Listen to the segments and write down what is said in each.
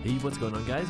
Hey, what's going on, guys?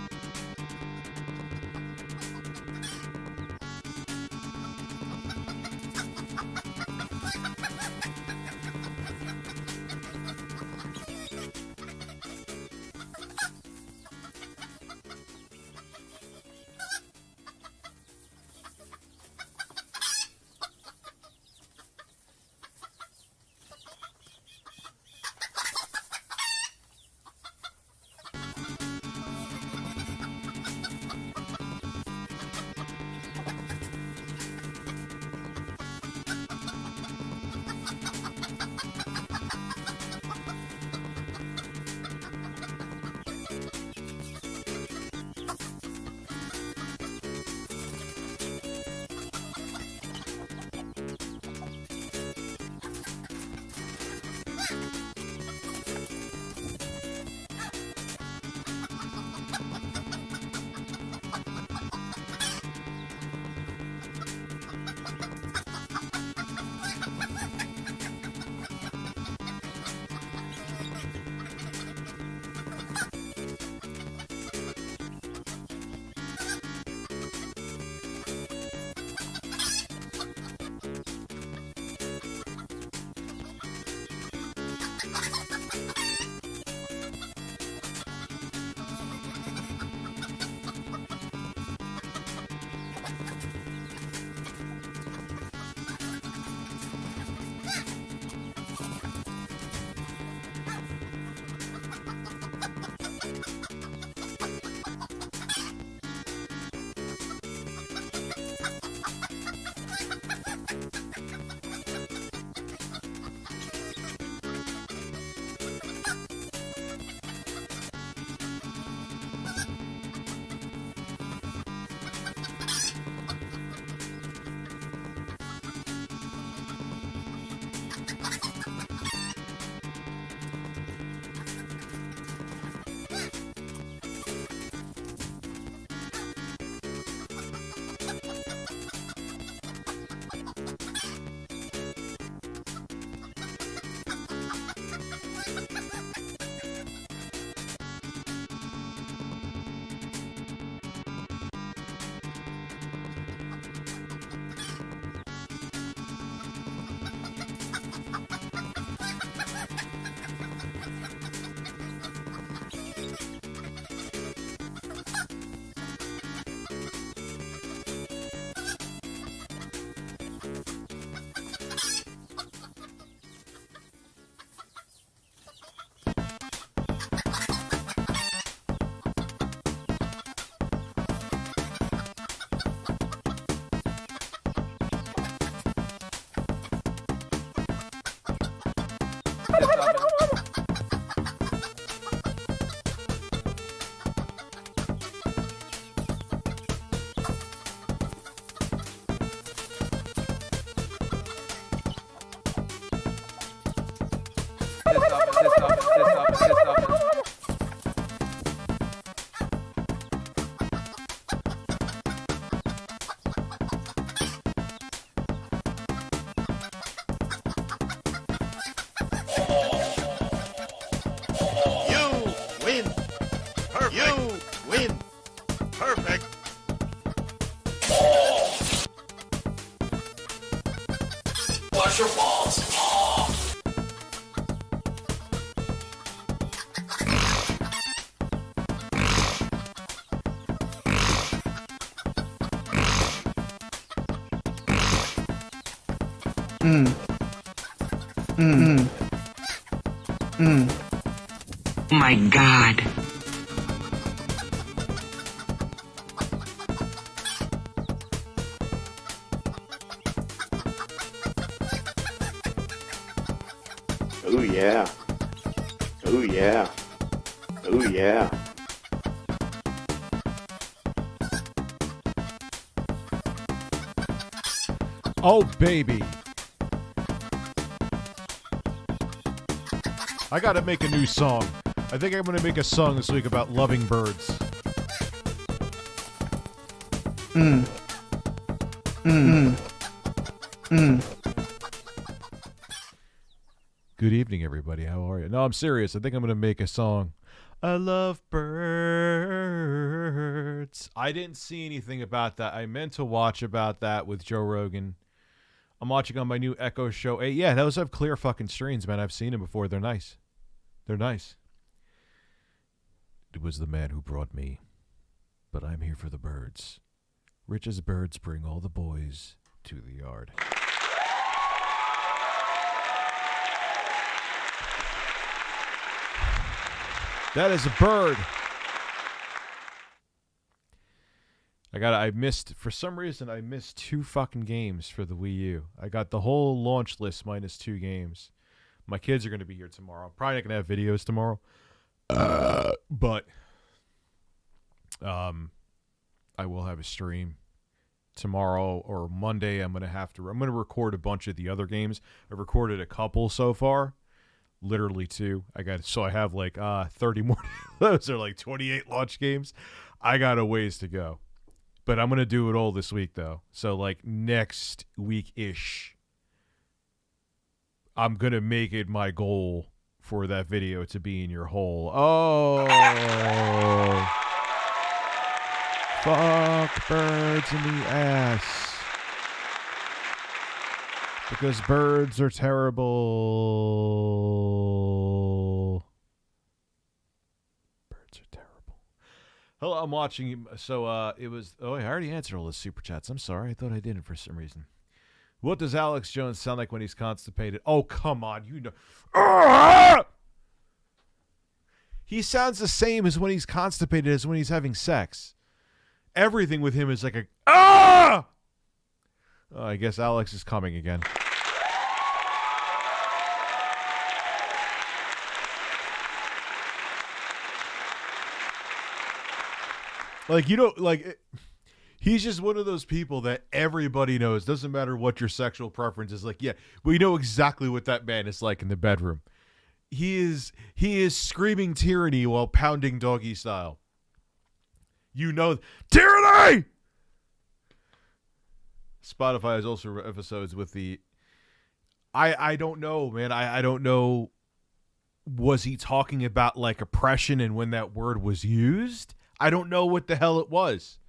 Wash your balls. My God. Oh yeah. Oh yeah. Oh yeah. Oh baby. I gotta make a new song. I think I'm gonna make a song this week about loving birds. Good evening, everybody. How are you? No, I'm serious. I think I'm gonna make a song I love birds. I didn't see anything about that. I meant to watch about that with Joe Rogan. I'm watching on my new Echo Show 8. Yeah, those have clear fucking screens, man. I've seen them before. They're nice. They're nice. It was the man who brought me, but I'm here for the birds. Rich as birds bring all the boys to the yard. That is a bird. I missed, for some reason, I missed 2 fucking games for the Wii U. I got the whole launch list minus 2 games. My kids are going to be here tomorrow. I'm probably not going to have videos tomorrow. But I will have a stream tomorrow or Monday. I'm going to record a bunch of the other games. I've recorded a couple so far. Literally 2. I have like 30 more. Those are like 28 launch games. I got a ways to go. But I'm going to do it all this week, though. So, like, next week-ish, I'm going to make it my goal for that video to be in your hole. Oh! Fuck birds in the ass. Because birds are terrible. Birds are terrible. Hello, I'm watching. So, it was. Oh, I already answered all the super chats. I'm sorry. I thought I didn't for some reason. What does Alex Jones sound like when he's constipated? Oh, come on. You know. He sounds the same as when he's constipated as when he's having sex. Everything with him is like a. Oh, I guess Alex is coming again. Like, you know, like, he's just one of those people that everybody knows. Doesn't matter what your sexual preference is. Like, yeah, we know exactly what that man is like in the bedroom. He is screaming tyranny while pounding doggy style. You know, tyranny! Spotify has also episodes with the... I don't know, man. I don't know. Was he talking about, like, oppression and when that word was used? I don't know what the hell it was.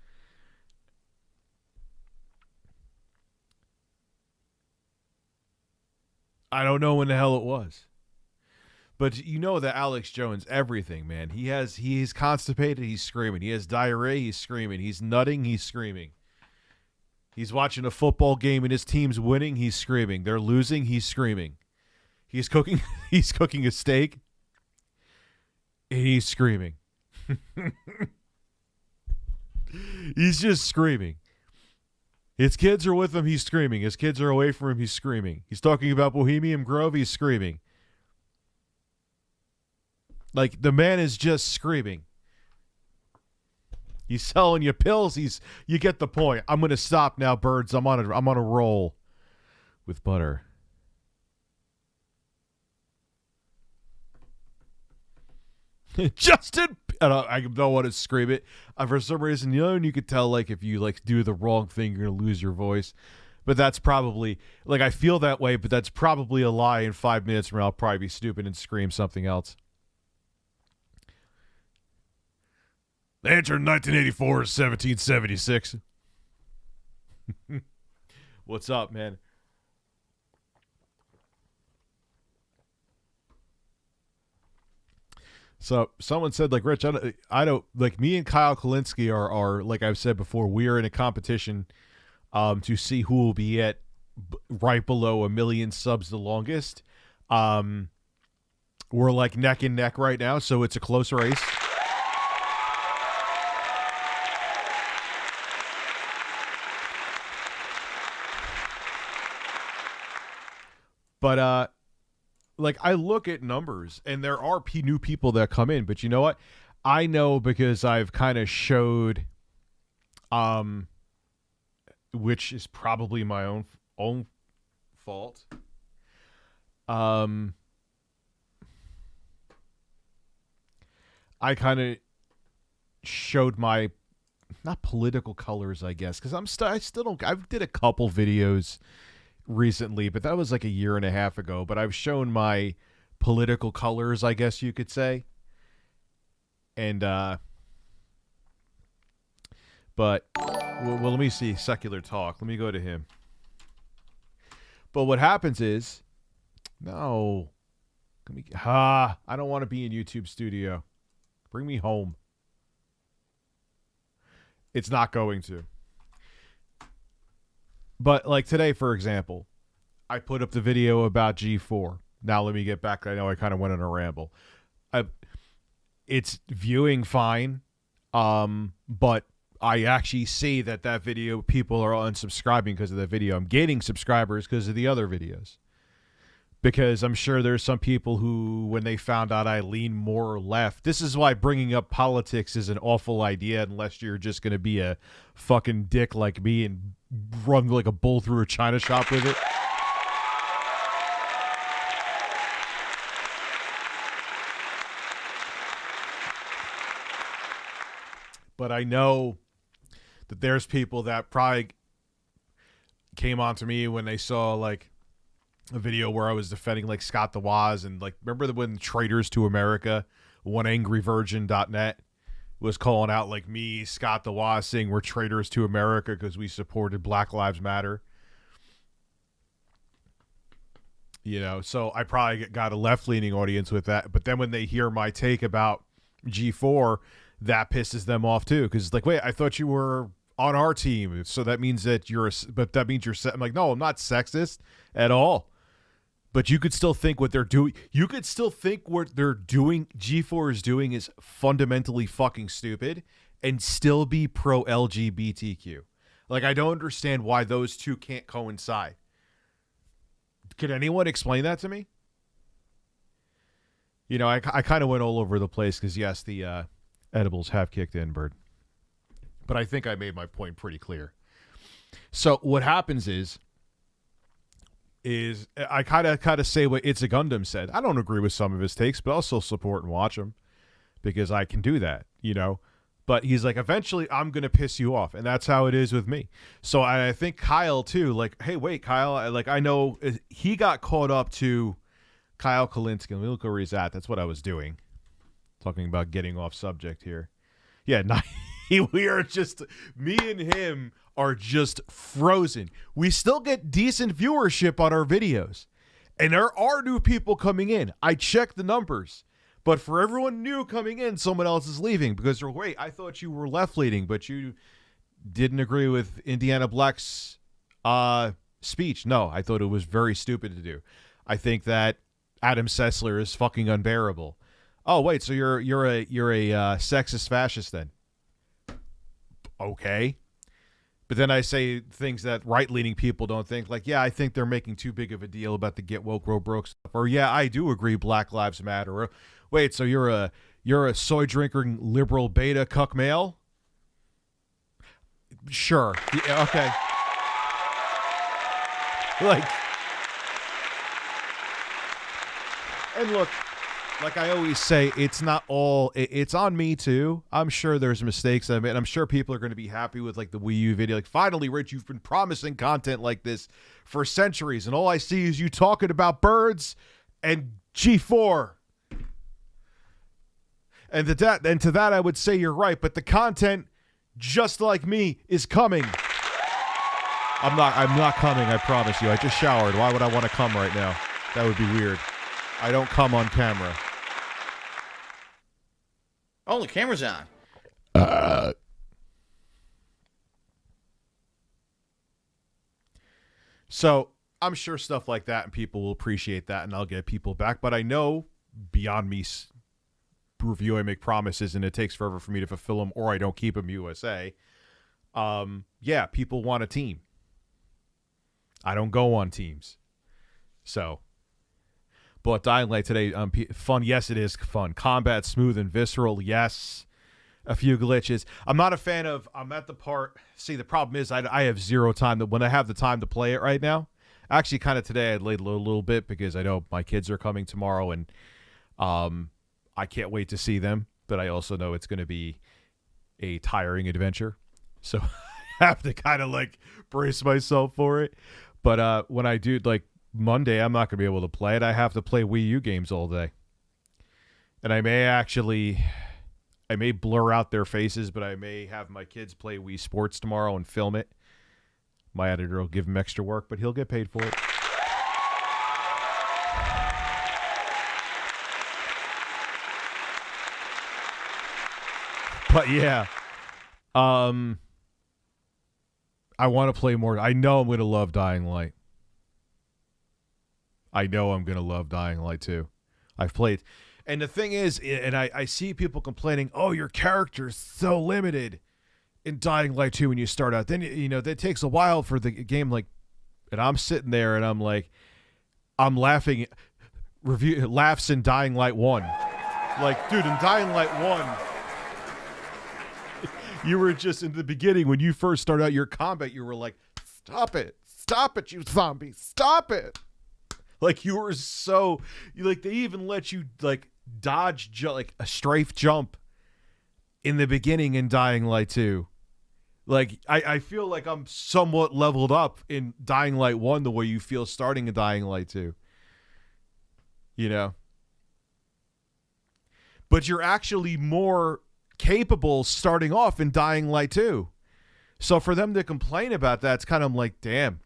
I don't know when the hell it was. But you know that Alex Jones, everything, man. He's constipated, he's screaming. He has diarrhea, he's screaming. He's nutting, he's screaming. He's watching a football game and his team's winning, he's screaming. They're losing, he's screaming. He's cooking a steak, and he's screaming. He's just screaming. His kids are with him, he's screaming. His kids are away from him, he's screaming. He's talking about Bohemian Grove, he's screaming. Like, the man is just screaming. He's selling you pills. You get the point. I'm going to stop now, birds. I'm on a roll with butter. Justin, I don't want to scream it. For some reason, you could tell, like, if you like do the wrong thing, you're gonna lose your voice. But that's probably, like, I feel that way, but that's probably a lie. In 5 minutes from now, I'll probably be stupid and scream something else. The answer in 1984 is 1776. What's up, man? So someone said, like, Rich, I don't like, me and Kyle Kalinske are like I've said before, we are in a competition to see who will be at right below 1 million subs the longest. We're like neck and neck right now, so it's a close race. But like, I look at numbers, and there are new people that come in, but you know what? I know because I've kind of showed, which is probably my own fault. I kind of showed my, not political colors, I guess, because I still don't. I did a couple videos recently, but that was like 1.5 years ago. But I've shown my political colors, I guess you could say. And but well, let me see Secular Talk. Let me go to him. But what happens is, no, I don't want to be in YouTube Studio. Bring me home. It's not going to. But like today, for example, I put up the video about G4. Now let me get back. I know I kind of went on a ramble. It's viewing fine, but I actually see that video, people are unsubscribing because of that video. I'm gaining subscribers because of the other videos. Because I'm sure there's some people who, when they found out I lean more left, this is why bringing up politics is an awful idea unless you're just going to be a fucking dick like me and run like a bull through a china shop with it. But I know that there's people that probably came on to me when they saw like a video where I was defending like Scott the Woz and like, remember when Traitors to America, oneangryvirgin.net was calling out like me, Scott the Woz, saying we're traitors to America because we supported Black Lives Matter. You know, so I probably got a left-leaning audience with that. But then when they hear my take about G4, that pisses them off too. Because it's like, wait, I thought you were on our team. So that means that but that means you're, I'm like, no, I'm not sexist at all. But you could still think what they're doing. You could still think what they're doing, G4 is doing, is fundamentally fucking stupid and still be pro-LGBTQ. Like, I don't understand why those two can't coincide. Could anyone explain that to me? You know, I kind of went all over the place because, yes, the edibles have kicked in, Bird. But I think I made my point pretty clear. So what happens is I kind of say what It's a Gundam said. I don't agree with some of his takes, but I'll still support and watch him because I can do that, you know. But he's like, eventually I'm going to piss you off, and that's how it is with me. So I think Kyle, too, like, hey, wait, Kyle, I know he got caught up to Kyle Kalinske. Let me look where he's at. That's what I was doing. Talking about getting off subject here. Yeah, we are just, me and him are just frozen. We still get decent viewership on our videos. And there are new people coming in. I checked the numbers. But for everyone new coming in, someone else is leaving because they're, wait, I thought you were left-leaning, but you didn't agree with Indiana Black's speech. No, I thought it was very stupid to do. I think that Adam Sessler is fucking unbearable. Oh, wait, so you're a sexist fascist then? Okay. But then I say things that right-leaning people don't think, like, yeah, I think they're making too big of a deal about the get woke, grow broke stuff. Or, yeah, I do agree Black Lives Matter. Or, wait, so you're a soy-drinking liberal beta cuck male? Sure. Yeah, okay. Like, and look, like I always say, it's not all, it's on me too. I'm sure there's mistakes I made. I'm sure people are going to be happy with like the Wii U video. Like, finally, Rich, you've been promising content like this for centuries, and all I see is you talking about birds and G4. And to that, I would say you're right, but the content, just like me, is coming. I'm not coming, I promise you. I just showered. Why would I want to come right now? That would be weird. I don't come on camera. Oh, the camera's on. So I'm sure stuff like that and people will appreciate that and I'll get people back. But I know beyond me review, I make promises and it takes forever for me to fulfill them, or I don't keep them USA. Yeah, people want a team. I don't go on teams. So, but Dying Light today, fun. Yes, it is fun. Combat smooth and visceral. Yes. A few glitches. I'm not a fan of, I'm at the part, see, the problem is I have zero time. When I have the time to play it right now, actually kind of today I laid a little bit because I know my kids are coming tomorrow and I can't wait to see them, but I also know it's going to be a tiring adventure. So I have to kind of like brace myself for it. But when I do, like Monday, I'm not going to be able to play it. I have to play Wii U games all day. And I may actually, I may blur out their faces, but I may have my kids play Wii Sports tomorrow and film it. My editor will give him extra work, but he'll get paid for it. But yeah, I want to play more. I know I'm going to love Dying Light. I know I'm going to love Dying Light too. I've played. And the thing is, and I see people complaining, oh, your character's so limited in Dying Light 2 when you start out. Then, that takes a while for the game. Like, and I'm sitting there and I'm like, I'm laughing. Laughs in Dying Light 1. Like, dude, in Dying Light 1, you were just in the beginning when you first start out your combat, you were like, stop it, you zombie, stop it. Like you were so, like they even let you like dodge, like a strafe jump in the beginning in Dying Light 2. Like I feel like I'm somewhat leveled up in Dying Light 1 the way you feel starting in Dying Light 2. But you're actually more capable starting off in Dying Light 2. So for them to complain about that, it's kind of like, damn.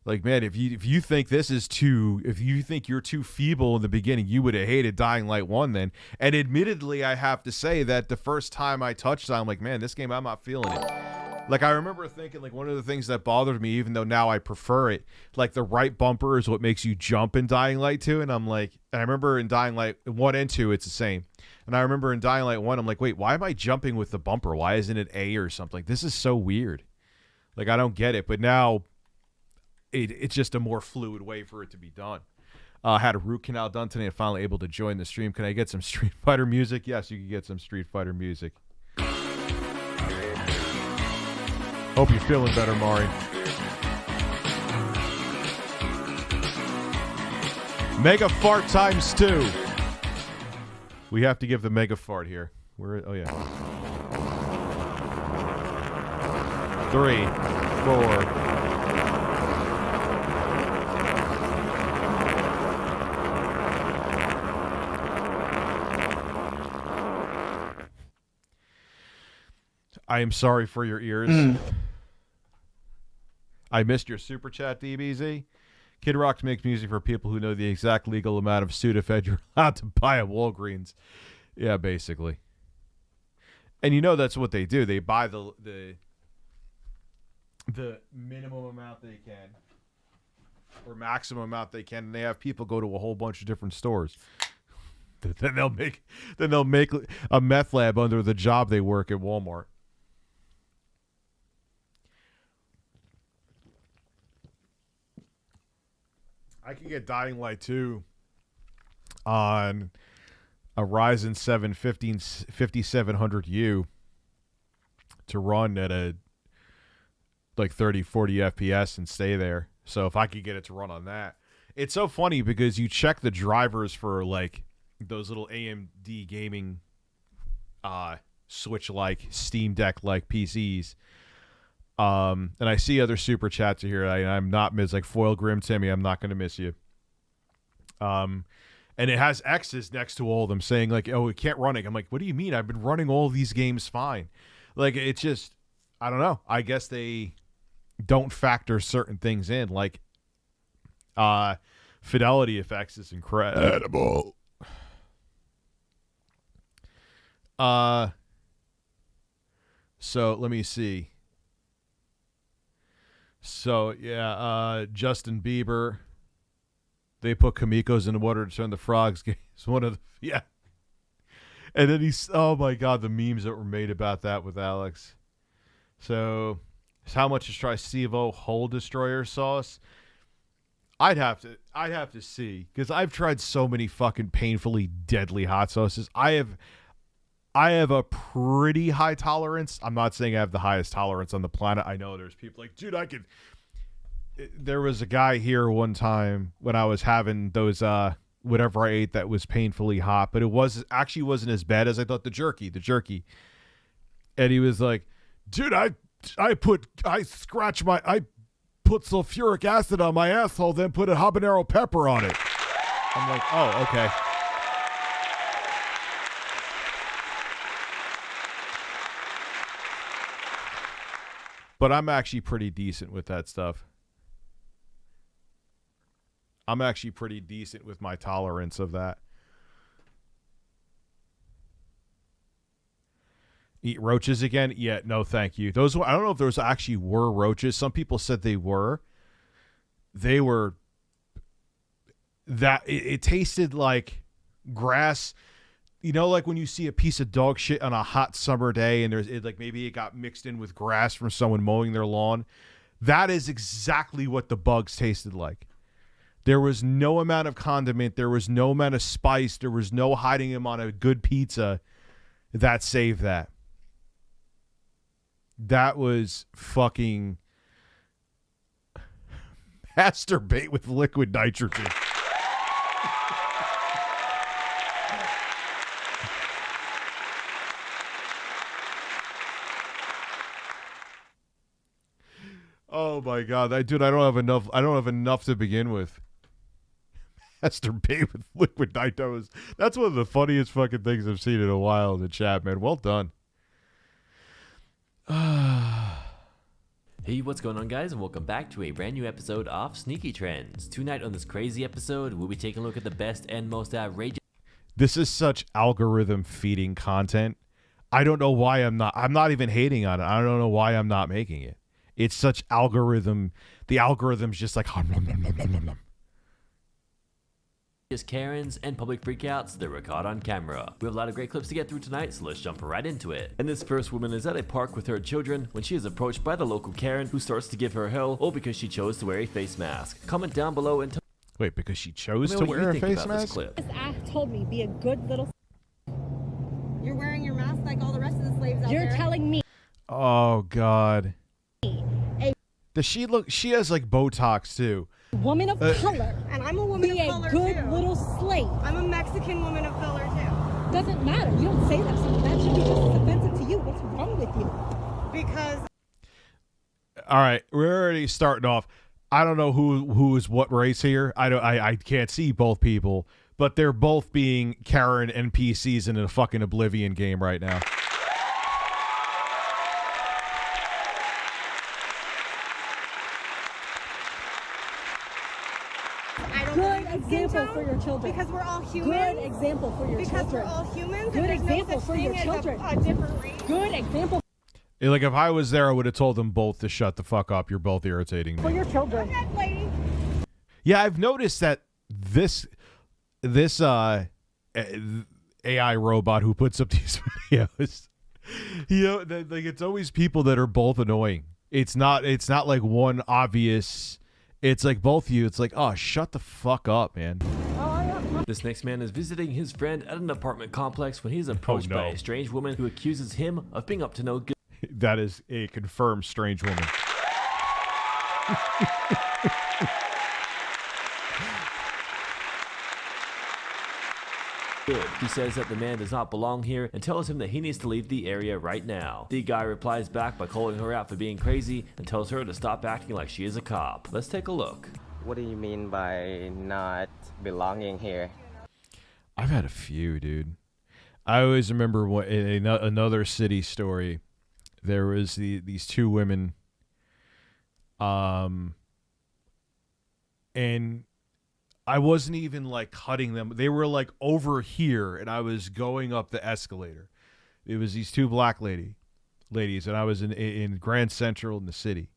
Like, man, if you think this is if you think you're too feeble in the beginning, you would have hated Dying Light 1 then. And admittedly, I have to say that the first time I touched it, I'm like, man, this game, I'm not feeling it. Like, I remember thinking, like, one of the things that bothered me, even though now I prefer it, like, the right bumper is what makes you jump in Dying Light 2. And I'm like, and I remember in Dying Light 1 and 2, it's the same. And I remember in Dying Light 1, I'm like, wait, why am I jumping with the bumper? Why isn't it A or something? This is so weird. Like, I don't get it. But now it's just a more fluid way for it to be done. Had a root canal done today and finally able to join the stream. Can I get some Street Fighter music? Yes, you can get some Street Fighter music. Hope you're feeling better, Mari. Mega fart times 2. We have to give the mega fart here. Oh, yeah. 3, 4. I am sorry for your ears. I missed your super chat, DBZ. Kid Rock makes music for people who know the exact legal amount of Sudafed you're allowed to buy at Walgreens. Yeah, basically. And that's what they do. They buy the minimum amount they can or maximum amount they can, and they have people go to a whole bunch of different stores. Then they'll make a meth lab under the job they work at Walmart. I can get Dying Light 2 on a Ryzen 7 5700U to run at a like 30, 40 FPS and stay there. So if I could get it to run on that. It's so funny because you check the drivers for like those little AMD gaming Switch-like, Steam Deck-like PCs. And I see other super chats here. I'm not miss like Foil Grim Timmy. I'm not going to miss you. And it has X's next to all of them saying like, oh, it can't run it. I'm like, what do you mean? I've been running all these games fine. Like, it's just, I don't know. I guess they don't factor certain things in. Like, fidelity effects is incredible. So let me see. So, yeah, Justin Bieber, they put Kamiko's in the water to turn the frogs. It's one of the, yeah. And then oh my God, the memes that were made about that with Alex. So, how much is Tricevo Hull Destroyer sauce? I'd have to see, because I've tried so many fucking painfully deadly hot sauces. I have a pretty high tolerance. I'm not saying I have the highest tolerance on the planet. I know there's people like, dude, there was a guy here one time when I was having those, whatever I ate that was painfully hot, but it wasn't as bad as I thought. The jerky. And he was like, dude, I put sulfuric acid on my asshole, then put a habanero pepper on it. I'm like, oh, okay. But I'm actually pretty decent with that stuff. I'm actually pretty decent with my tolerance of that. Eat roaches again? Yeah, no, thank you. Those I don't know if those actually were roaches. Some people said they were. They were. It tasted like grass. You know, like when you see a piece of dog shit on a hot summer day, and like maybe it got mixed in with grass from someone mowing their lawn. That is exactly what the bugs tasted like. There was no amount of condiment. There was no amount of spice. There was no hiding them on a good pizza that saved that. That was fucking masturbate with liquid nitrogen. Oh my god, dude, I don't have enough. I don't have enough to begin with. Masturbate with liquid nitros. That's one of the funniest fucking things I've seen in a while in the chat, man. Well done. Hey, what's going on, guys, and welcome back to a brand new episode of Sneaky Trends. Tonight on this crazy episode, we'll be taking a look at the best and most outrageous. This is such algorithm feeding content. I don't know why I'm not even hating on it. I don't know why I'm not making it. It's such algorithm. The algorithm's just like Karens and public freakouts that were caught on camera. We have a lot of great clips to get through tonight, so let's jump right into it. And this first woman is at a park with her children when she is approached by the local Karen, who starts to give her hell, all because she chose to wear a face mask. Comment down below and wait, because she chose to wear a face mask? This act told me, be a good little. You're wearing your mask like all the rest of the slaves out there. You're telling me. Oh God. Does she look? She has like Botox too. Woman of color, and I'm a woman of color too. Be a good little slave. I'm a Mexican woman of color too. Doesn't matter. You don't say that, so that should be just as offensive to you. What's wrong with you? Because. All right, we're already starting off. I don't know who is what race here. I can't see both people, but they're both being Karen NPCs in a fucking Oblivion game right now. Good example for your children. Because we're all humans. Good example for your children. Because we're all humans. Good example for your children. A different race. Good example. Like if I was there, I would have told them both to shut the fuck up. You're both irritating me. For your children. Yeah, I've noticed that this AI robot who puts up these videos, like it's always people that are both annoying. It's not like one obvious. It's like both of you. It's like, oh, shut the fuck up, man. This next man is visiting his friend at an apartment complex when he's approached by a strange woman who accuses him of being up to no good. That is a confirmed strange woman. He says that the man does not belong here and tells him that he needs to leave the area right now. The guy replies back by calling her out for being crazy and tells her to stop acting like she is a cop. Let's take a look. What do you mean by not belonging here? I've had a few, dude. I always remember in another city story, there was these two women, and I wasn't even like cutting them. They were like over here, and I was going up the escalator. It was these two black ladies, and I was in Grand Central in the city.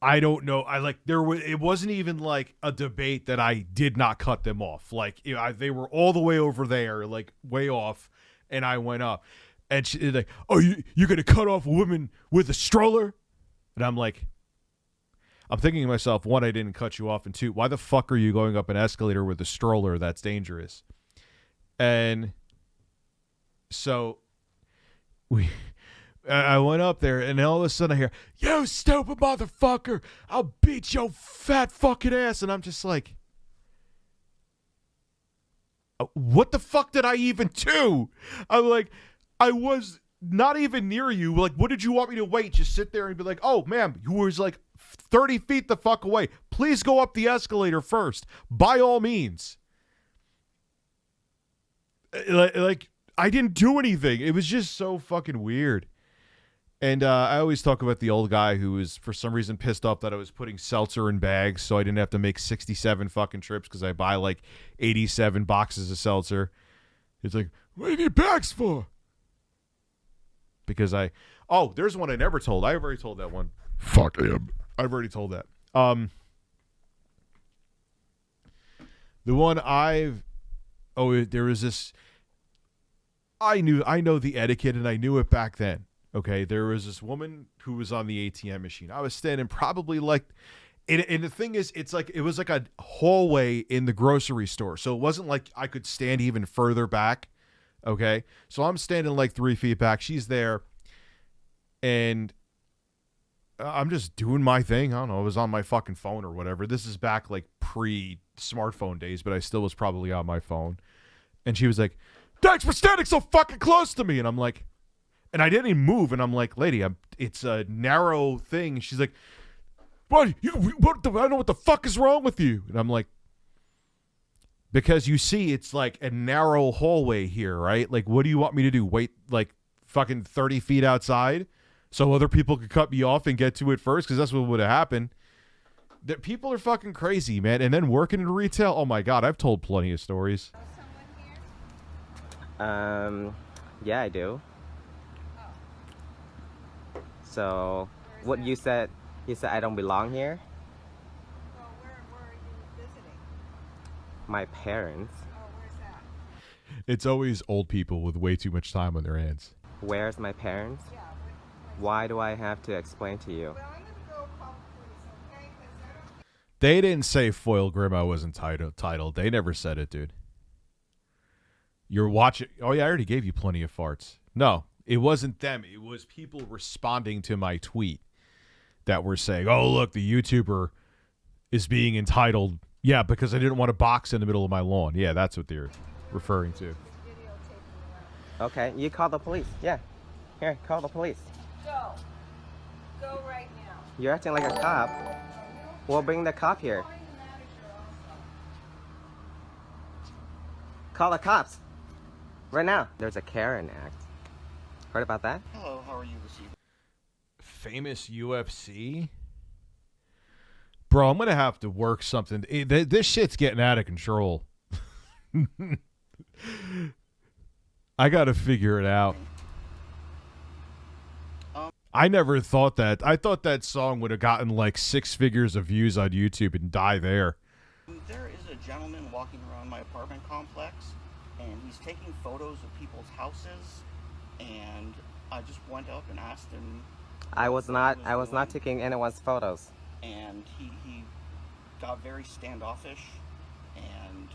I don't know. It wasn't even like a debate that I did not cut them off. Like they were all the way over there, like way off, and I went up. And she's like, "Oh, you're gonna cut off a woman with a stroller?" And I'm like, I'm thinking to myself, one, I didn't cut you off, and two, why the fuck are you going up an escalator with a stroller? That's dangerous. And so I went up there, and all of a sudden I hear, "You stupid motherfucker! I'll beat your fat fucking ass!" And I'm just like, what the fuck did I even do? I'm like, I was not even near you. Like, what did you want me to wait? Just sit there and be like, "Oh, ma'am, you was like 30 feet the fuck away. Please go up the escalator first. By all means." Like, I didn't do anything. It was just so fucking weird. And I always talk about the old guy who was, for some reason, pissed off that I was putting seltzer in bags so I didn't have to make 67 fucking trips because I buy like 87 boxes of seltzer. It's like, what do you need bags for? Because there's one I never told. I've already told that one. Fuck him. I've already told that. The one there was this, I know the etiquette and I knew it back then. Okay, there was this woman who was on the ATM machine. I was standing probably like, and the thing is, it was like a hallway in the grocery store. So it wasn't like I could stand even further back. Okay, so I'm standing like 3 feet back. She's there, and I'm just doing my thing. I don't know. I was on my fucking phone or whatever. This is back like pre-smartphone days, but I still was probably on my phone. And she was like, "Thanks for standing so fucking close to me." And I'm like, and I didn't even move. And I'm like, "Lady, it's a narrow thing." She's like, I don't know what the fuck is wrong with you. And I'm like, because you see, it's like a narrow hallway here, right? Like, what do you want me to do? Wait like fucking 30 feet outside so other people could cut me off and get to it first? Because that's what would have happened. That people are fucking crazy, man. And then working in retail, oh my God, I've told plenty of stories. Yeah, I do. So, what you said I don't belong here? Well, where are you visiting? My parents. Oh, where's that? It's always old people with way too much time on their hands. Where's my parents? Yeah. Why do I have to explain to you? Well, I'm going to go call the police, okay? Because I don't... They didn't say Foil Grandma wasn't titled. They never said it, dude. You're watching. Oh, yeah, I already gave you plenty of farts. No, it wasn't them. It was people responding to my tweet that were saying, "Oh, look, the YouTuber is being entitled." Yeah, because I didn't want a box in the middle of my lawn. Yeah, that's what they're referring to. Okay, you call the police. Yeah. Here, call the police. Go. Go right now. You're acting like a cop. We'll bring the cop here. Call the cops. Right now. There's a Karen Act. Heard about that? Hello, how are you this evening? Famous UFC? Bro, I'm going to have to work something. This shit's getting out of control. I got to figure it out. I never thought that. I thought that song would have gotten like 6 figures of views on YouTube and die there. There is a gentleman walking around my apartment complex, and he's taking photos of people's houses, and I just went up and asked him. I was not taking anyone's photos. And he got very standoffish and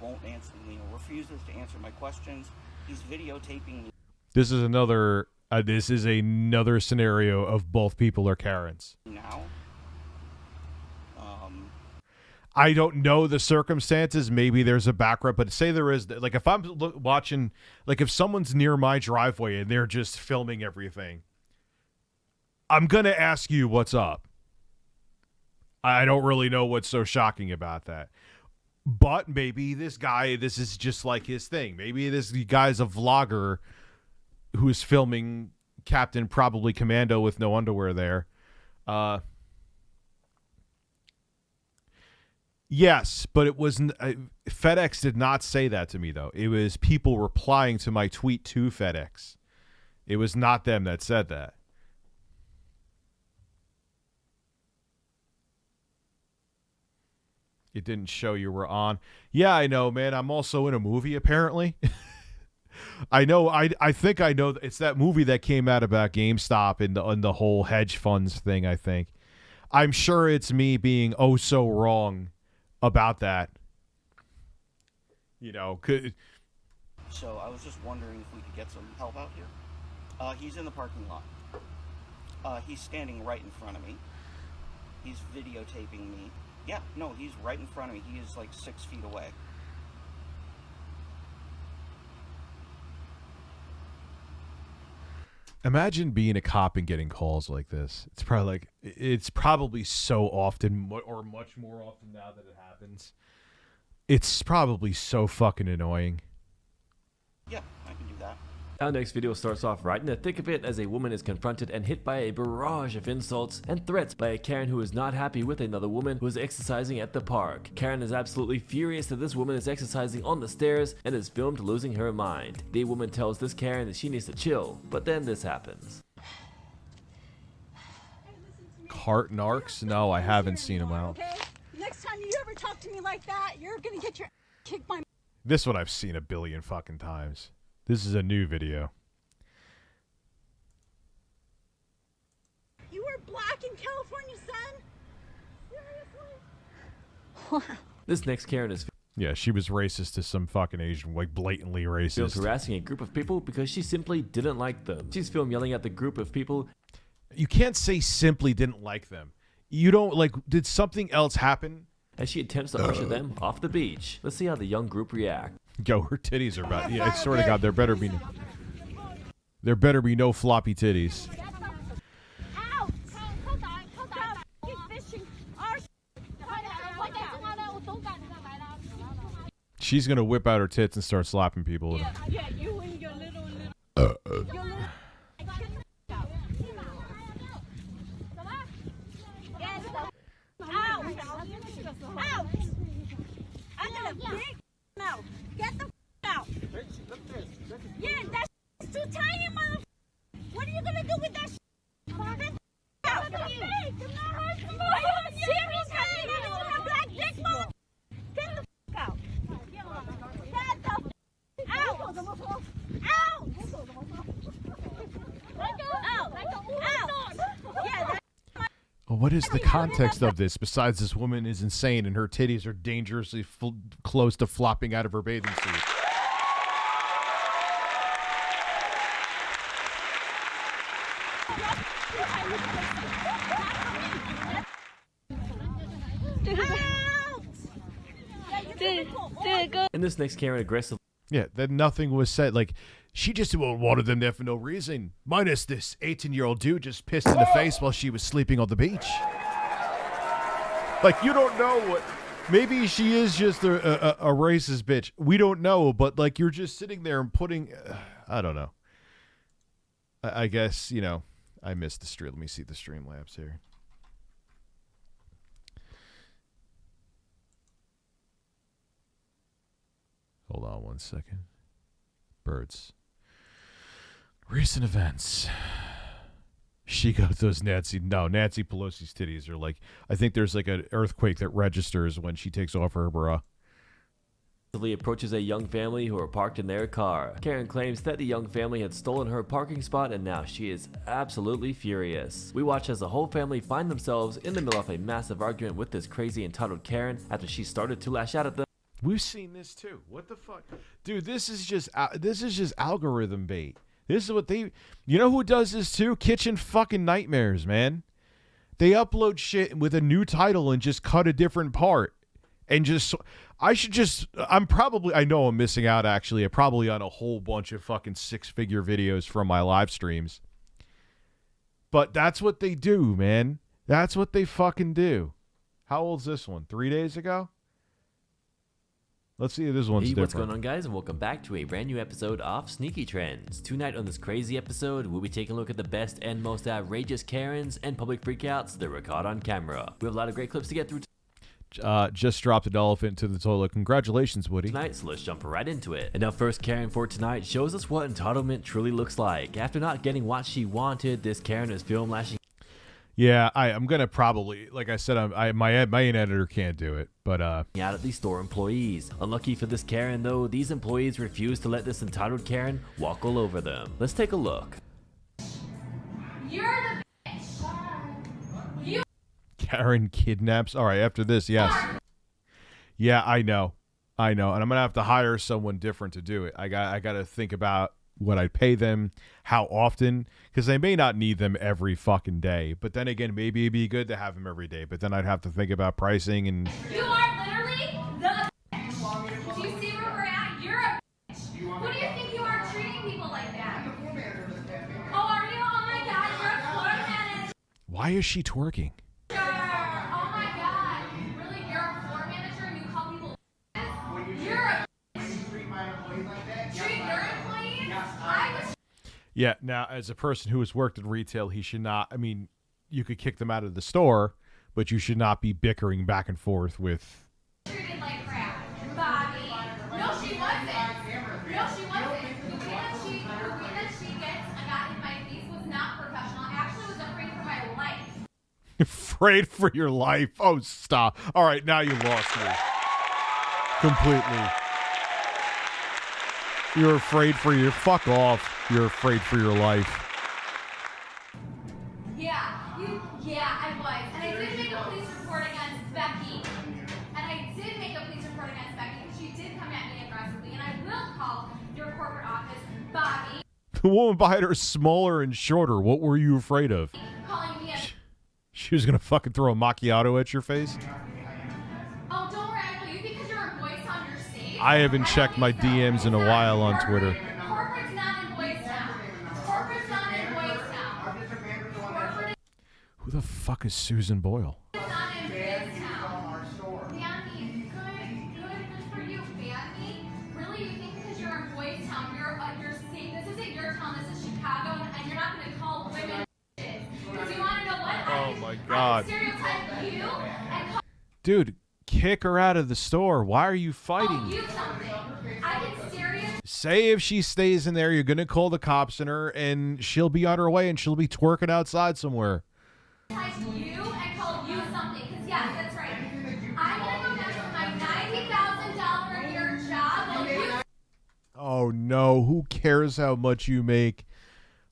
won't answer, refuses to answer my questions. He's videotaping me. This is another scenario of both people are Karens. Now. I don't know the circumstances. Maybe there's a background, but say there is. Like if I'm watching, like if someone's near my driveway and they're just filming everything, I'm gonna ask you what's up. I don't really know what's so shocking about that. But maybe this is just like his thing. Maybe this guy's a vlogger who's filming Captain probably Commando with no underwear there. Yes, but it wasn't. FedEx did not say that to me, though. It was people replying to my tweet to FedEx. It was not them that said that. It didn't show you were on. Yeah, I know, man. I'm also in a movie, apparently. I know. I think I know. It's that movie that came out about GameStop and the whole hedge funds thing, I think. I'm sure it's me being oh so wrong about that. You know, So I was just wondering if we could get some help out here. He's in the parking lot. He's standing right in front of me. He's videotaping me. Yeah, no, he's right in front of me. He is like 6 feet away. Imagine being a cop and getting calls like this. It's probably so often, or much more often now that it happens. It's probably so fucking annoying. Yeah, I can do that. Our next video starts off right in the thick of it as a woman is confronted and hit by a barrage of insults and threats by a Karen who is not happy with another woman who is exercising at the park. Karen is absolutely furious that this woman is exercising on the stairs and is filmed losing her mind. The woman tells this Karen that she needs to chill, but then this happens. Cart narcs? No, I haven't seen him out. Okay? Next time you ever talk to me like that, you're gonna get your kick my. This one I've seen a billion fucking times. This is a new video. You were black in California, son. Seriously? This next Karen is Yeah, she was racist to some fucking Asian, like blatantly racist. harassing a group of people because she simply didn't like them. She's filmed yelling at the group of people. You can't say simply didn't like them. You don't like. Did something else happen? As she attempts to usher them off the beach. Let's see how the young group react. Yo, her titties are about. Yeah, I swear to God, there better be no floppy titties. Out! Keep fishing. She's gonna whip out her tits and start slapping people. Yeah, you and your little. Out! Out! I got a big mouth. Get the out. Yeah, that's too tiny, mother. What are you gonna do with that? Get the out. Are you serious? You don't have black dick, mother. Get the out. Get the out. Out. Out. Yeah. Well, what is the context of this besides this woman is insane and her titties are dangerously close to flopping out of her bathing suit? And this next Karen aggressively. Yeah, that nothing was said. Like, she just wanted them there for no reason. Minus this 18-year-old dude just pissed in the face while she was sleeping on the beach. Like, you don't know what... Maybe she is just a racist bitch. We don't know, but, like, you're just sitting there and putting... I don't know. I guess, you know, I missed the stream. Let me see the StreamLabs here. Hold on one second. Birds. Recent events. She got those Nancy Pelosi's titties are like, I think there's like an earthquake that registers when she takes off her bra. Approaches a young family who are parked in their car. Karen claims that the young family had stolen her parking spot and now she is absolutely furious. We watch as the whole family find themselves in the middle of a massive argument with this crazy entitled Karen after she started to lash out at them. We've seen this too. What the fuck? Dude, this is just algorithm bait. This is what they... You know who does this too? Kitchen fucking Nightmares, man. They upload shit with a new title and just cut a different part. And just... I know I'm missing out actually. I'm probably on a whole bunch of fucking 6-figure videos from my live streams. But that's what they do, man. That's what they fucking do. How old's this one? 3 days ago? Let's see if this one's different. What's going on, guys, and welcome back to a brand new episode of Sneaky Trends. Tonight on this crazy episode, we'll be taking a look at the best and most outrageous Karens and public freakouts that were caught on camera. We have a lot of great clips to get through just dropped an elephant into the toilet. Congratulations, Woody. Tonight, so let's jump right into it. And our first Karen for tonight shows us what entitlement truly looks like. After not getting what she wanted, this Karen is film lashing. Yeah, I'm gonna probably, like I said, my editor can't do it, but out at the store employees. Unlucky for this Karen though, these employees refuse to let this entitled Karen walk all over them. Let's take a look. You're the bitch. Karen kidnaps. All right, after this, yes. Yeah, I know, and I'm gonna have to hire someone different to do it. I got to think about what I pay them, how often, because I may not need them every fucking day. But then again, maybe it'd be good to have them every day. But then I'd have to think about pricing and. You are literally the bitch. Do you see where we're at? You're a bitch. Who do you think you are treating people like that? Oh, are you? Oh my God, you're a floor manager. Why is she twerking? Oh my God, really? You're a floor manager and you call people bitches? You're a bitch. Treat my employees like that? Treat your employees? I was Yeah, now, as a person who has worked in retail, he should not, I mean, you could kick them out of the store, but you should not be bickering back and forth with... Treated like crap. Bobby. No, she wasn't. No, she wasn't. The way that she got in my face was not professional. I actually was afraid for my life. Afraid for your life? Oh, stop. All right, now you lost me. Completely. You're afraid for your... Fuck off. You're afraid for your life. Yeah, I was. And I did make a police report against Becky. Because she did come at me aggressively. And I will call your corporate office, Bobby. The woman behind her is smaller and shorter. What were you afraid of? Calling me a... She was going to fucking throw a macchiato at your face? Oh, don't worry. I know you because you're in Boys Town, you're safe. I haven't checked my DMs in a while on Twitter. Corporate's not in Boys Town. Corporate's not in Boys Town. Corporate Who the fuck is Susan Boyle? is not in Boys Town. Fanny, good for you, Fanny. Really, you think because you're in Boys Town, you're safe? This isn't your town. This is Chicago, and you're not going to call women bitches. Because you want to know what? Oh my God. I stereotype you and call Dude, kick her out of the store. Why are you fighting? you something. I can stereotype Say if she stays in there, you're going to call the cops on her, and she'll be on her way, and she'll be twerking outside somewhere. you and call you something. Because, yes, that's right. I'm going to go down to my $90,000 a year job while you... Oh, no. Who cares how much you make?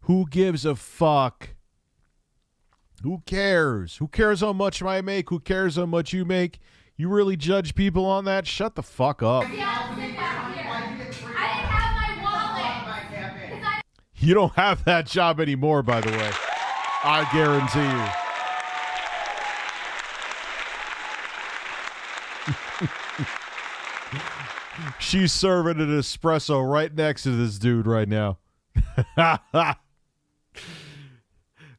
Who gives a fuck? Who cares? Who cares how much I make? Who cares how much you make? You really judge people on that? Shut the fuck up. Yeah, sit back here. I didn't have my wallet. 'Cause I... You don't have that job anymore, by the way. I guarantee you. She's serving an espresso right next to this dude right now.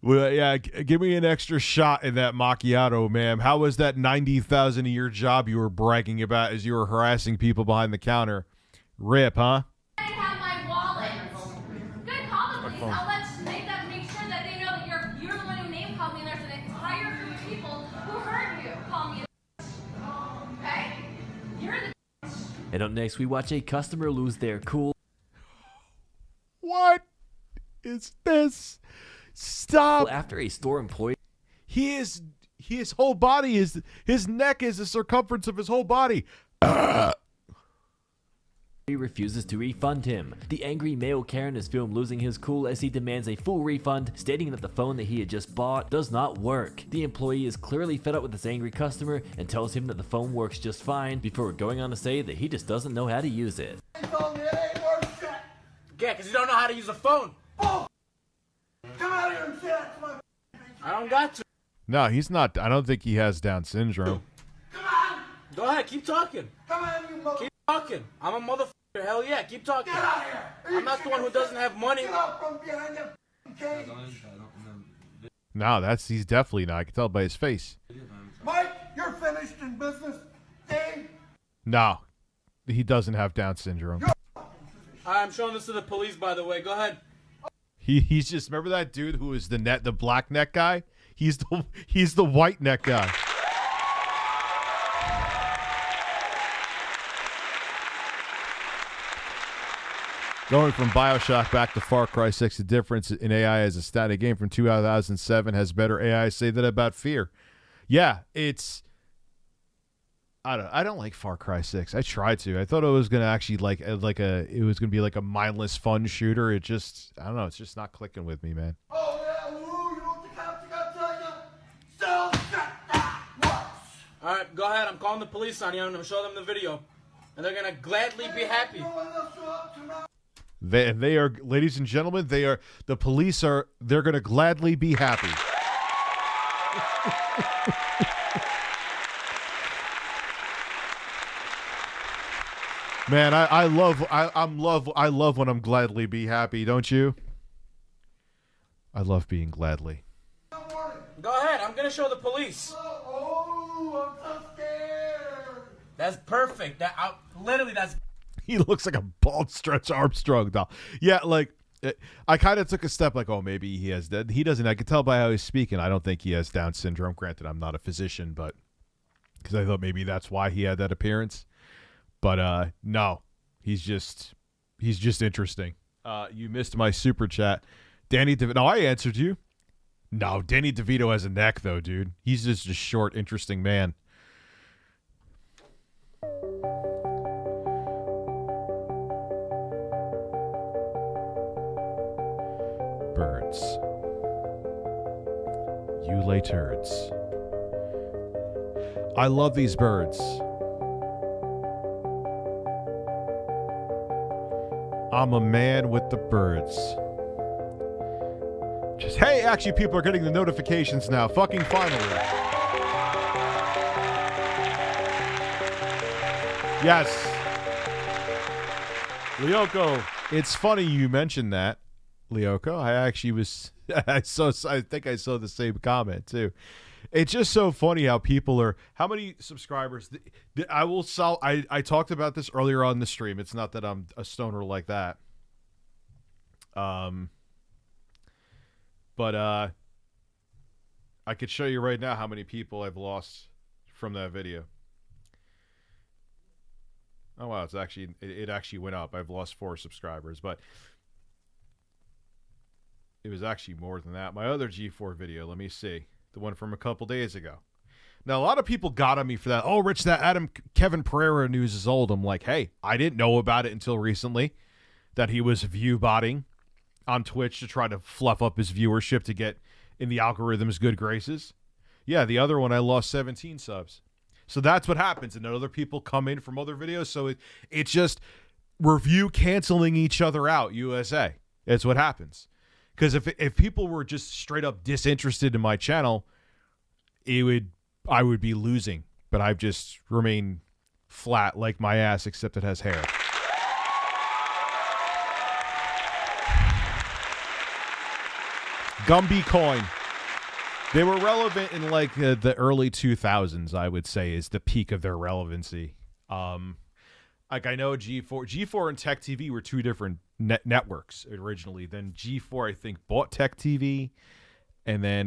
Well, yeah, give me an extra shot in that macchiato, ma'am. How was that $90,000 a year job you were bragging about as you were harassing people behind the counter? Rip, huh? I didn't have my wallet. Good call, the police. I'll make sure that they know that you're the one who name called me and there's an entire group of people who heard you call me a okay? You're the And up next, we watch a customer lose their cool. What is this? Stop. After a store employee His whole body is, his neck is the circumference of his whole body. He refuses to refund him. The angry male Karen is filmed losing his cool as he demands a full refund, stating that the phone that he had just bought does not work. The employee is clearly fed up with this angry customer and tells him that the phone works just fine before going on to say that he just doesn't know how to use it. Yeah, because you don't know how to use a phone. Oh! Come out here and say that to my I don't got to. No, he's not. I don't think he has Down syndrome. Come on! Go ahead, keep talking. Come on, you mother... Keep talking. I'm a motherfucker. Hell yeah, keep talking. Get out here! I'm not the one who doesn't have money. Get out from behind the cage! No, he's definitely not. I can tell by his face. Mike, you're finished in business. Dave? No, he doesn't have Down syndrome. I'm showing this to the police, by the way. Go ahead. He's just, remember that dude who was the black neck guy? He's the white neck guy. Going from BioShock back to Far Cry 6, the difference in AI as a static game from 2007 has better AI. Say that about Fear. Yeah, it's... I don't like Far Cry 6. I tried to. I thought it was going to actually it was going to be like a mindless fun shooter. It just, I don't know, it's just not clicking with me, man. Oh, yeah, woo, you know what the cops are going to tell you? Still shut that works. All right, go ahead. I'm calling the police on you. I'm going to show them the video. And they're going to gladly be happy. They are, ladies and gentlemen, they're going to gladly be happy. Man, I love when I'm gladly be happy, don't you? I love being gladly. Go ahead. I'm going to show the police. Oh, I'm so scared. That's perfect. That's... He looks like a bald Stretch Armstrong doll. Yeah, like, I kind of took a step like, oh, maybe he has that. He doesn't. I could tell by how he's speaking. I don't think he has Down syndrome. Granted, I'm not a physician, but because I thought maybe that's why he had that appearance. But no, he's just interesting. You missed my super chat. Danny DeVito. No, I answered you. No, Danny DeVito has a neck, though, dude. He's just a short, interesting man. Birds. You lay turds. I love these birds. I'm a man with the birds. Just, hey, actually, people are getting the notifications now. Fucking finally. Yes. Lyoko, it's funny you mentioned that, Lyoko. I actually was, I think I saw the same comment, too. It's just so funny how people are, how many subscribers, I talked about this earlier on the stream. It's not that I'm a stoner like that. But I could show you right now how many people I've lost from that video. Oh wow, it actually went up. I've lost 4 subscribers, but it was actually more than that. My other G4 video, let me see. The one from a couple days ago. Now, a lot of people got on me for that. Oh, Rich, that Kevin Pereira news is old. I'm like, hey, I didn't know about it until recently, that he was view botting on Twitch to try to fluff up his viewership to get in the algorithm's good graces. Yeah, the other one, I lost 17 subs. So that's what happens. And other people come in from other videos. So it's just review canceling each other out, USA. It's what happens. Because if people were just straight up disinterested in my channel, I would be losing. But I've just remained flat like my ass, except it has hair. Gumby Coin. They were relevant in like the early 2000s, I would say, is the peak of their relevancy. Like I know G4 and Tech TV were 2 different networks originally. Then G4, I think, bought Tech TV, and then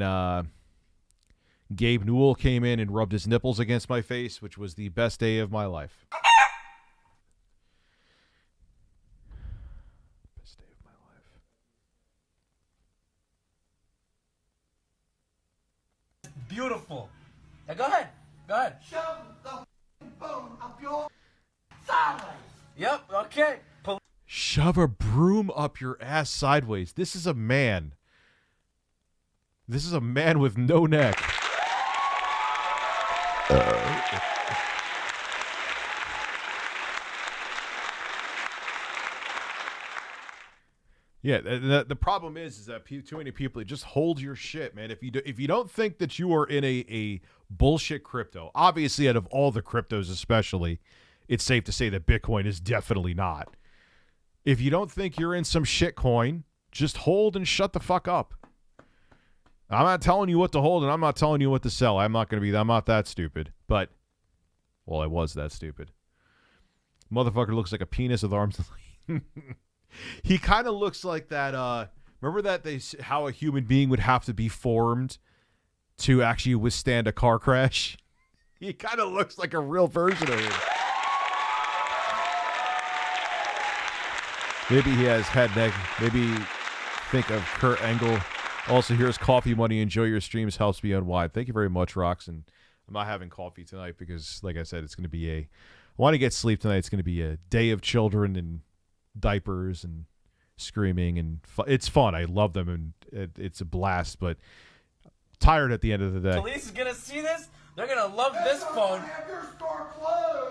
Gabe Newell came in and rubbed his nipples against my face, which was the best day of my life. Best day of my life. Beautiful. Now go ahead. Go ahead. Shove the bone up your sideways. Yep. Okay. Shove a broom up your ass sideways. This is a man. This is a man with no neck. Yeah, the problem is that too many people just hold your shit, man. If you don't think that you are in a bullshit crypto, obviously out of all the cryptos especially, it's safe to say that Bitcoin is definitely not. If you don't think you're in some shit coin, just hold and shut the fuck up. I'm not telling you what to hold and I'm not telling you what to sell. I'm not that stupid. But, well, I was that stupid. Motherfucker looks like a penis with arms. He kind of looks like that, remember that how a human being would have to be formed to actually withstand a car crash? He kind of looks like a real version of him. Maybe he has head neck. Maybe think of Kurt Angle. Also, here's coffee money. Enjoy your streams. Helps me unwind. Thank you very much, Rox. And I'm not having coffee tonight because, like I said, it's going to be I want to get sleep tonight. It's going to be a day of children and diapers and screaming. And it's fun. I love them. And it's a blast. But tired at the end of the day. Police is going to see this. They're going to love this phone.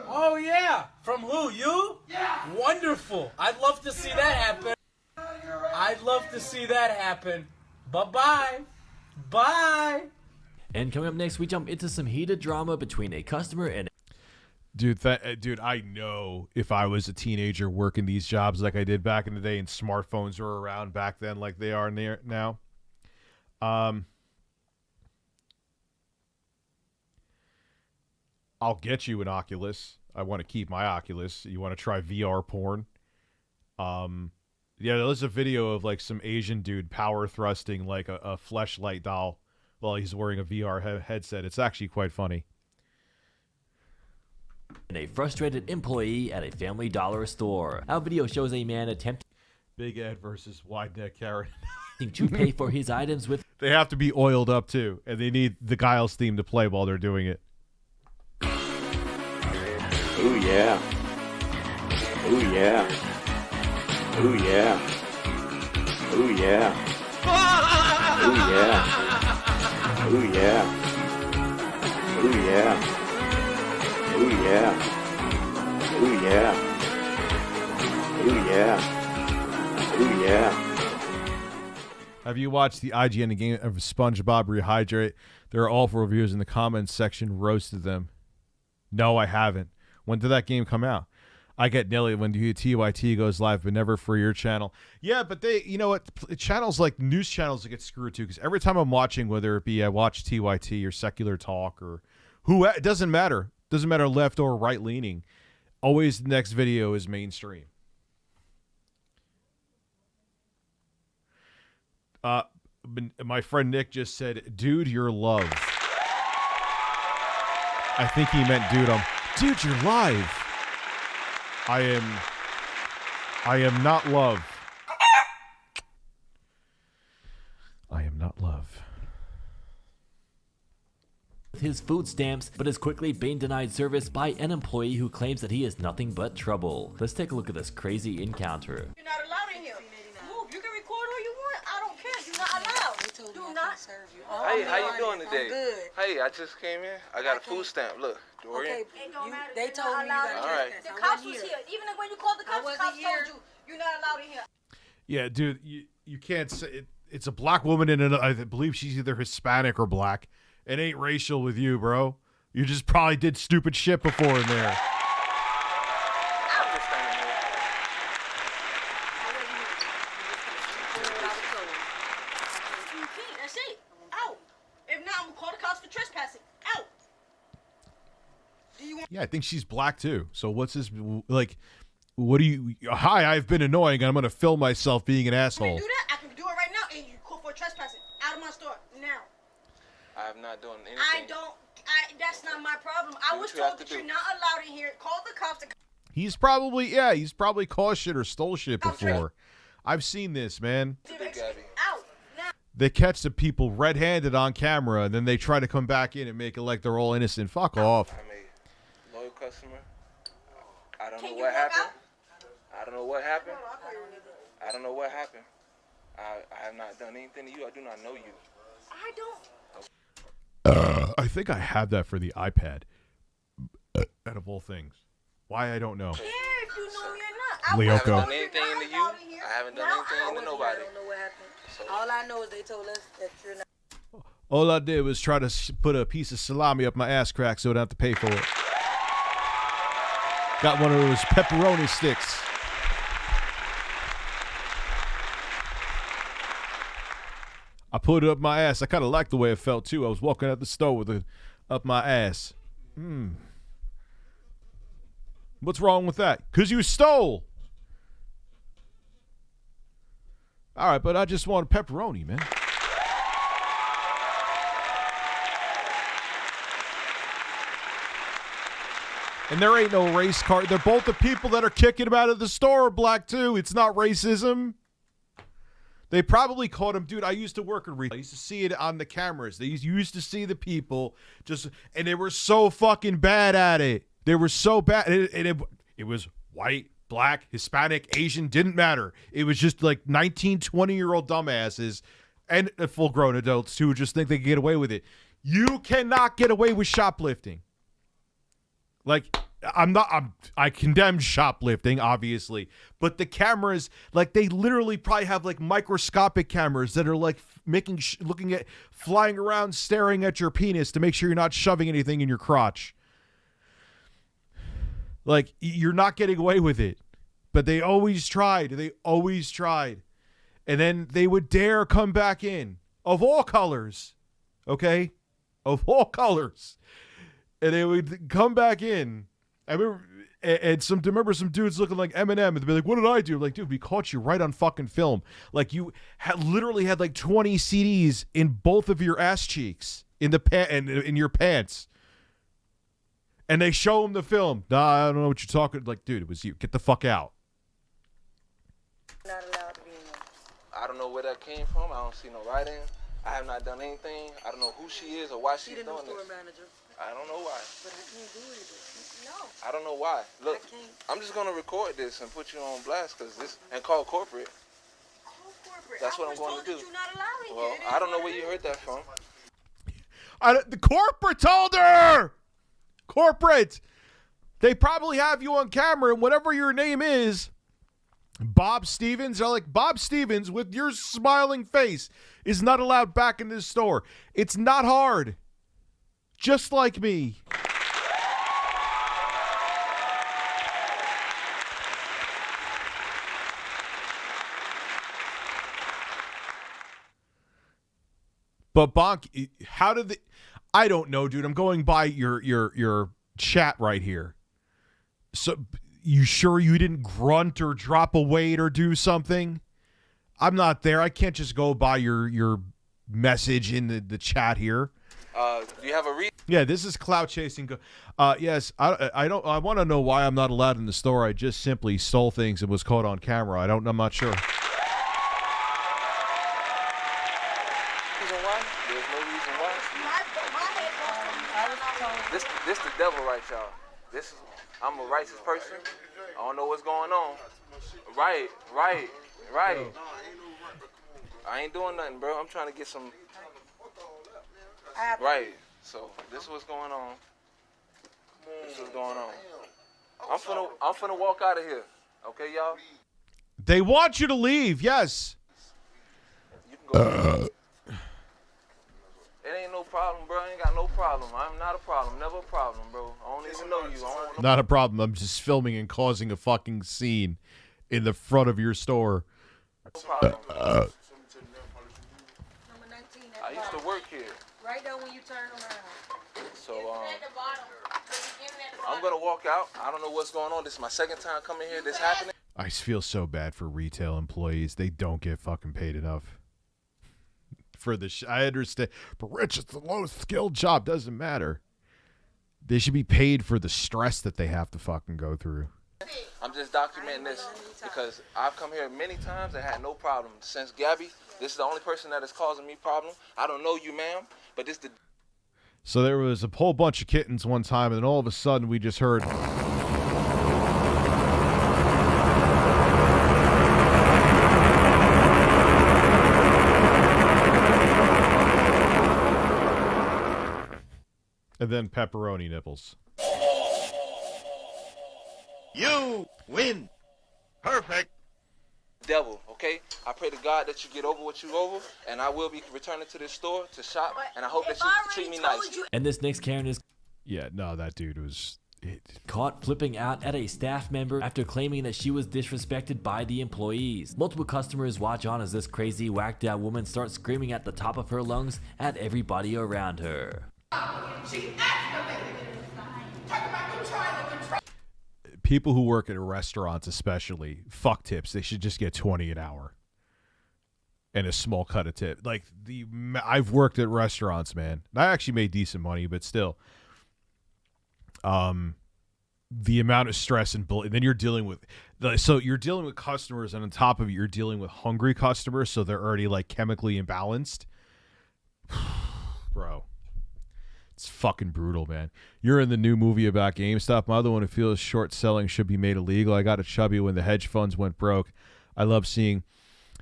Oh, yeah. From who? You? Yeah. Wonderful. I'd love to see that happen. I'd love to see that happen. Bye-bye. Bye. And coming up next, we jump into some heated drama between a customer and... Dude, I know if I was a teenager working these jobs like I did back in the day and smartphones were around back then like they are now. I'll get you an Oculus. I want to keep my Oculus. You want to try VR porn? Yeah, there's a video of like some Asian dude power thrusting like a fleshlight doll while he's wearing a VR headset. It's actually quite funny. And a frustrated employee at a Family Dollar store. Our video shows a man attempting Big Ed versus Wide Neck Karen. to pay for his items with. They have to be oiled up too, and they need the Giles theme to play while they're doing it. Ooh yeah. Ooh yeah. Ooh yeah. Ooh yeah. Ooh yeah. Ooh yeah. Ooh yeah. Ooh yeah. Ooh yeah. Ooh yeah. Ooh yeah. Have you watched the IGN game of SpongeBob Rehydrate? There are awful reviews in the comments section. Roasted them. No, I haven't. When did that game come out? I get Nelly when TYT goes live, but never for your channel. Yeah, but they, you know what? Channels like news channels get screwed too, because every time I'm watching, whether it be I watch TYT or Secular Talk or who, it doesn't matter. Doesn't matter left or right leaning. Always the next video is mainstream. My friend Nick just said, "Dude, you're love." I think he meant, dude, you're live. I am not love. I am not love. His food stamps, but is quickly being denied service by an employee who claims that he is nothing but trouble. Let's take a look at this crazy encounter. You're not allowed in here. Move. You can record all you want. I don't care. You're not allowed. Do not serve you. Hey, how you doing today? I'm good. Hey, I just came in. I got a food stamp. Look, Dorian. Okay, they told me you got all right. The cops was here. Even when you called the cops told you you're not allowed in here. Yeah, dude, you can't say it, it's a black woman and I believe she's either Hispanic or black. It ain't racial with you, bro. You just probably did stupid shit before in there. That's it. Out. If not, I'm gonna call the cops for trespassing. Out. Do you want? Yeah, I think she's black too. So what's this like? What do you? Hi, I've been annoying, and I'm gonna film myself being an asshole. Do that? I can do it right now, and you call for trespassing. Out of my store now. I have not done anything. That's not my problem. I was told that you're not allowed in here. Call the cops. He's probably caused shit or stole shit before. I've seen this, man. Out now. They catch the people red-handed on camera, and then they try to come back in and make it like they're all innocent. Fuck off. I'm a loyal customer. I don't know what happened. I don't know what happened. I don't know what happened. I have not done anything to you. I do not know you. I don't. I think I have that for the iPad. Out of all things. Why, I don't know. If you know me or not. Lyoko. I haven't done anything to you. I haven't done anything to nobody. I don't know what happened. All I know is they told us that you're not. All I did was try to put a piece of salami up my ass crack so I don't have to pay for it. Got one of those pepperoni sticks. I put it up my ass. I kind of liked the way it felt, too. I was walking out the store with it up my ass. What's wrong with that? Because you stole. All right, but I just want pepperoni, man. And there ain't no race card. They're both the people that are kicking him out of the store are black, too. It's not racism. They probably caught him. Dude, I used to work in retail. I used to see it on the cameras. They used to see the people and they were so fucking bad at it. They were so bad. It was white, black, Hispanic, Asian, didn't matter. It was just like 19, 20-year-old dumbasses and full-grown adults who just think they can get away with it. You cannot get away with shoplifting. Like, I condemn shoplifting, obviously, but the cameras, like, they literally probably have like microscopic cameras that are like looking at, flying around, staring at your penis to make sure you're not shoving anything in your crotch. Like, you're not getting away with it, but they always tried. And then they would dare come back in of all colors. Okay. Of all colors. And they would come back in. I remember And remember some dudes looking like Eminem, and they'd be like, "What did I do?" Like, dude, we caught you right on fucking film. Like, you literally had like 20 CDs in both of your ass cheeks, in in your pants. And they show him the film. Nah, I don't know what you're talking. Like, dude, it was you. Get the fuck out. Not allowed to be in there. I don't know where that came from. I don't see no writing. I have not done anything. I don't know who she is or why she's doing this. Manager. I don't know why. But I can't do it. No. I don't know why. Look, I'm just gonna record this and put you on blast and call corporate. That's what I'm going to do. Well, I don't know where you heard that from. The corporate told her. Corporate. They probably have you on camera, and whatever your name is, Bob Stevens. They're like, Bob Stevens with your smiling face is not allowed back in this store. It's not hard. Just like me. But Bonk, how did I don't know, dude. I'm going by your chat right here. So you sure you didn't grunt or drop a weight or do something? I'm not there. I can't just go by your message in the chat here. Do you have a reason? Yeah, this is clout chasing. Yes, I don't. I want to know why I'm not allowed in the store. I just simply stole things and was caught on camera. I'm not sure. This the devil right, y'all. I'm a righteous person. I don't know what's going on. Right. I ain't doing nothing, bro. I'm trying to get some. Right. So this is what's going on. This is what's going on. I'm finna walk out of here. Okay, y'all. They want you to leave. Yes. You can go. It ain't no problem, bro. I ain't got no problem. I'm not a problem. Never a problem, bro. I don't even know you. Not a problem. I'm just filming and causing a fucking scene in the front of your store. No problem. I used to work here. Right there when you turn around. So, I'm going to walk out. I don't know what's going on. This is my second time coming here. This happening. I feel so bad for retail employees. They don't get fucking paid enough. For the I understand, but Rich, it's the lowest skilled job. Doesn't matter. They should be paid for the stress that they have to fucking go through. I'm just documenting this because I've come here many times and had no problem. Since Gabby, this is the only person that is causing me problem. I don't know you, ma'am, but this the. So there was a whole bunch of kittens one time, and then all of a sudden we just heard. And then pepperoni nipples. You win. Perfect. Devil, okay? I pray to God that you get over what you over, and I will be returning to this store to shop, and I hope that you treat me nice. And this next Karen is that dude was caught flipping out at a staff member after claiming that she was disrespected by the employees. Multiple customers watch on as this crazy, whacked out woman starts screaming at the top of her lungs at everybody around her. People who work at restaurants, especially, fuck tips. They should just get $20 an hour and a small cut of tip. Like I've worked at restaurants, man. I actually made decent money, but still, the amount of stress and then you're dealing with customers, and on top of it, you're dealing with hungry customers, so they're already like chemically imbalanced. Bro. It's fucking brutal, man. You're in the new movie about GameStop. I'm the one who feels short selling should be made illegal. I got a chubby when the hedge funds went broke. I love seeing.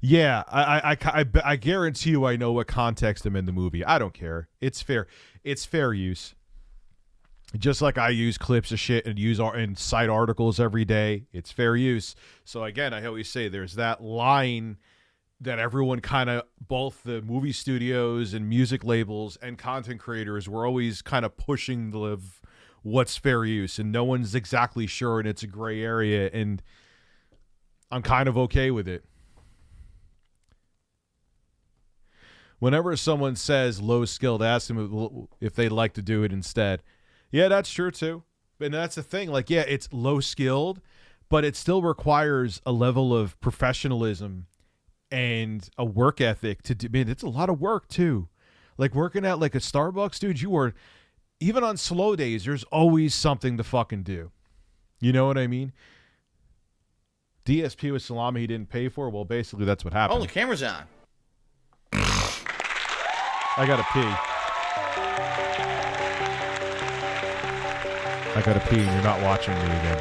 Yeah, I guarantee you I know what context I'm in the movie. I don't care. It's fair. It's fair use. Just like I use clips of shit and cite articles every day. It's fair use. So again, I always say there's that line that everyone kind of, both the movie studios and music labels and content creators were always kind of pushing what's fair use, and no one's exactly sure, and it's a gray area, and I'm kind of okay with it. Whenever someone says low skilled, ask them if they'd like to do it instead. Yeah, that's true too. And that's the thing. Like, yeah, it's low skilled, but it still requires a level of professionalism and a work ethic to do. Man, it's a lot of work too. Like working at like a Starbucks, dude, you are, even on slow days, there's always something to fucking do. You know what I mean? DSP with salami he didn't pay for. Well, basically that's what happened. Oh, the camera's on. I gotta pee. I gotta pee and you're not watching me again.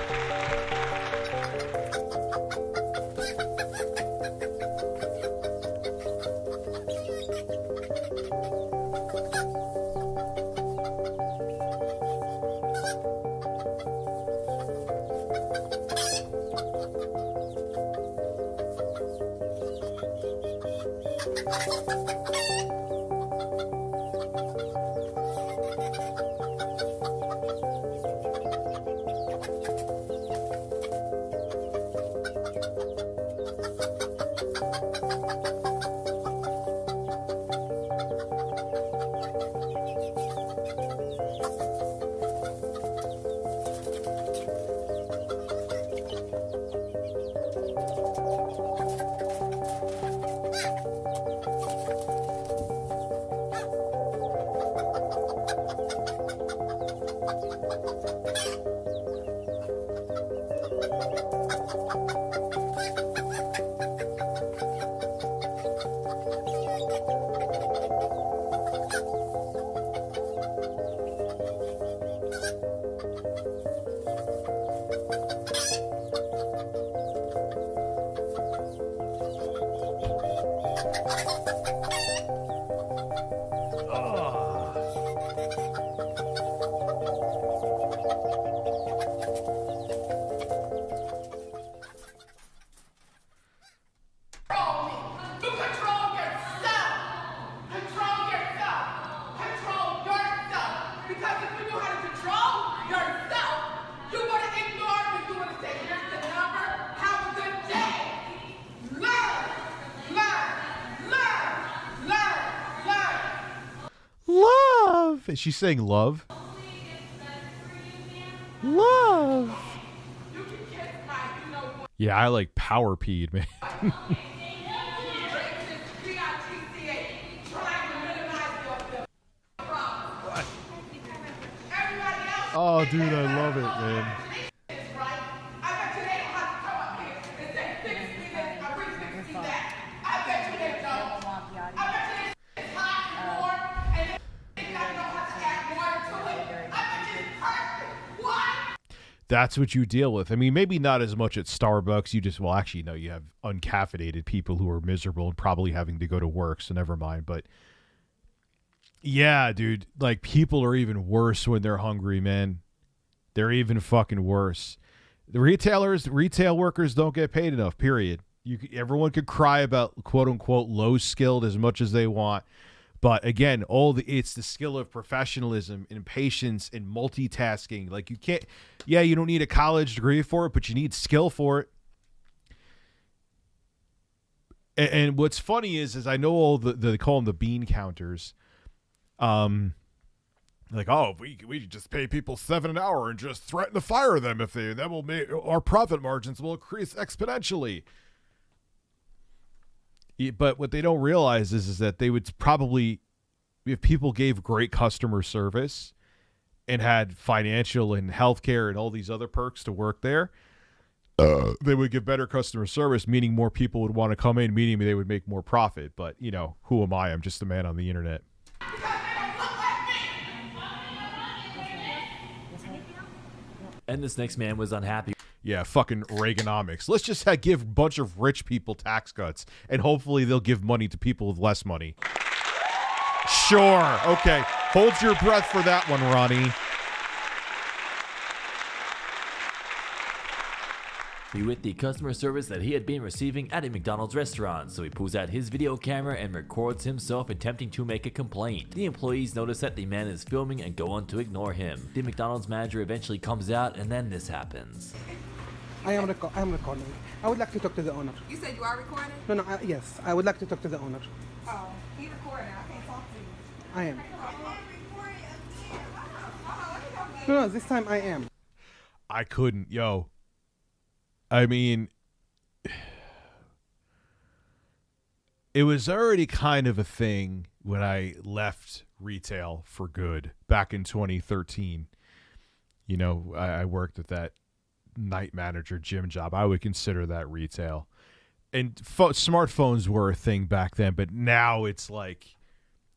Is she saying love? Love. Yeah, I like power peed, man. Oh, dude, I love it, man. That's what you deal with. I mean, maybe not as much at Starbucks. You just, well, actually, no, you have uncaffeinated people who are miserable and probably having to go to work, so never mind. But yeah, dude, like people are even worse when they're hungry, man. They're even fucking worse. The retail workers don't get paid enough, period. Everyone could cry about quote unquote low skilled as much as they want. But again, it's the skill of professionalism and patience and multitasking. Like you can't, yeah, you don't need a college degree for it, but you need skill for it. And what's funny is I know all they call them the bean counters. Like, oh, we just pay people $7 an hour and just threaten to fire them that will make our profit margins will increase exponentially. But what they don't realize is that they would probably, if people gave great customer service and had financial and healthcare and all these other perks to work there, they would give better customer service, meaning more people would want to come in, meaning they would make more profit. But, you know, who am I? I'm just a man on the internet. And this next man was unhappy. Yeah, fucking Reaganomics. Let's just give a bunch of rich people tax cuts, and hopefully they'll give money to people with less money. Sure. Okay. Hold your breath for that one, Ronnie. With the customer service that he had been receiving at a McDonald's restaurant, so he pulls out his video camera and records himself attempting to make a complaint. The employees notice that the man is filming and go on to ignore him. The McDonald's manager eventually comes out, and then this happens. I am recording. I would like to talk to the owner. You said you are recording? No, yes, I would like to talk to the owner. Oh, he recording. I can't talk to you. I am. No, this time I am. I couldn't, yo. I mean, it was already kind of a thing when I left retail for good back in 2013. You know, I worked at that night manager gym job. I would consider that retail. And smartphones were a thing back then, but now it's like,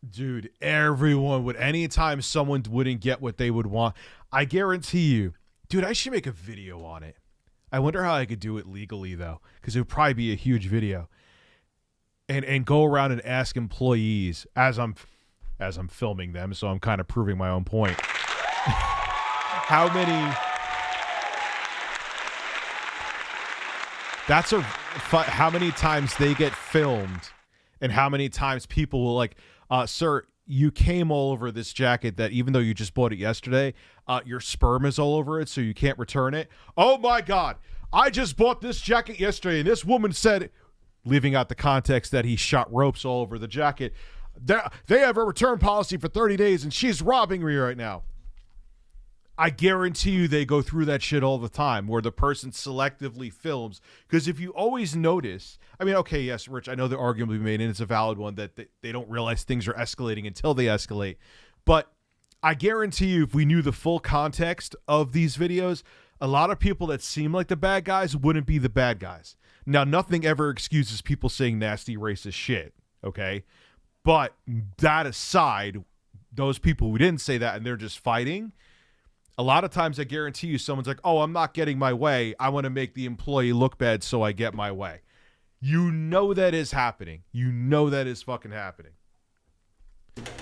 dude, everyone would, anytime someone wouldn't get what they would want, I guarantee you, dude, I should make a video on it. I wonder how I could do it legally, though, because it would probably be a huge video. And go around and ask employees as I'm filming them, so I'm kind of proving my own point. How many times they get filmed, and how many times people will like, sir, you came all over this jacket that even though you just bought it yesterday, your sperm is all over it, so you can't return it. Oh my God, I just bought this jacket yesterday, and this woman said, leaving out the context that he shot ropes all over the jacket, they have a return policy for 30 days, and she's robbing me right now. I guarantee you they go through that shit all the time where the person selectively films. Because if you always notice, I mean, okay, yes, Rich, I know the argument we made, and it's a valid one, that they don't realize things are escalating until they escalate. But I guarantee you, if we knew the full context of these videos, a lot of people that seem like the bad guys wouldn't be the bad guys. Now, nothing ever excuses people saying nasty, racist shit, okay? But that aside, those people who didn't say that and they're just fighting, a lot of times I guarantee you someone's like, oh, I'm not getting my way. I want to make the employee look bad so I get my way. You know that is happening. You know that is fucking happening. Excuse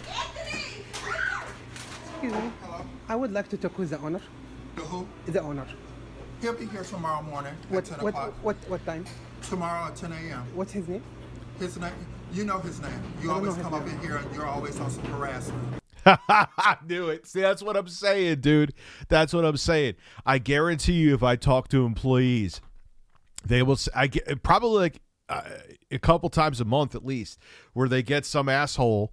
me. Hello? I would like to talk with the owner. Who? The owner. He'll be here tomorrow morning at 10 o'clock. What time? Tomorrow at 10 a.m. What's his name? His name? You know his name. You always come up in here and you're always on some harassment. I knew it. See, that's what I'm saying, dude. That's what I'm saying. I guarantee you, if I talk to employees, they will. I get probably like a couple times a month at least, where they get some asshole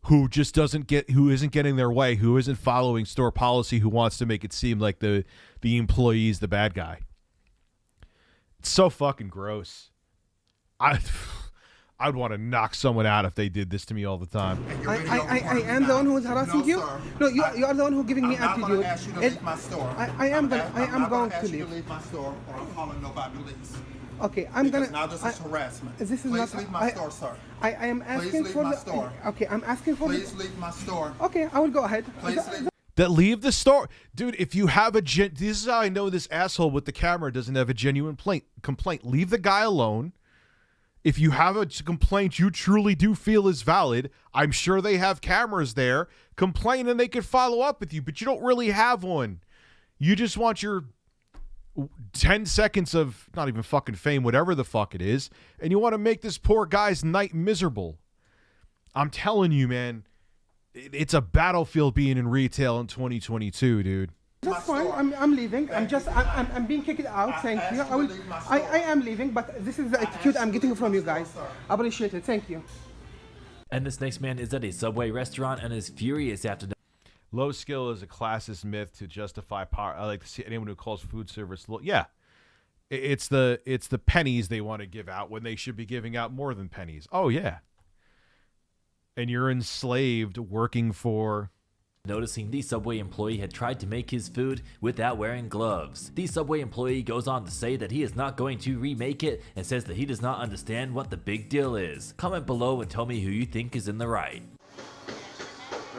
who just isn't getting their way, who isn't following store policy, who wants to make it seem like the employee's the bad guy. It's so fucking gross. I'd want to knock someone out if they did this to me all the time. I am the one who is harassing you? Sir. No, you are the one who is giving me attitude. I'm not going to ask you to leave my store. I am going to leave. leave. Leave my store, or I'm calling nobody leaves. Okay, I'm going to... Now this is harassment. This is Please not... leave my store, sir. I am asking Please leave for my the... store. Okay, I'm asking for... Please leave my store. Okay, I will go ahead. Please leave. That leave the store. Dude, if you have this is how I know this asshole with the camera doesn't have a genuine complaint. Leave the guy alone. If you have a complaint you truly do feel is valid, I'm sure they have cameras there. Complain and they could follow up with you, but you don't really have one. You just want your 10 seconds of not even fucking fame, whatever the fuck it is, and you want to make this poor guy's night miserable. I'm telling you, man, it's a battlefield being in retail in 2022, dude. That's fine. I'm leaving. I'm being kicked out. Thank you. I am leaving, but this is the attitude I'm getting from you guys. I appreciate it. Thank you. And this next man is at a Subway restaurant and is furious after... Low skill is a classist myth to justify power. I like to see anyone who calls food service low. Yeah, it's the pennies they want to give out when they should be giving out more than pennies. Oh yeah, and you're enslaved working for... Noticing the Subway employee had tried to make his food without wearing gloves. The Subway employee goes on to say that he is not going to remake it and says that he does not understand what the big deal is. Comment below and tell me who you think is in the right.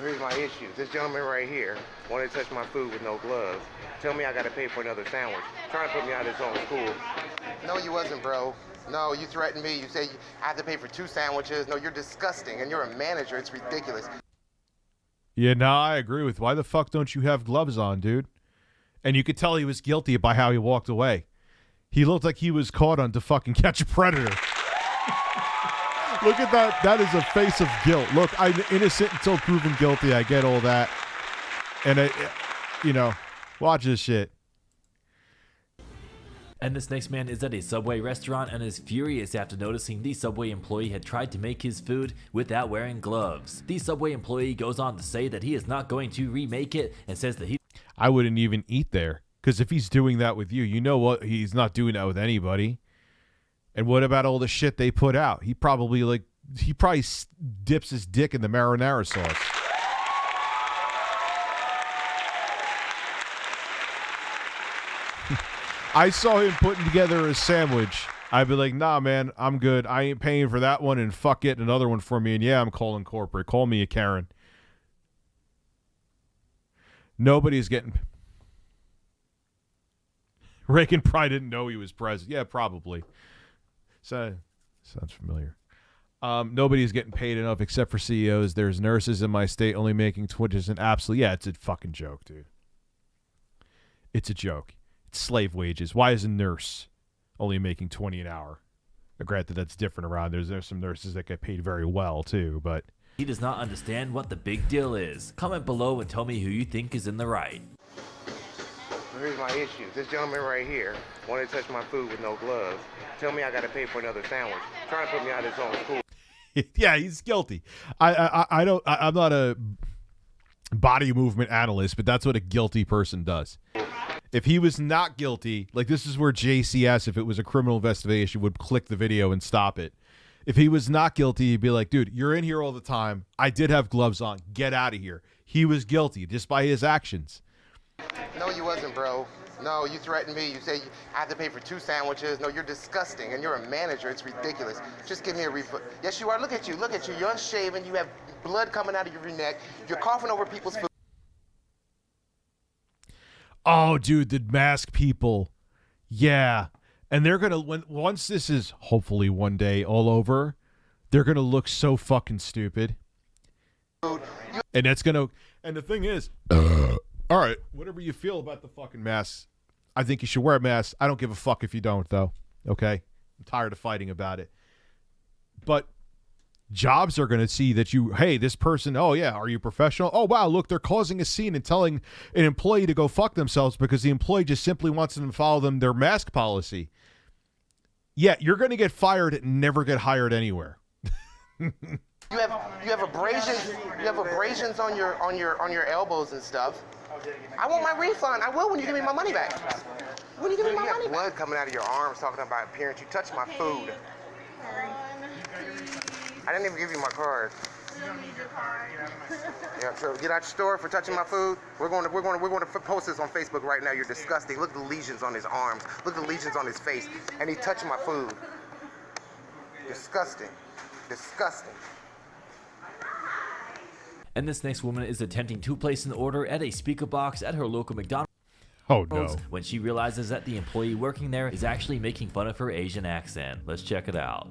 Here's my issue. This gentleman right here wanted to touch my food with no gloves. Tell me I gotta pay for another sandwich. Trying to put me out of his own school. No, you wasn't, bro. No, you threatened me. You said I have to pay for 2 sandwiches. No, you're disgusting, and you're a manager. It's ridiculous. Yeah, no, I agree with. Why the fuck don't you have gloves on, dude? And you could tell he was guilty by how he walked away. He looked like he was caught on To Fucking Catch a Predator. Look at that. That is a face of guilt. Look, I'm innocent until proven guilty. I get all that. And, watch this shit. And this next man is at a Subway restaurant and is furious after noticing the Subway employee had tried to make his food without wearing gloves. The Subway employee goes on to say that he is not going to remake it and says that I wouldn't even eat there. Because if he's doing that with you, you know what? He's not doing that with anybody. And what about all the shit they put out? He probably dips his dick in the marinara sauce. I saw him putting together a sandwich. I'd be like, nah, man, I'm good. I ain't paying for that one, and fuck it, another one for me. And yeah, I'm calling corporate. Call me a Karen. Nobody's getting... Reagan probably didn't know he was president. Yeah, probably. So, sounds familiar. Nobody's getting paid enough except for CEOs. There's nurses in my state only making $20 an absolute... Yeah, it's a fucking joke, dude. It's a joke. It's slave wages. Why is a nurse only making $20 an hour? Granted, that's different around. There's some nurses that get paid very well, too, but... He does not understand what the big deal is. Comment below and tell me who you think is in the right. Here's my issue. This gentleman right here wanted to touch my food with no gloves. Tell me I got to pay for another sandwich. Trying to put me out of his own school. Yeah, he's guilty. I'm not a body movement analyst, but that's what a guilty person does. If he was not guilty, like this is where JCS, if it was a criminal investigation, would click the video and stop it. If he was not guilty, he'd be like, dude, you're in here all the time. I did have gloves on. Get out of here. He was guilty just by his actions. No, you wasn't, bro. No, you threatened me. You say I have to pay for 2 sandwiches. No, you're disgusting, and you're a manager. It's ridiculous. Just give me a refund. Yes, you are. Look at you. Look at you. You're unshaven. You have blood coming out of your neck. You're coughing over people's food. Oh, dude, the mask people. Yeah. And they're going to, once this is hopefully one day all over, they're going to look so fucking stupid. And that's going to, and the thing is, all right, whatever you feel about the fucking masks, I think you should wear a mask. I don't give a fuck if you don't, though. Okay? I'm tired of fighting about it. But jobs are going to see that you, hey, this person, oh, yeah, are you professional? Oh, wow, look, they're causing a scene and telling an employee to go fuck themselves because the employee just simply wants them to follow their mask policy. Yeah, you're going to get fired and never get hired anywhere. You have abrasions. You have abrasions on your elbows and stuff. I want my refund. I will when you give me my money back. When you give me my money back. You got blood coming out of your arms talking about appearance. You touched my food. I didn't even give you my card. You don't need your card. Yeah, so get out your store for touching my food. We're going to post this on Facebook right now. You're disgusting. Look at the lesions on his arms. Look at the lesions on his face. And he touched my food. Disgusting. Disgusting. And this next woman is attempting to place an order at a speaker box at her local McDonald's. Oh no. When she realizes that the employee working there is actually making fun of her Asian accent. Let's check it out.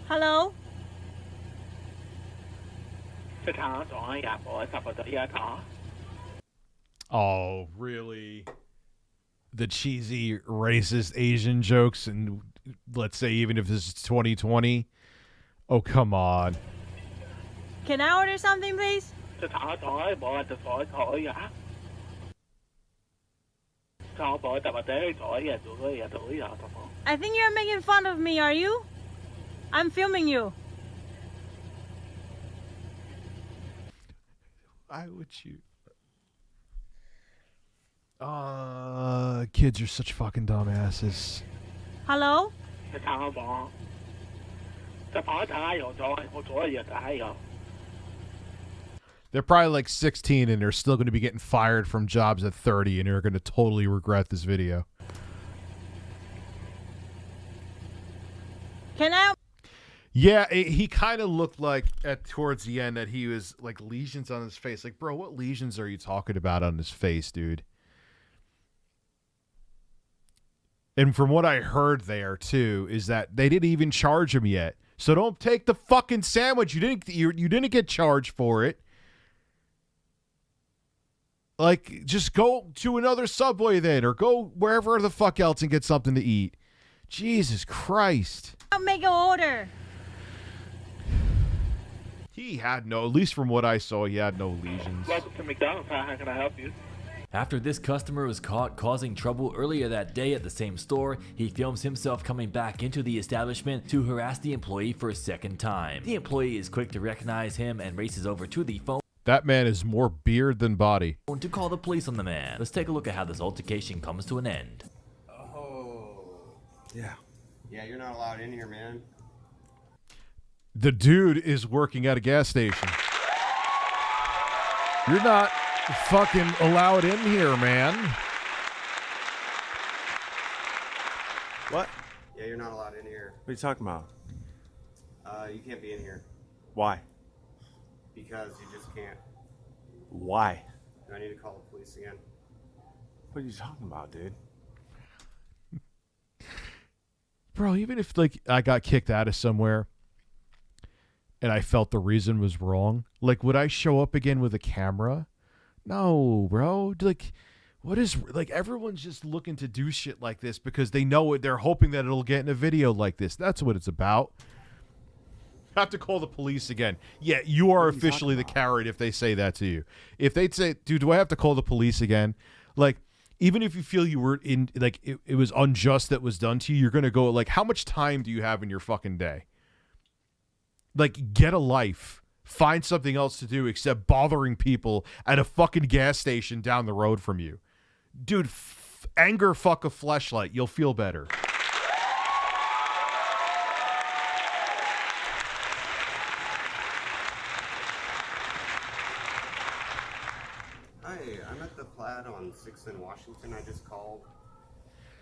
Hello? Oh, really? The cheesy racist Asian jokes, and let's say even if this is 2020? Oh, come on. Can I order something, please? I think you're making fun of me, are you? I'm filming you. Why would you? Kids are such fucking dumbasses. Hello? They're probably like 16 and they're still going to be getting fired from jobs at 30 and they're going to totally regret this video. Can I? Yeah, he kind of looked like towards the end that he was like lesions on his face. Like, bro, what lesions are you talking about on his face, dude? And from what I heard there too is that they didn't even charge him yet. So don't take the fucking sandwich. You didn't get charged for it. Like, just go to another Subway then, or go wherever the fuck else and get something to eat. Jesus Christ. I'll make an order. He had no, at least from what I saw, he had no lesions. Welcome to McDonald's. How can I help you? After this customer was caught causing trouble earlier that day at the same store, he films himself coming back into the establishment to harass the employee for a second time. The employee is quick to recognize him and races over to the phone. That man is more beard than body. To call the police on the man. Let's take a look at how this altercation comes to an end. Oh. Yeah. Yeah, you're not allowed in here, man. The dude is working at a gas station. You're not fucking allowed in here, man. What? Yeah, you're not allowed in here. What are you talking about? You can't be in here. Why? Because you just can't. Why? I need to call the police again. What are you talking about, dude? Bro, even if like I got kicked out of somewhere and I felt the reason was wrong, like would I show up again with a camera? No, bro. Like what is like everyone's just looking to do shit like this because they know it, they're hoping that it'll get in a video like this. That's what it's about. Have to call the police again. Yeah, you are officially the carrot if they say that to you. If they say, dude, do I have to call the police again? Like, even if you feel you were in, like, it was unjust that was done to you, you're going to go, like, how much time do you have in your fucking day? Like, get a life. Find something else to do except bothering people at a fucking gas station down the road from you. Dude, anger fuck a fleshlight. You'll feel better. I'm at the Plaid on 6th and Washington. I just called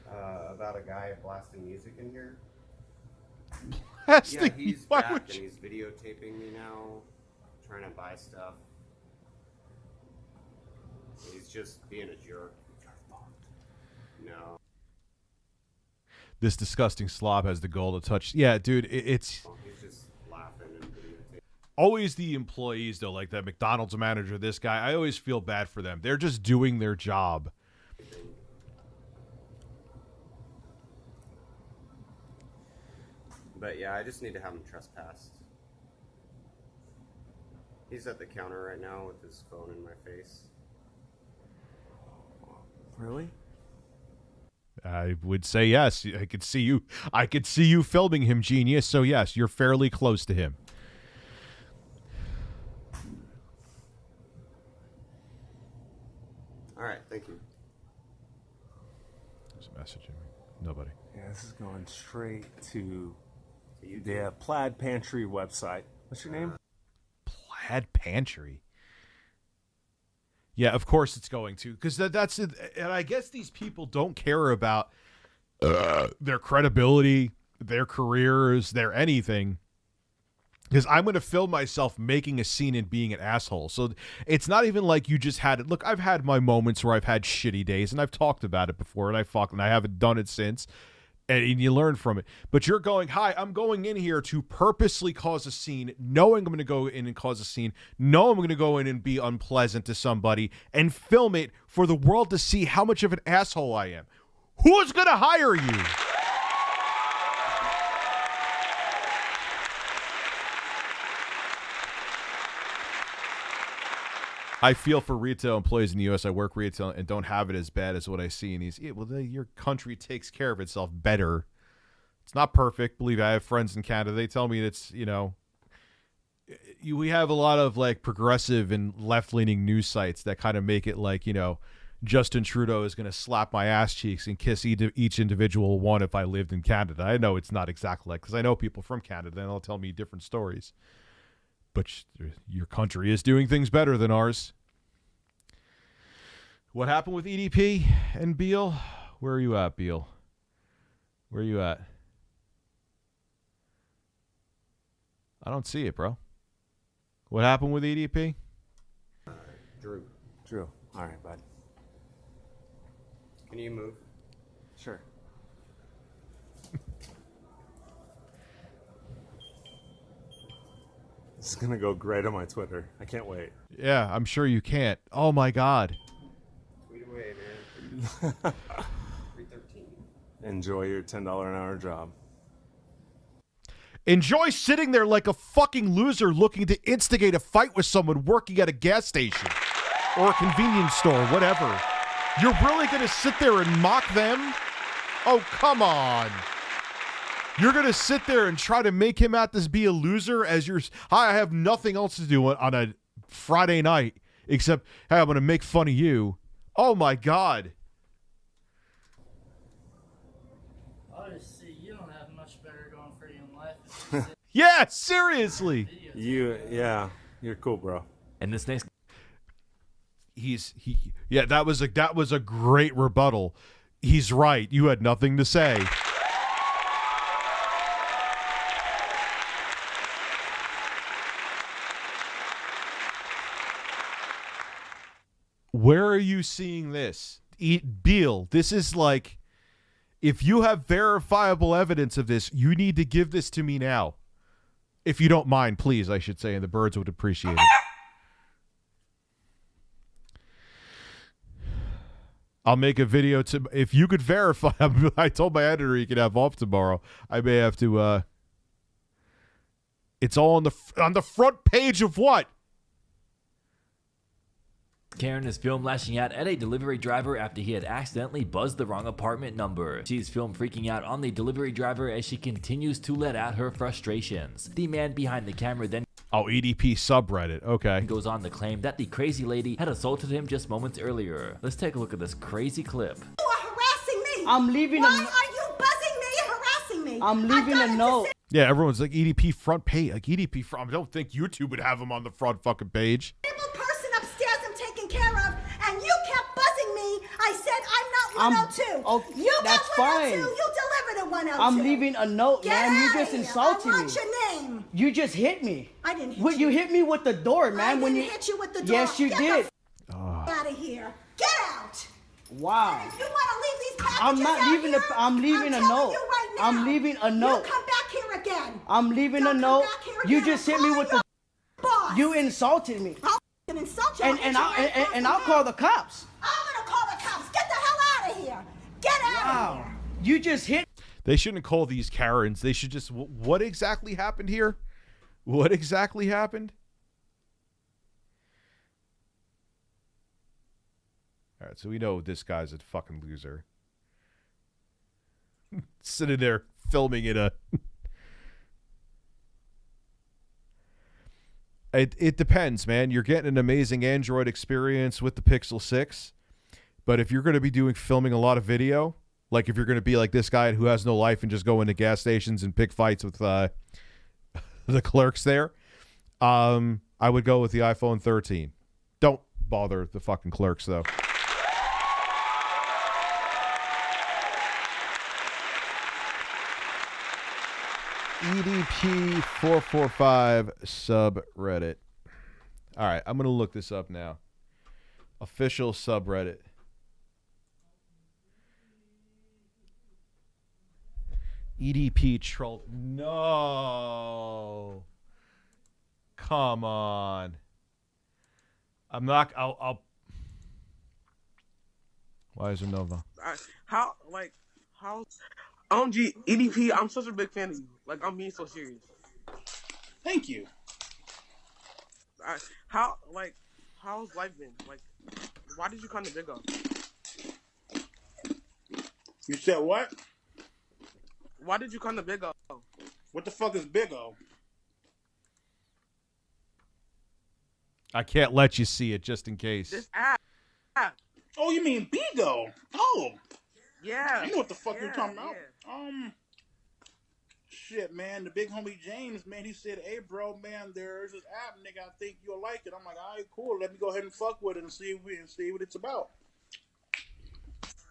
about a guy blasting music in here. Yeah, he's back and he's videotaping me now, trying to buy stuff. He's just being a jerk. No. This disgusting slob has the goal to touch. Yeah, dude, it's... He's just laughing and videotaping. Always the employees, though, like that McDonald's manager, this guy, I always feel bad for them. They're just doing their job. But yeah, I just need to have him trespassed. He's at the counter right now with his phone in my face. Really? I would say yes. I could see you filming him, genius. So yes, you're fairly close to him. All right, thank you. There's a message in me. Nobody. Yeah, this is going straight to the Plaid Pantry website. What's your name? Plaid Pantry. Yeah, of course it's going to, because that's it. And I guess these people don't care about their credibility, their careers, their anything. Because I'm going to film myself making a scene and being an asshole. So it's not even like you just had it. Look, I've had my moments where I've had shitty days, and I've talked about it before, and I haven't done it since. And you learn from it. But you're going, hi, I'm going in here to purposely cause a scene, knowing I'm going to go in and cause a scene, knowing I'm going to go in and be unpleasant to somebody, and film it for the world to see how much of an asshole I am. Who's going to hire you? I feel for retail employees in the U.S. I work retail and don't have it as bad as what I see in these. Yeah, well, your country takes care of itself better. It's not perfect. Believe me, I have friends in Canada. They tell me it's, we have a lot of like progressive and left-leaning news sites that kind of make it like, Justin Trudeau is going to slap my ass cheeks and kiss each individual one if I lived in Canada. I know it's not exactly like, because I know people from Canada and they'll tell me different stories. But your country is doing things better than ours. What happened with EDP and Beal? Where are you at, Beal? Where are you at? I don't see it, bro. What happened with EDP? Drew. All right, bud. Can you move? Sure. This is going to go great on my Twitter. I can't wait. Yeah, I'm sure you can't. Oh, my God. Tweet away, man. 313. Enjoy your $10 an hour job. Enjoy sitting there like a fucking loser looking to instigate a fight with someone working at a gas station or a convenience store, whatever. You're really going to sit there and mock them? Oh, come on. You're going to sit there and try to make him out to be a loser as you're... Hi, I have nothing else to do on a Friday night, except, hey, I'm going to make fun of you. Oh, my God. Obviously, you don't have much better going for you in life. Yeah, seriously. Yeah, you're cool, bro. And this next, yeah, that was a great rebuttal. He's right. You had nothing to say. Where are you seeing this? Beal, this is like, if you have verifiable evidence of this, you need to give this to me now. If you don't mind, please, I should say, and the birds would appreciate it. I'll make a video to, if you could verify, I told my editor he could have off tomorrow. I may have to, it's all on the front page of what? Karen is filmed lashing out at a delivery driver after he had accidentally buzzed the wrong apartment number. She's filmed freaking out on the delivery driver as she continues to let out her frustrations. The man behind the camera then EDP subreddit, okay, goes on to claim that the crazy lady had assaulted him just moments earlier. Let's take a look at this crazy clip. You are harassing me. I'm leaving Why are you buzzing me and harassing me? I'm leaving a note. Yeah, everyone's like EDP front page, like EDP front. I don't think YouTube would have him on the front fucking page. Person upstairs I'm taking care of, and you kept buzzing me. I said I'm not 102. You that's got 102. fine. You delivered a 102. I'm leaving a note, Get man. You outta just here. insulted I me. want your name. You just hit me. I didn't hit you. You hit me with the door, man. I didn't hit you with the door. Yes, you Get did. the out of here. Get out. Wow. And if you want to leave these packages I'm not out leaving. here, I'm leaving a telling note. you right now, I'm leaving a note. You come back here again. I'm leaving a note. You just hit me with the. Boss. You insulted me. I'll insult you. And I'll call the cops. I'm gonna call the cops. Get the hell out of here. Get out of here. You just hit. They shouldn't call these Karens. They should just. What exactly happened here? What exactly happened? All right, so we know this guy's a fucking loser. Sitting there filming in a. It depends, man. You're getting an amazing Android experience with the Pixel 6, but if you're going to be filming a lot of video, like if you're going to be like this guy who has no life and just go into gas stations and pick fights with the clerks there, I would go with the iPhone 13. Don't bother the fucking clerks, though. EDP445 subreddit. All right, I'm going to look this up now. Official subreddit. EDP troll. No. Come on. I'm not. I'll. Why is there Nova? How OMG EDP, I'm such a big fan of you. Like, I'm being so serious. Thank you. How's life been? Like, why did you come to Big O? You said what? Why did you come to Big O? What the fuck is Big O? I can't let you see it just in case. This app. Oh, you mean Bigo? Oh. Yeah. I know what the fuck you're talking about. Shit, man. The big homie James, man, he said, hey, bro, man, there's this app, nigga. I think you'll like it. I'm like, all right, cool. Let me go ahead and fuck with it and see what it's about.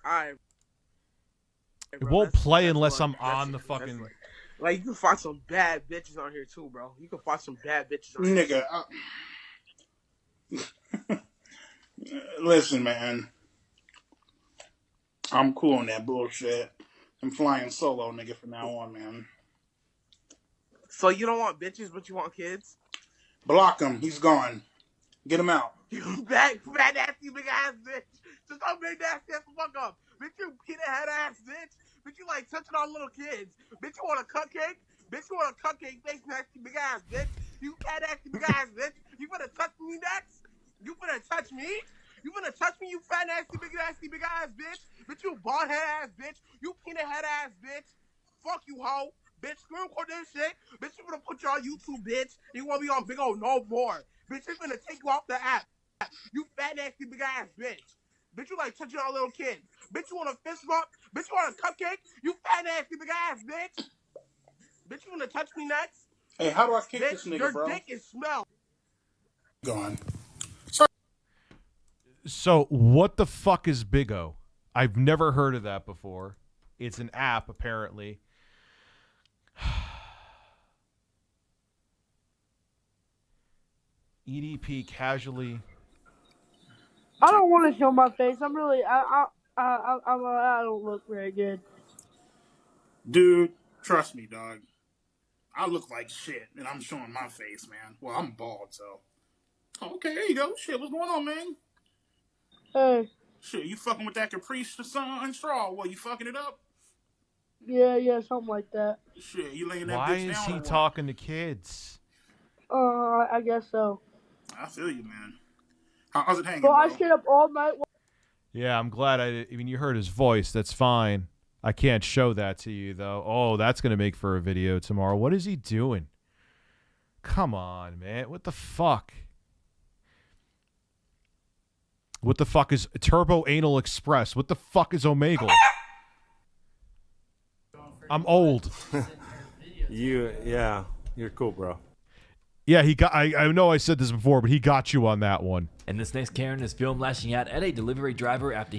All right. It won't play unless I'm on the fucking... Like, you can find some bad bitches on here, too, bro. You can find some bad bitches on here. Nigga, listen, man. I'm cool on that bullshit. I'm flying solo, nigga, from now on, man. So you don't want bitches, but you want kids? Block him. He's gone. Get him out. You fat nasty big ass bitch. Just don't make nasty ass fuck up. Bitch, you peanut head ass bitch. Bitch, you like touching on little kids. Bitch, you want a cupcake? Bitch, you want a cupcake face nasty big ass bitch. You fat nasty big ass bitch. You finna touch me next? You finna touch me? You finna touch me, you fat nasty big ass bitch? Bitch, you bald head ass bitch. You peanut head ass bitch. Fuck you, hoe. Bitch, screen record this shit. Bitch, you gonna put you on YouTube, bitch. You wanna be on Big O no more. Bitch, it's gonna take you off the app. You fat, nasty, big ass bitch. Bitch, you like touching our little kids. Bitch, you want a fist bump? Bitch, you want a cupcake? You fat, nasty, big ass bitch. Bitch, you wanna touch me next? Hey, how do I kick Bitch, this nigga, your bro? dick is smell. Gone. So what the fuck is Big O? I've never heard of that before. It's an app, apparently. EDP casually. I don't want to show my face. I'm really, I don't look very good. Dude, trust me, dog. I look like shit, and I'm showing my face, man. Well, I'm bald, so. Oh, okay, there you go. Shit, what's going on, man? Hey. Shit, you fucking with that Capri Sun straw? What, you fucking it up? Yeah, something like that. Shit, you laying that Why bitch is down he or what? talking to kids? I guess so. I feel you, man. How's it hanging, So bro? I stayed up all night. Yeah, I'm glad I mean, you heard his voice. That's fine. I can't show that to you, though. Oh, that's going to make for a video tomorrow. What is he doing? Come on, man. What the fuck? What the fuck is Turbo Anal Express? What the fuck is Omegle? I'm old. Yeah, you're cool, bro. Yeah, he got. I know I said this before, but he got you on that one. And this next Karen is filmed lashing out at a delivery driver after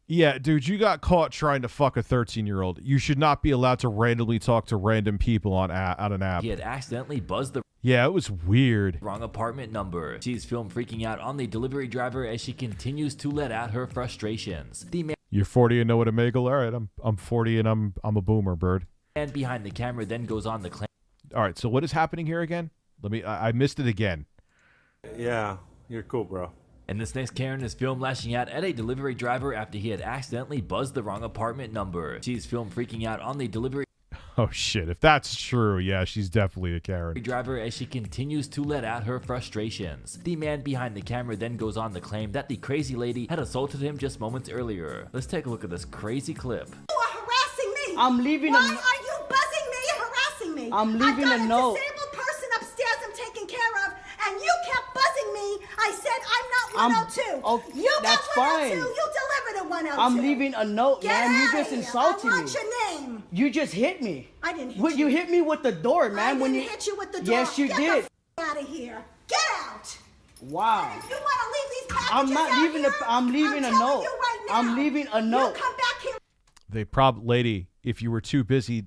Yeah, dude, you got caught trying to fuck a 13-year-old. You should not be allowed to randomly talk to random people on an app. he had accidentally buzzed the Yeah, it was weird. wrong apartment number. She's filmed freaking out on the delivery driver as she continues to let out her frustrations. The You're 40 and know what Omegle? All right, I'm 40 and I'm a boomer, bird. man behind the camera then goes on the claim. All right, so what is happening here again? I missed it again. Yeah, you're cool, bro. And this next Karen is filmed lashing out at a delivery driver after he had accidentally buzzed the wrong apartment number. She's filmed freaking out on the delivery Oh shit, if that's true, yeah, she's definitely a Karen. driver as she continues to let out her frustrations. The man behind the camera then goes on to claim that the crazy lady had assaulted him just moments earlier. Let's take a look at this crazy clip. You are harassing me. I'm leaving Why are you buzzing me and harassing me? I'm leaving I've got a note. disabled person upstairs I'm taking care of, and you kept buzzing me. I said I'm not 102. You that's got 102. fine. You delivered a 102. I'm leaving a note, Get man. You outta just here. insulted I me. want your name. You just hit me. I didn't hit Well, you hit me with the door, man. I when didn't you hit you with the door. Yes, you Get did. the out of here. Get out. Wow. If you want to leave these packages I'm not out leaving here, I'm leaving I'm a telling note. you right now. I'm leaving a note. You come back here. Lady, if you were too busy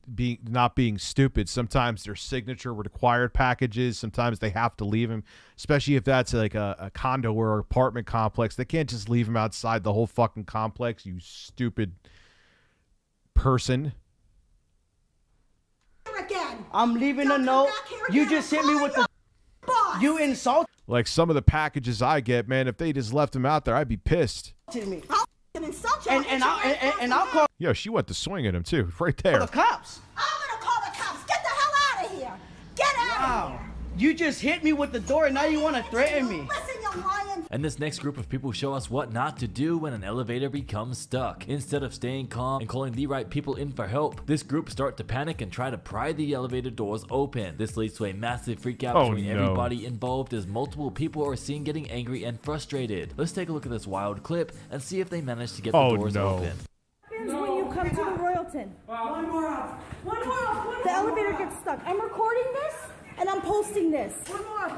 not being stupid, sometimes their signature required packages, sometimes they have to leave them, especially if that's like a condo or apartment complex. They can't just leave them outside the whole fucking complex, you stupid person. Again. I'm leaving a note. You just hit me with the You insult Like some of the packages I get, man, if they just left them out there, I'd be pissed. me. I'll insult you. And I'll call Yo, she went to swing at him too, right there. the cops. I'm gonna call the cops. Get the hell out of here. Get out of here. You just hit me with the door and now you want to threaten me. Listen, you lying. And this next group of people show us what not to do when an elevator becomes stuck. Instead of staying calm and calling the right people in for help, this group start to panic and try to pry the elevator doors open. This leads to a massive freak out between everybody involved as multiple people are seen getting angry and frustrated. Let's take a look at this wild clip and see if they manage to get the doors open. When you come to the Royalton. One more up. The elevator gets stuck. I'm recording this and I'm posting this. One more.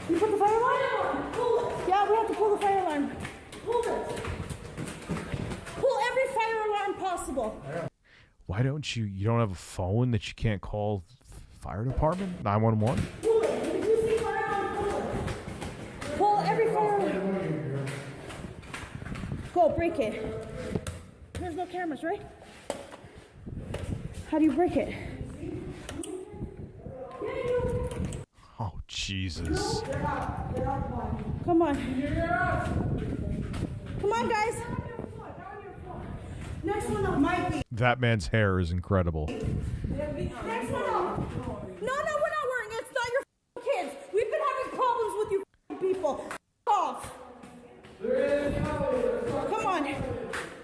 You put the fire alarm? Pull it. Yeah, we have to pull the fire alarm. Pull it. Pull every fire alarm possible. Why don't you don't have a phone that you can't call fire department? 911? Pull it. If you see fire alarm, pull it. Pull every fire alarm. Go, break it. There's no cameras, right? How do you break it? Oh, Jesus. Come on. Come on, guys. Next one up might be. That man's hair is incredible. Next one up. No, we're not worrying. It's not your kids. We've been having problems with you people. Off. Come on.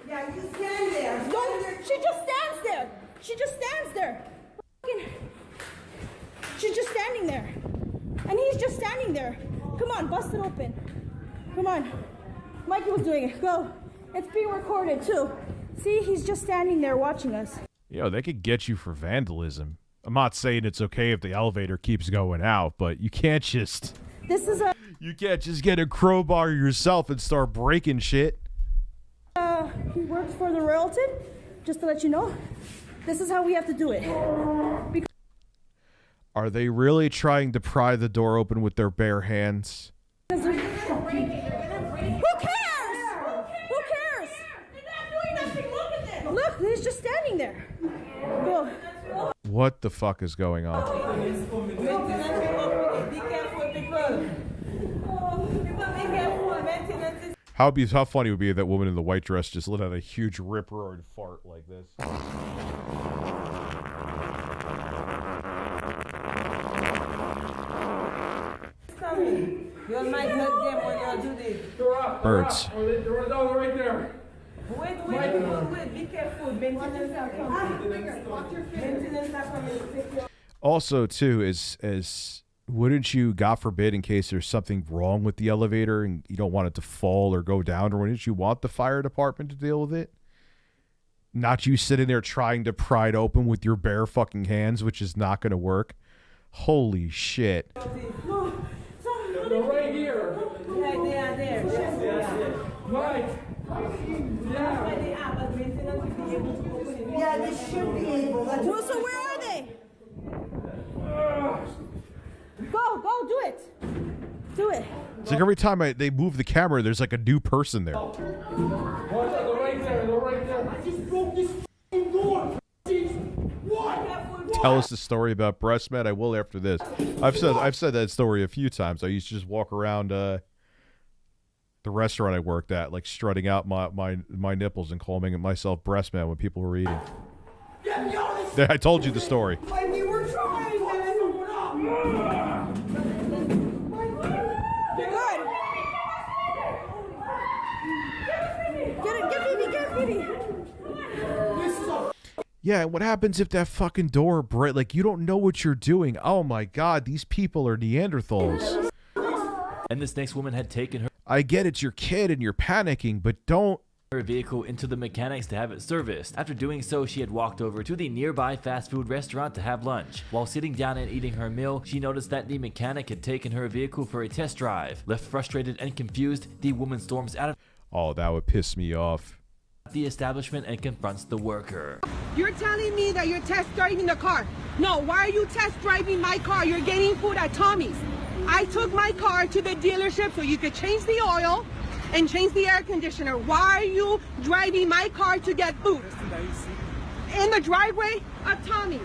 Yeah, you stand there. Don't. She just stands there. She just stands there. She's just standing there. And he's just standing there. Come on, bust it open. Come on. Mikey was doing it. Go. It's being recorded too. See, he's just standing there watching us. Yo, they could get you for vandalism. I'm not saying it's okay if the elevator keeps going out, but you can't just... You can't just get a crowbar yourself and start breaking shit. He works for the Royalton, just to let you know. This is how we have to do it. Are they really trying to pry the door open with their bare hands? Who cares? Who cares? They're not doing nothing. Look at them. Look, he's just standing there. Go. What the fuck is going on? How funny would be if that woman in the white dress just let out a huge rip-roaring fart like this. You might hurt them when you do this. Birds. They're right there. Wait. Be careful. Maintenance are coming. Maintenance are coming. Also, too, is wouldn't you, God forbid, in case there's something wrong with the elevator and you don't want it to fall or go down, or wouldn't you want the fire department to deal with it? Not you sitting there trying to pry it open with your bare fucking hands, which is not going to work. Holy shit. They're right here. Yeah, they are there. Right. Yeah, they should be able. Well, so where are they? Go, do it. Do it. It's like every time they move the camera, there's like a new person there. They're right there. I just broke this f***ing door. What? Tell us the story about breast med. I will after this. I've said that story a few times. I used to just walk around the restaurant I worked at, like strutting out my nipples and calling myself breast med when people were eating. I told you the story. We were trying, man. Get Phoebe. Yeah, what happens if that fucking door breaks? Like, you don't know what you're doing. Oh my god, these people are Neanderthals. And this next woman had taken I get it's your kid and you're panicking, but don't... her vehicle into the mechanics to have it serviced. After doing so, she had walked over to the nearby fast food restaurant to have lunch. While sitting down and eating her meal, she noticed that the mechanic had taken her vehicle for a test drive. Left frustrated and confused, the woman storms out of Oh, that would piss me off. the establishment and confronts the worker. You're telling me that you're test driving the car. No, why are you test driving my car? You're getting food at Tommy's. I took my car to the dealership so you could change the oil and change the air conditioner. Why are you driving my car to get food? In the driveway of Tommy's.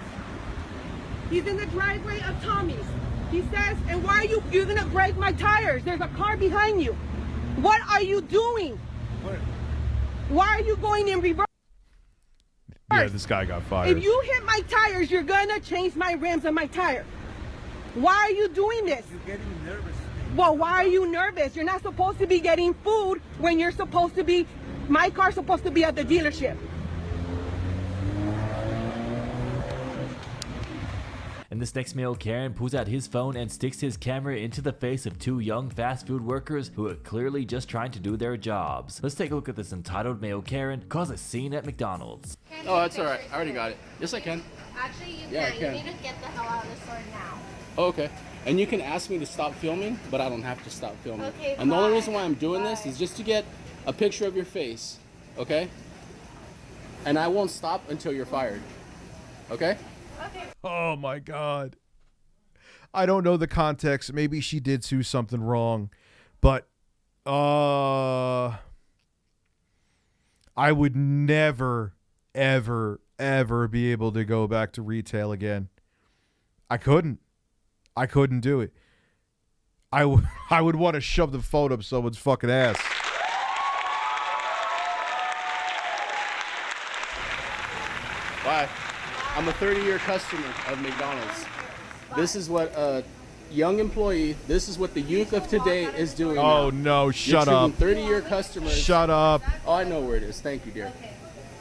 He's in the driveway of Tommy's. He says, and why are you're gonna break my tires? There's a car behind you. What are you doing? Why are you going in reverse? Yeah, this guy got fired. If you hit my tires, you're gonna change my rims and my tire. Why are you doing this? You're getting nervous. Well, why are you nervous? You're not supposed to be getting food when you're supposed to be, my car's supposed to be at the dealership. In this next male, Karen pulls out his phone and sticks his camera into the face of two young fast food workers who are clearly just trying to do their jobs. Let's take a look at this entitled male Karen cause a scene at McDonald's. Oh, that's alright. I already got it. Yes, I can. Actually, you Yeah, can't. I can. You need to get the hell out of the store now. Oh, okay. And you can ask me to stop filming, but I don't have to stop filming. Okay, and the only fine. reason why I'm doing this is just to get a picture of your face, okay? And I won't stop until you're fired, okay? Oh my god. I don't know the context. Maybe she did do something wrong, but I would never, ever, ever be able to go back to retail again. I couldn't do it. I would want to shove the phone up someone's fucking ass. Bye. I'm a 30-year customer of McDonald's. This is what a young employee, this is what the youth of today is doing Oh now. no, shut You're up. treating 30-year customers. Shut up. Oh, I know where it is. Thank you, dear.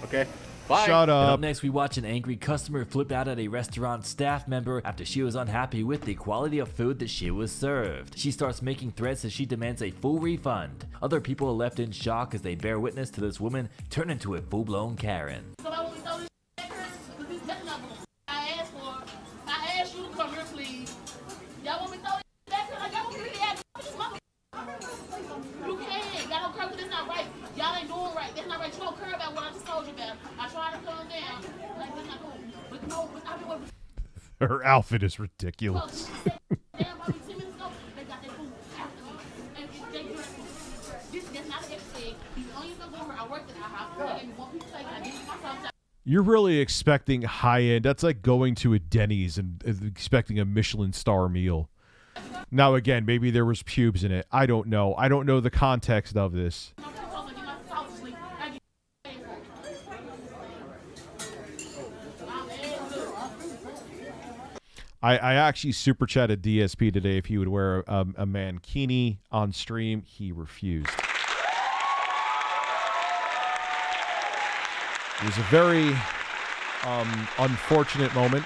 Okay? Bye. Shut And up. up next, we watch an angry customer flip out at a restaurant staff member after she was unhappy with the quality of food that she was served. She starts making threats as she demands a full refund. Other people are left in shock as they bear witness to this woman turn into a full-blown Karen. I asked you to come here, please. Y'all want me to throw this back here? Like, y'all want me to really ask this mother? You can't. Y'all don't come to this. Not right. Y'all ain't doing right. That's not right. You don't care about what I just told you about. I tried to calm down. Like, that's not cool. But no, I've been waiting. Her outfit is ridiculous. Damn, about 10 minutes ago, they got that food after me. And that's not an extra egg. These onions are going. I worked at our house. They gave me one piece of steak. I did it myself. You're really expecting high end. That's like going to a Denny's and expecting a Michelin star meal. Now, again, maybe there was pubes in it. I don't know. I don't know the context of this. I actually super chatted DSP today if he would wear a mankini on stream. He refused. It was a very unfortunate moment.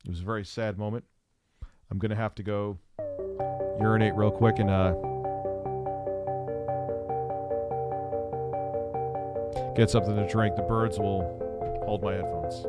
It was a very sad moment. I'm going to have to go urinate real quick and get something to drink. The birds will hold my headphones.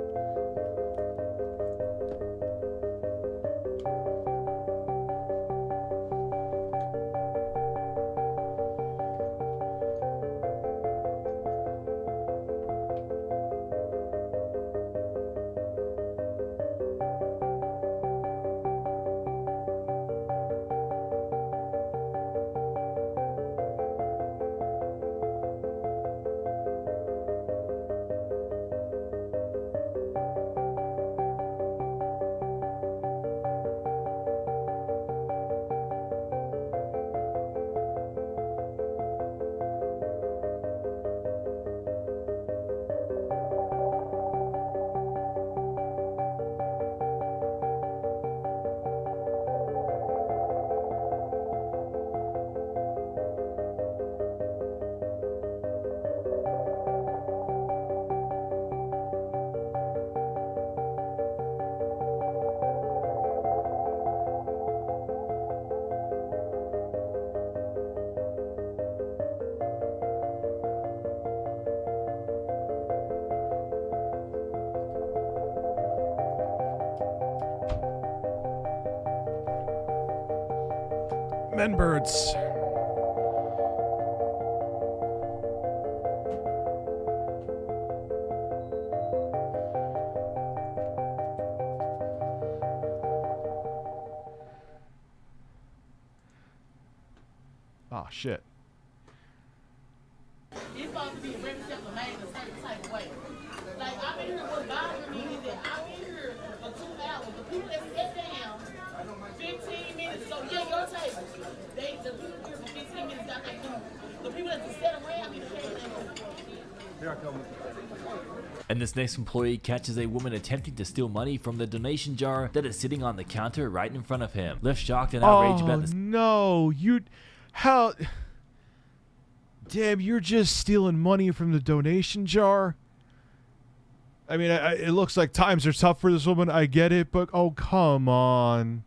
Men birds. Oh shit. It's supposed to be a representative of made a certain type of way. Like, I've been here, what's bothering me is that I've been here for 2 hours. The people that sat down 15 minutes ago, yeah, your table. The people here for 15 minutes got their food. The people that just sat around me, they came down. Here I come. And this next employee catches a woman attempting to steal money from the donation jar that is sitting on the counter right in front of him. Left shocked and outraged about this. No, how? Damn, you're just stealing money from the donation jar? I mean, it looks like times are tough for this woman. I get it, but oh, come on.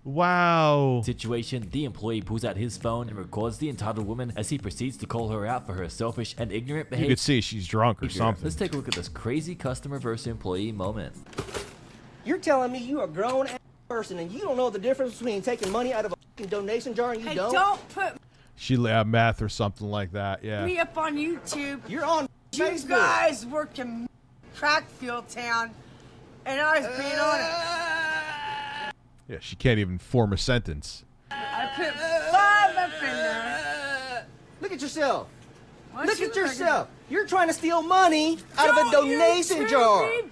Wow. Situation, the employee pulls out his phone and records the entitled woman as he proceeds to call her out for her selfish and ignorant behavior. You could see she's drunk or something. Let's take a look at this crazy customer versus employee moment. You're telling me you a grown ass person and you don't know the difference between taking money out of a fucking donation jar and you Hey, don't? don't put She lab math or something like that, yeah. me up on YouTube. You're on You Facebook. guys work in Crackfield Town, and I was being honest. Yeah, she can't even form a sentence. I put 5 up in there. Look at yourself. Why Look you at yourself. You're trying to steal money out of a Don't you donation tell jar. me,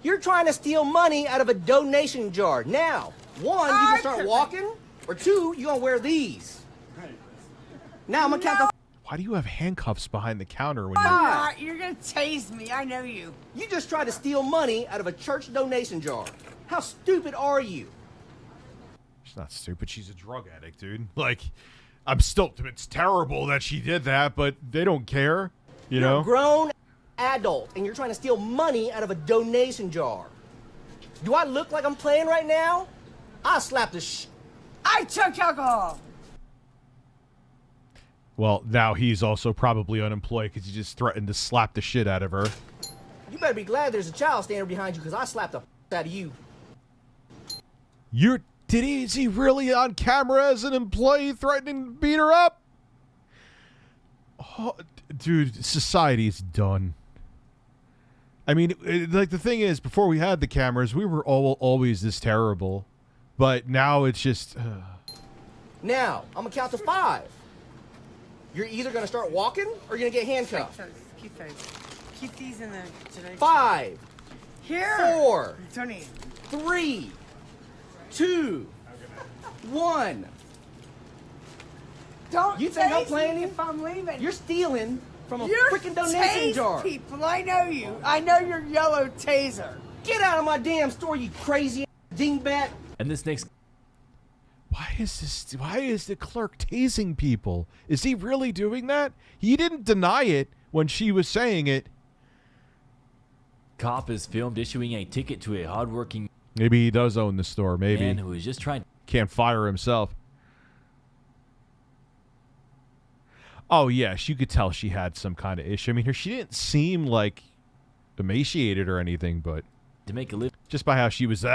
You're trying to steal money out of a donation jar. Now, 1, you can start walking, or 2, you're gonna wear these. Now I'm gonna count the. Why do you have handcuffs behind the counter when I'm you... not. You're gonna tase me. I know you. You just tried to steal money out of a church donation jar. How stupid are you? She's not stupid. She's a drug addict, dude. Like, It's terrible that she did that, but they don't care, you You're know? a grown adult, and you're trying to steal money out of a donation jar. Do I look like I'm playing right now? I'll slap the I took alcohol. Well, now he's also probably unemployed because he just threatened to slap the shit out of her. You better be glad there's a child standing behind you, because I slapped the out of you. Is he really on camera as an employee threatening to beat her up? Oh, dude, society is done. I mean, like, the thing is, before we had the cameras, we were always this terrible. But now it's just... Now, I'm going to count to 5. You're either going to start walking, or you're going to get handcuffed. Keep those. Keep these in the... 5. Here. 4. Tony. 3. 2. 1. Don't you think I'm tase playing me you? if I'm leaving. You're stealing from a You're freaking donation jar. People, I know you. I know your yellow taser. Get out of my damn store, you crazy dingbat. And this next... Why is the clerk tasing people? Is he really doing that? He didn't deny it when she was saying it. Cop is filmed issuing a ticket to a hardworking... Maybe he does own the store, maybe. Man who is just trying... Can't fire himself. Oh, yes, you could tell she had some kind of issue. I mean, she didn't seem, like, emaciated or anything, but... To make a living... Just by how she was...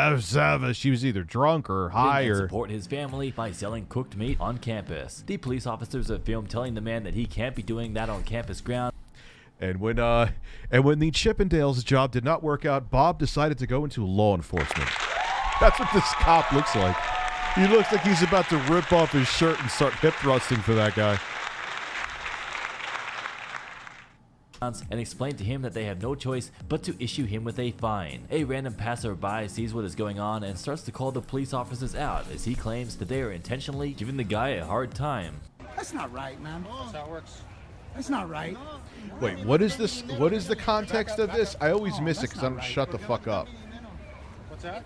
She was either drunk or high or... support his family by selling cooked meat on campus. The police officers are filmed telling the man that he can't be doing that on campus ground. And when the Chippendales job did not work out, Bob decided to go into law enforcement. That's what this cop looks like. He looks like he's about to rip off his shirt and start hip thrusting for that guy. And explain to him that they have no choice but to issue him with a fine. A random passerby sees what is going on and starts to call the police officers out as he claims that they are intentionally giving the guy a hard time. That's not right, man. That's how it works. That's not right. Wait, what is this? What is the context of this? I always miss it because I don't shut the fuck up. What's that?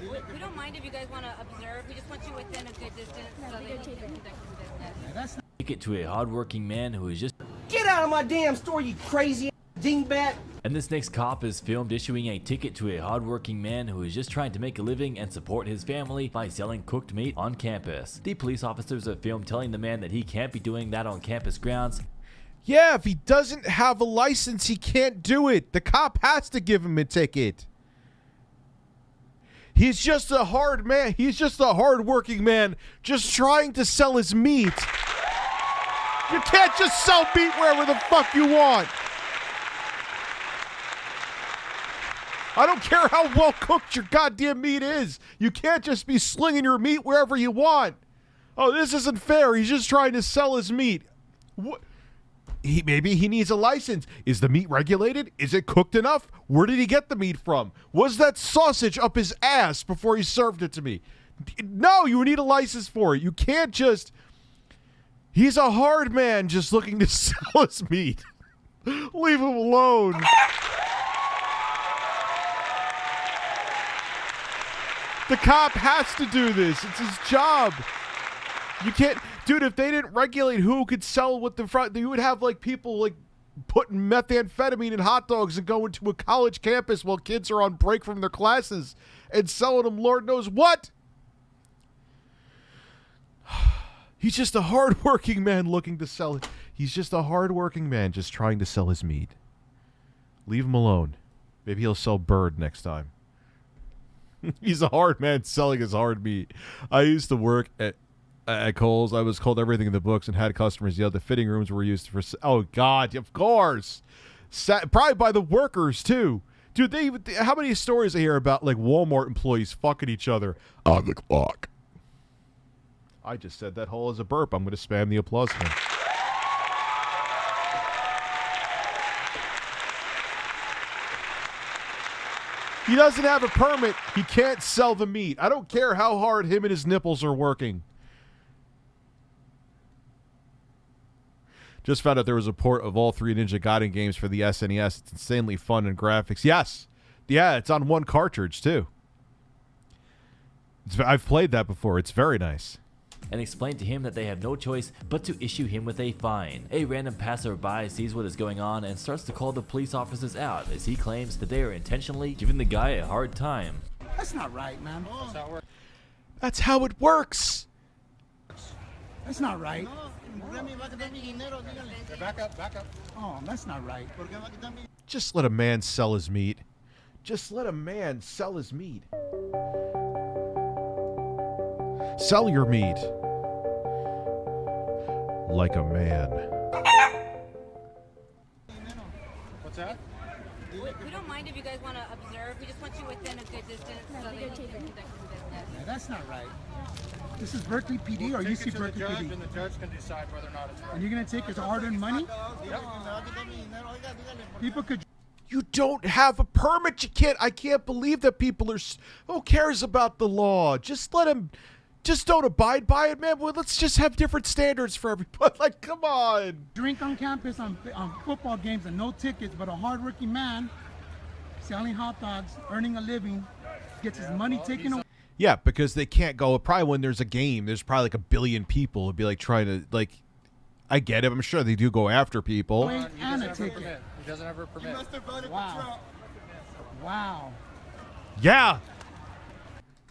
We don't mind if you guys want to observe. We just want you within a good distance so that you can conduct your business. Ticket to a hardworking man who is just... Get out of my damn store, you crazy dingbat. And this next cop is filmed issuing a ticket to a hardworking man who is just trying to make a living and support his family by selling cooked meat on campus. The police officers are filmed telling the man that he can't be doing that on campus grounds. Yeah, if he doesn't have a license, he can't do it. The cop has to give him a ticket. He's just a hard man. He's just a hard-working man just trying to sell his meat. You can't just sell meat wherever the fuck you want. I don't care how well cooked your goddamn meat is. You can't just be slinging your meat wherever you want. Oh, this isn't fair. He's just trying to sell his meat. What? Maybe he needs a license. Is the meat regulated? Is it cooked enough? Where did he get the meat from? Was that sausage up his ass before he served it to me? No, you need a license for it. You can't just... He's a hard man just looking to sell his meat. Leave him alone. The cop has to do this. It's his job. You can't... Dude, if they didn't regulate who could sell what the front... You would have, like, people, like, putting methamphetamine in hot dogs and going to a college campus while kids are on break from their classes and selling them Lord knows what. He's just a hard-working man looking to sell it. He's just a hard-working man just trying to sell his meat. Leave him alone. Maybe he'll sell bird next time. He's a hard man selling his hard meat. I used to work at Kohl's. I was called everything in the books and had customers yell. The fitting rooms were used for... Oh, God, of course. Probably by the workers, too. Dude, how many stories I hear about, like, Walmart employees fucking each other on the clock? I just said that whole as a burp. I'm going to spam the applause again. He doesn't have a permit. He can't sell the meat. I don't care how hard him and his nipples are working. Just found out there was a port of all 3 Ninja Gaiden games for the SNES. It's insanely fun and graphics. Yes. Yeah, it's on one cartridge, too. I've played that before. It's very nice. and explain to him that they have no choice but to issue him with a fine. A random passerby sees what is going on and starts to call the police officers out as he claims that they are intentionally giving the guy a hard time. That's not right, man. That's how it works. That's how it works. That's not right. Back up. Oh, that's not right. Just let a man sell his meat. Just let a man sell his meat. Sell your meat. Like a man. What's that? We don't mind if you guys want to observe. We just want you within a good distance so that you can conduct your business. Yeah, that's not right. This is Berkeley PD, or you see Berkeley PD? And the judge can decide whether or not it's right. And you're going to take his hard-earned money? People could... You don't have a permit. You can't. I can't believe that people are... Who cares about the law? Just let them... Just don't abide by it, man. Well, let's just have different standards for everybody. Like, come on. Drink on campus on football games and no tickets, but a hard-working man selling hot dogs, earning a living, gets his money taken away. Yeah, because they can't go. Probably when there's a game, there's probably like a billion people. It'd be like trying to, like, I get it. I'm sure they do go after people. And a ticket. He doesn't have a permit. Wow. Wow. Yeah.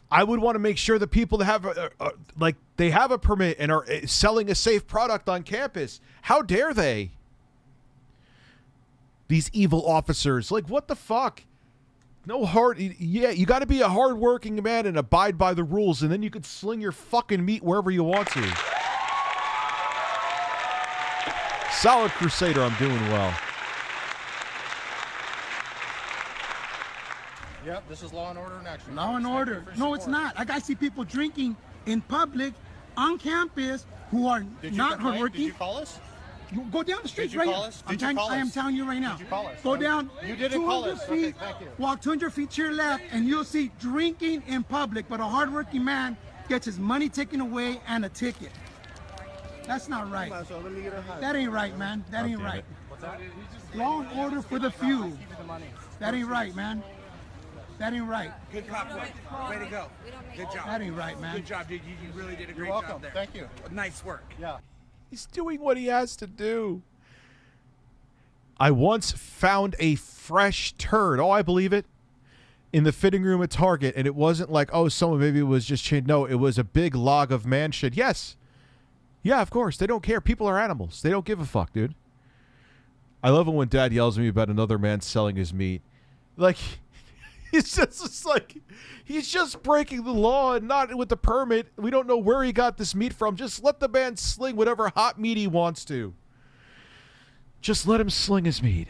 I would want to make sure that people that have like they have a permit and are selling a safe product on campus. How dare they? These evil officers. Like, what the fuck? No hard. Yeah, you got to be a hard-working man and abide by the rules, and then you could sling your fucking meat wherever you want to. Solid Crusader, I'm doing well. Yep, this is law and order in action. Law and order. No, it's not. Like, I see people drinking in public on campus who are not hardworking. Did you call us? You go down the street Did you right call now. us? Did you call I am us? telling you right now. Did you call us? Go down You didn't call 200 us. feet, Okay, thank you. walk 200 feet to your left, and you'll see drinking in public, but a hardworking man gets his money taken away and a ticket. That's not right. That ain't right, man. That ain't right. Law and order for the few. That ain't right, man. That ain't right. Good cop, way to go. Good job. That ain't right, man. Good job, dude. You really did a great You're welcome. job there. Thank you. Nice work. Yeah. He's doing what he has to do. I once found a fresh turd. Oh, I believe it. In the fitting room at Target, and it wasn't like, oh, someone maybe was just changed. No, it was a big log of man shit. Yes. Yeah, of course. They don't care. People are animals. They don't give a fuck, dude. I love it when Dad yells at me about another man selling his meat. Like, it's just like, he's just breaking the law and not with the permit. We don't know where he got this meat from. Just let the man sling whatever hot meat he wants to. Just let him sling his meat.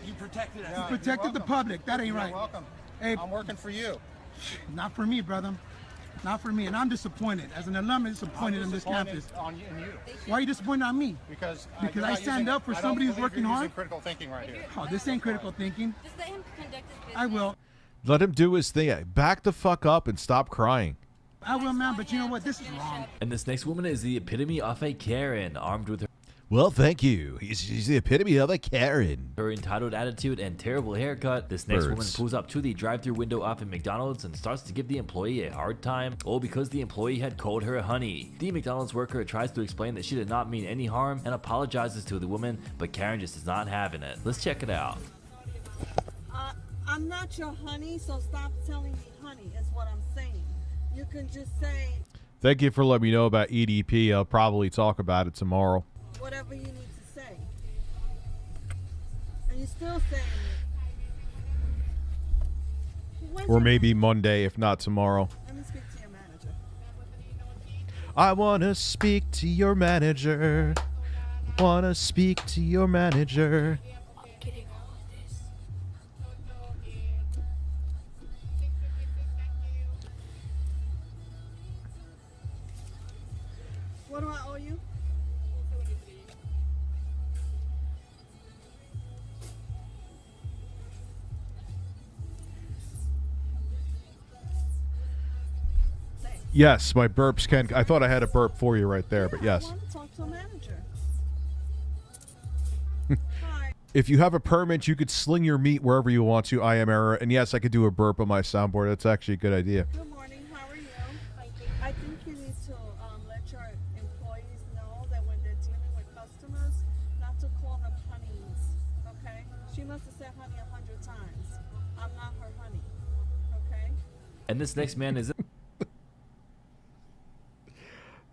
You protected us. You protected the public. That ain't right. You're welcome. Hey, I'm working for you. not for me, brother. Not for me. And I'm disappointed. As an alum, I'm disappointed in this campus. On you and you. Why are you disappointed on me? Because Because you're I not stand using- up for I don't somebody who's believe working you're using hard. critical thinking right here. Oh, this ain't critical thinking. Just let him conduct his business. I will. Let him do his thing. Back the fuck up and stop crying. I will, man. But you know what? This is wrong. And this next woman is the epitome of a Karen, armed with Well, thank you. He's the epitome of a Karen. her entitled attitude and terrible haircut. This next woman Birds. pulls up to the drive-thru window off at McDonald's and starts to give the employee a hard time, all because the employee had called her honey. The McDonald's worker tries to explain that she did not mean any harm and apologizes to the woman, but Karen just is not having it. Let's check it out. I'm not your honey, so stop telling me honey, is what I'm saying. You can just say Thank you for letting me know about EDP. I'll probably talk about it tomorrow. whatever you need to say. And you're still saying it. Or maybe Monday, if not tomorrow. Let me speak to your manager. I want to speak to your manager. Want to speak to your manager. What do I owe you? Yes, my burps can. I thought I had a burp for you right there, but yes. I want to talk to a manager. If you have a permit, you could sling your meat wherever you want to. I am error. And yes, I could do a burp on my soundboard. That's actually a good idea. Good morning. wants to say honey 100 times. I'm not her honey. Okay? And this next man is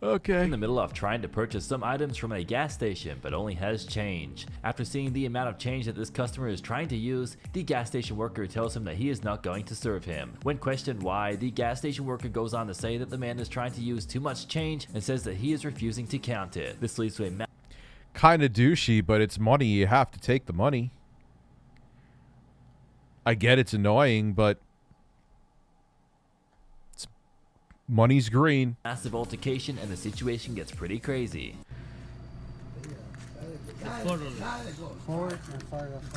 okay in the middle of trying to purchase some items from a gas station, but only has change. After seeing the amount of change that this customer is trying to use, the gas station worker tells him that he is not going to serve him. When questioned why, the gas station worker goes on to say that the man is trying to use too much change and says that he is refusing to count it. This leads to a kind of douchey, but it's money. You have to take the money. I get it's annoying, but money's green. massive altercation and the situation gets pretty crazy.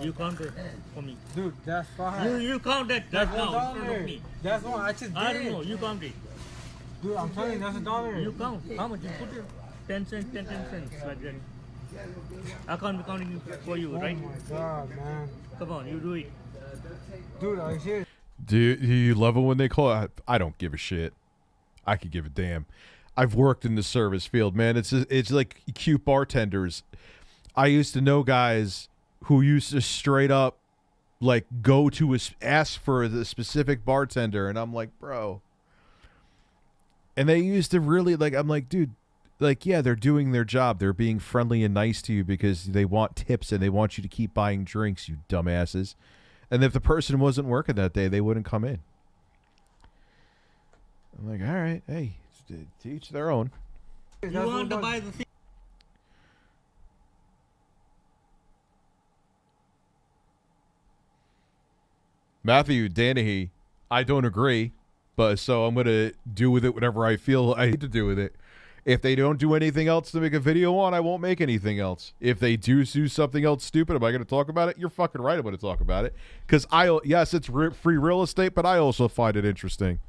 You count it for me. Dude, that's fine. You count that now in front of me. That's one. I just did. I don't know. You count it. Dude, I'm telling you, that's $1. You count. How much? You put it 10 cents, 10 cents like that. I can't be counting for you, right? Oh my god, man. Come on, you do it. Dude, are you serious? Do you love it when they call it? I don't give a shit. I could give a damn. I've worked in the service field, man. It's like cute bartenders. I used to know guys who used to straight up like go to ask for the specific bartender, and I'm like, bro. And they used to really like. I'm like, dude. Like, yeah, they're doing their job. They're being friendly and nice to you because they want tips and they want you to keep buying drinks, you dumbasses. And if the person wasn't working that day, they wouldn't come in. I'm like, all right, hey, to each their own. You want to buy the thing? Matthew Danahy, I don't agree, but so I'm going to do with it whatever I feel I need to do with it. If they don't do anything else to make a video on, I won't make anything else. If they do something else stupid, am I going to talk about it? You're fucking right, I'm going to talk about it. Because yes, it's free real estate, but I also find it interesting.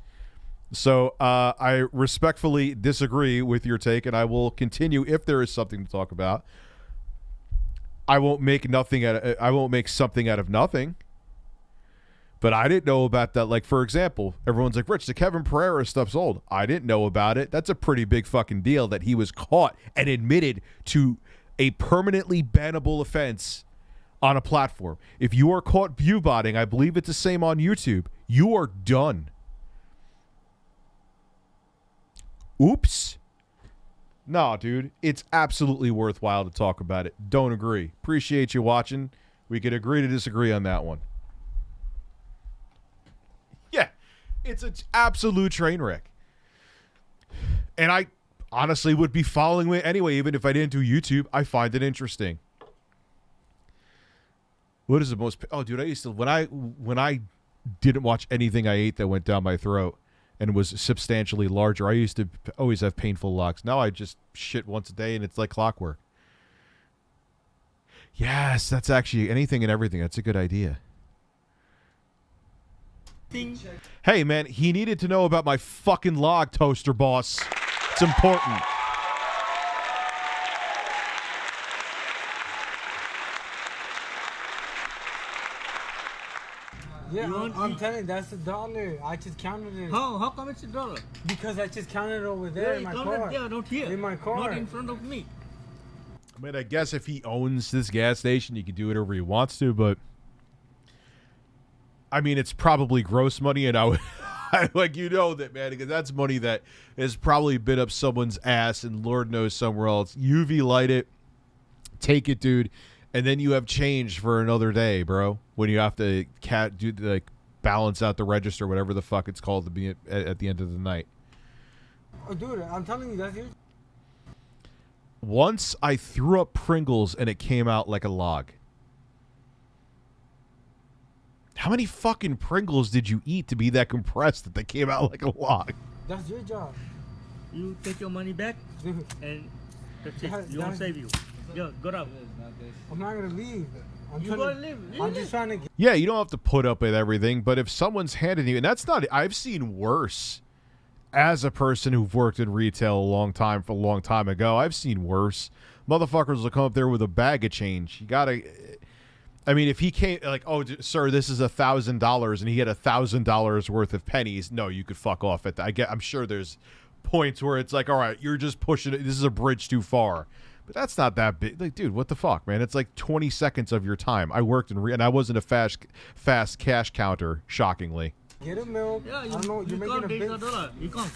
So I respectfully disagree with your take, and I will continue if there is something to talk about. I won't make something out of nothing. But I didn't know about that. Like, for example, everyone's like, Rich, the Kevin Pereira stuff's old. I didn't know about it. That's a pretty big fucking deal that he was caught and admitted to a permanently bannable offense on a platform. If you are caught viewbotting, I believe it's the same on YouTube, you are done. Oops. No, dude, it's absolutely worthwhile to talk about it. Don't agree. Appreciate you watching. We could agree to disagree on that one. Yeah, it's an absolute train wreck. And I honestly would be following it anyway, even if I didn't do YouTube. I find it interesting. What is the most... Oh, dude, I used to... When I didn't watch anything I ate that went down my throat and was substantially larger, I used to always have painful locks. Now I just shit once a day and it's like clockwork. Yes, that's actually anything and everything. That's a good idea. Hey, man, he needed to know about my fucking log toaster, boss. It's important. Yeah, I'm telling you, that's $1. I just counted it. How come it's $1? Because I just counted it over there in my car. Yeah, not here. In my car. Not in front of me. I mean, I guess if he owns this gas station, he can do whatever he wants to, but... I mean, it's probably gross money, and I would... like, you know that, man, because that's money that has probably been up someone's ass and Lord knows somewhere else. UV light it, take it, dude, and then you have change for another day, bro, when you have to balance out the register, whatever the fuck it's called, to be at the end of the night. Oh, dude, I'm telling you, that's it. Once I threw up Pringles and it came out like a log. How many fucking Pringles did you eat to be that compressed that they came out like a log? That's your job. You take your money back, and that's it. You won't save you. Yo, go up. I'm not going to leave. You going to leave? I'm just trying to... Yeah, you don't have to put up with everything, but if someone's handing you... And that's not... I've seen worse. As a person who've worked in retail a long time ago, I've seen worse. Motherfuckers will come up there with a bag of change. You got to... I mean, if he came like, oh, sir, this is $1,000, and he had $1,000 worth of pennies, no, you could fuck off at that. I'm sure there's points where it's like, all right, you're just pushing it. This is a bridge too far. But that's not that big. Like, dude, what the fuck, man? It's like 20 seconds of your time. I worked and I wasn't a fast cash counter, shockingly. Get a milk. Yeah, I don't know. You're making a big. You count.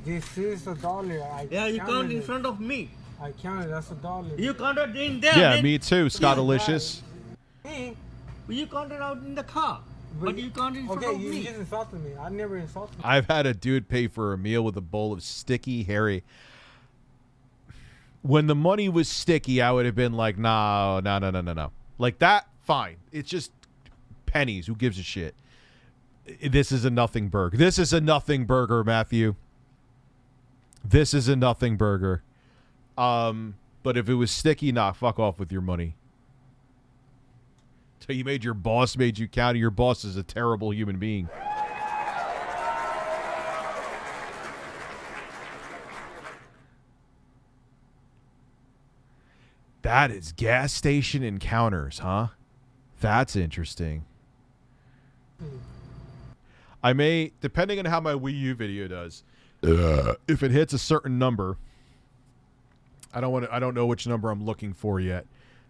This is $1. Yeah, you count in front of me. I counted. That's $1. You counted in there. Yeah, man. me too, Scott Delicious. Me? You counted out in the car. But you counted in front of me. Okay, you just insulted me. I never insulted you. I've had a dude pay for a meal with a bowl of sticky, hairy. When the money was sticky, I would have been like, no. Like that, fine. It's just pennies. Who gives a shit? This is a nothing burger. This is a nothing burger, Matthew. This is a nothing burger. But if it was sticky, nah, fuck off with your money. So you made your boss made you count. Your boss is a terrible human being. That is gas station encounters, huh? That's interesting. I may, depending on how my Wii U video does, if it hits a certain number, I don't know which number I'm looking for yet,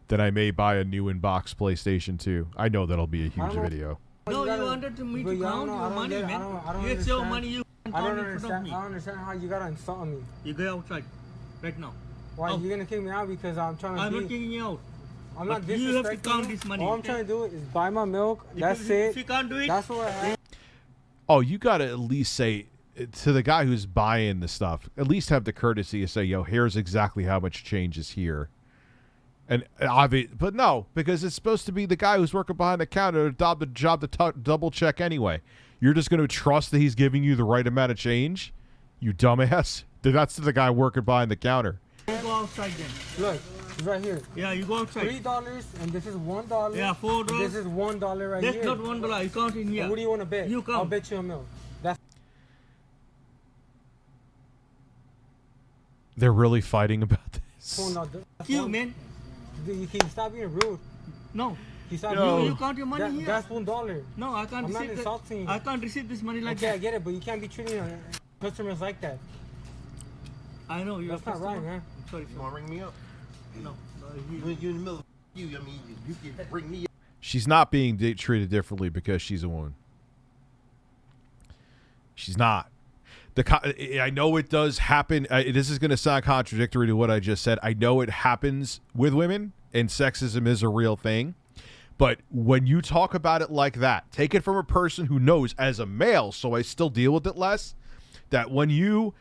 then I may buy a new in-box PlayStation 2. I know that'll be a huge video. No, you wanted me to count your money, man. It's your money. You count in front of me. I don't understand how you gotta insult me. You go outside right now. Why are you gonna kick me out because I'm trying to? I'm not kicking you out. I'm not disrespecting you have to count this money. All I'm trying to do is buy my milk. That's it. If you can't do it, that's what I have. Oh, you gotta at least say to the guy who's buying the stuff, at least have the courtesy to say, yo, here's exactly how much change is here. And but no, because it's supposed to be the guy who's working behind the counter the job to double check anyway. You're just going to trust that he's giving you the right amount of change? You dumbass. That's the guy working behind the counter. You go outside then. Look, it's right here. Yeah, you go outside. $3 and this is $1. Yeah, $4. This is $1 right That's here. not $1. You count in here. What do you want to bet? You count. I'll bet you a milk. That's. They're really fighting about this. You, man. You can stop being rude. No. You count your money here. That's $1. No, I can't. I'm not insulting you. I can't receive this money like that. that. I get it, but you can't be treating customers like that. I know you're. That's not right, man. Sorry. You want to ring me up? No. When you're in the middle of you can ring me up. She's not being treated differently because she's a woman. She's not. I know it does happen. This is going to sound contradictory to what I just said. I know it happens with women, and sexism is a real thing. But when you talk about it like that, take it from a person who knows as a male, so I still deal with it less, that when you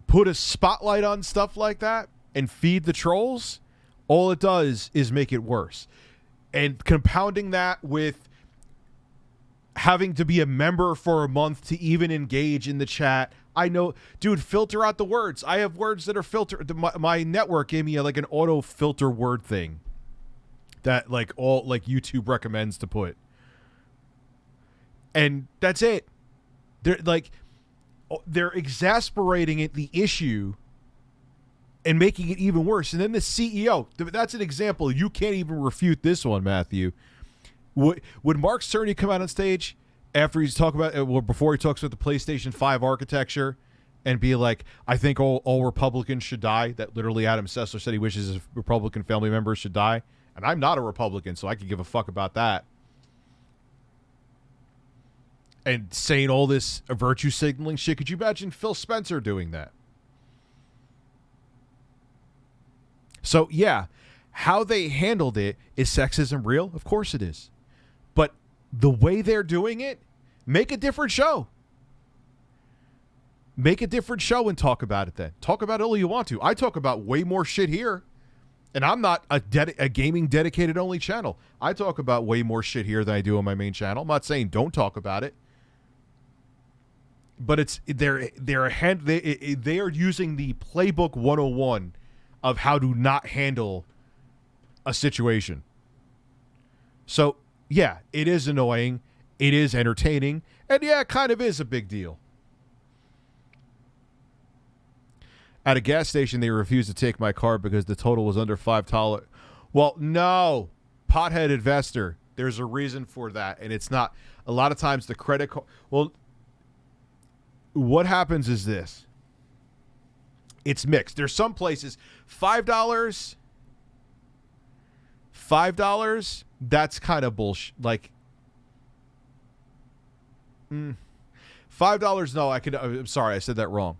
put a spotlight on stuff like that and feed the trolls, all it does is make it worse. And compounding that with having to be a member for a month to even engage in the chat. I know, dude, filter out the words. I have words that are filtered. My network gave me like an auto filter word thing that like YouTube recommends to put. And that's it. They're exasperating the issue and making it even worse. And then the CEO, that's an example. You can't even refute this one, Matthew. Would Mark Cerny come out on stage after he's talking about, before he talks about the PlayStation 5 architecture and be like, I think all Republicans should die? That literally Adam Sessler said he wishes his Republican family members should die. And I'm not a Republican, so I could give a fuck about that. And saying all this virtue signaling shit. Could you imagine Phil Spencer doing that? So, yeah, how they handled it, is sexism real? Of course it is. But the way they're doing it, make a different show. Make a different show and talk about it then. Talk about it all you want to. I talk about way more shit here. And I'm not a gaming dedicated only channel. I talk about way more shit here than I do on my main channel. I'm not saying don't talk about it. But they are using the playbook 101 of how to not handle a situation. So, yeah, it is annoying. It is entertaining. And yeah, it kind of is a big deal. At a gas station, they refused to take my card because the total was under $5. Well, no, pothead investor. There's a reason for that. And it's not, a lot of times the credit card, well, what happens is this. It's mixed. There's some places $5, that's kind of bullshit. Like $5, no, I'm sorry, I said that wrong.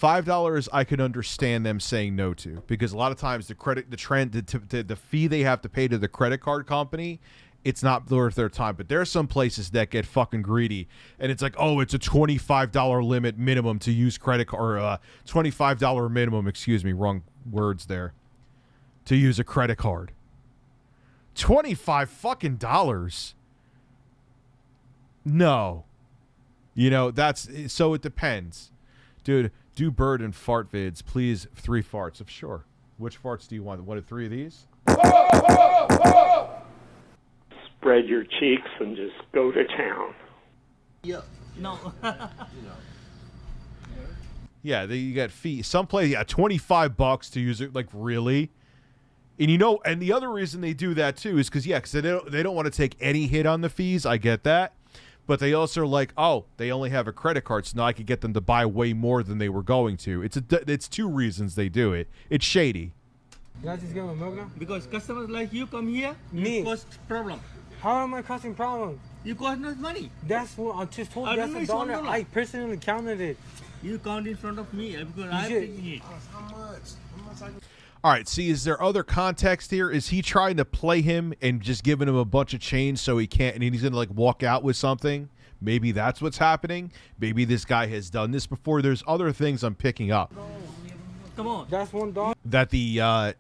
$5 I could understand them saying no to, because a lot of times the fee they have to pay to the credit card company, it's not worth their time. But there are some places that get fucking greedy, and it's like, oh, it's a $25 limit minimum to use credit card, or $25 minimum, excuse me, wrong words there, to use a credit card. $25 fucking dollars. No. You know, so it depends. Dude, do bird and fart vids, please. 3 farts. Sure. Which farts do you want? 1 of 3 of these? Spread your cheeks and just go to town. Yeah. No. Yeah, you got fees. Some place, yeah, $25 to use it. Like, really? And you know, and the other reason they do that too is because they don't want to take any hit on the fees. I get that. But they also are like, oh, they only have a credit card, so now I could get them to buy way more than they were going to. It's 2 reasons they do it. It's shady. Can I just get my milk now? Because customers like you come here, Me. you cause problem. How am I causing problems? You cost us money. That's what I just told you. That's $1. I personally counted it. You count in front of me because I'm taking it. How much? All right, see, is there other context here? Is he trying to play him and just giving him a bunch of change so he can't, and he's going to like walk out with something? Maybe that's what's happening. Maybe this guy has done this before. There's other things I'm picking up. Come on. That's $1. That the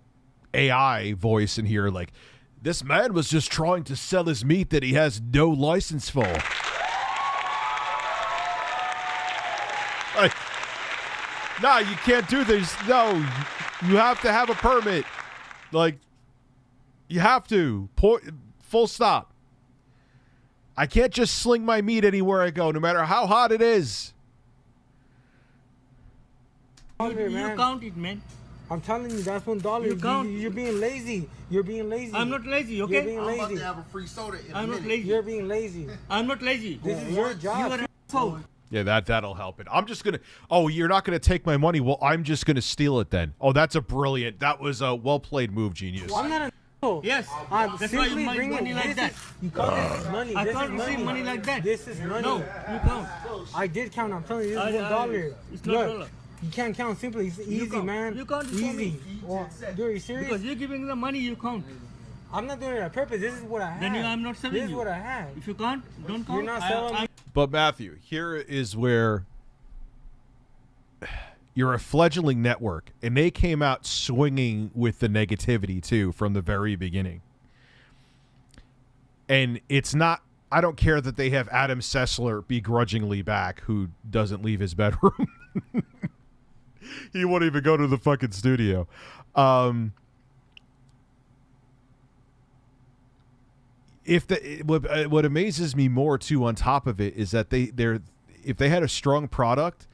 AI voice in here, like, this man was just trying to sell his meat that he has no license for. Like, nah, you can't do this. No, you have to have a permit. Like, you have to. Full stop. I can't just sling my meat anywhere I go, no matter how hot it is. You count it, man. I'm telling you, that's $1. You're being lazy. You're being lazy. I'm not lazy, okay? You're being I'm about lazy. to have a free soda in a I'm not minute. lazy. You're being lazy. I'm not lazy. This is your job. You are an asshole. Yeah, that'll help it. I'm just gonna. Oh, you're not gonna take my money. Well, I'm just gonna steal it then. Oh, that's a brilliant. That was a well played move, genius. I'm not an asshole. Yes. I'm That's why you simply make bringing money like that. You call this money. I This can't is receive money. money like that. This is money. No, you count. I did count. I'm telling you, this is $1. It's not Look, dollar. you can't count simply. It's easy, count. man. You count it for easy. me. Well, dude, are you serious? Because you're giving the money, you count. I'm not doing it on purpose. This is what I have. Then I'm not selling you. This is what I have. If you can't, don't count. You're not selling. But Matthew, here is where you're a fledgling network, and they came out swinging with the negativity too from the very beginning. And it's not. I don't care that they have Adam Sessler begrudgingly back, who doesn't leave his bedroom. He won't even go to the fucking studio. What amazes me more too, on top of it, is that if they had a strong product,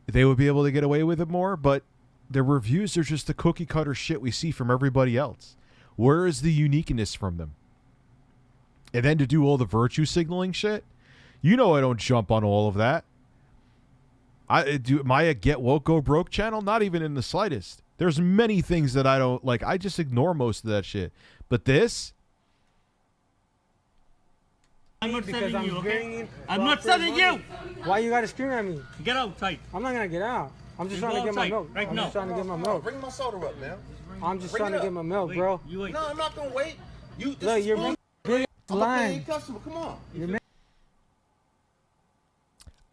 they would be able to get away with it more. But their reviews are just the cookie cutter shit we see from everybody else. Where is the uniqueness from them? And then to do all the virtue signaling shit, you know I don't jump on all of that. Am I a Get Woke Go Broke channel? Not even in the slightest. There's many things that I don't like. I just ignore most of that shit. But this, I'm not because selling you, I'm okay? I'm not selling you. Why you gotta scream at me? Get outside. I'm not gonna get out. I'm just You trying to go get my outside milk. right I'm now. just trying to get my milk. Bring my soda up, man. I'm just Bring trying it to get up. my milk, Wait, bro. You wait. No, I'm not gonna wait. This Look, is you're food. making big I'm a line. paying customer. Come on.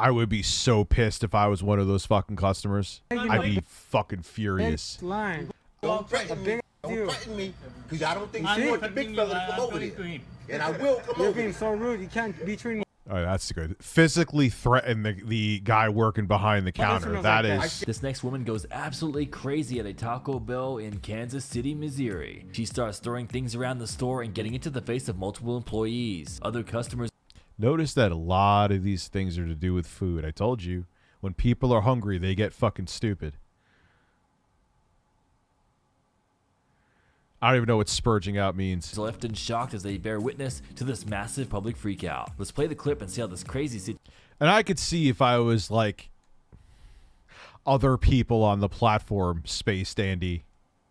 I would be so pissed if I was one of those fucking customers. I'd be fucking furious. Line. Don't threaten me. Don't threaten me, because I don't think you want the big fella to come over here. And I will come You're over being here. so rude. You can't be treating. All right, that's good. Physically threaten the guy working behind the counter. That is. This next woman goes absolutely crazy at a Taco Bell in Kansas City, Missouri. She starts throwing things around the store and getting into the face of multiple employees. Other customers Notice that a lot of these things are to do with food. I told you, when people are hungry, they get fucking stupid. I don't even know what spurging out means. left in shock as they bear witness to this massive public freakout. Let's play the clip and see how this crazy situation. And I could see if I was like, other people on the platform, Space Dandy,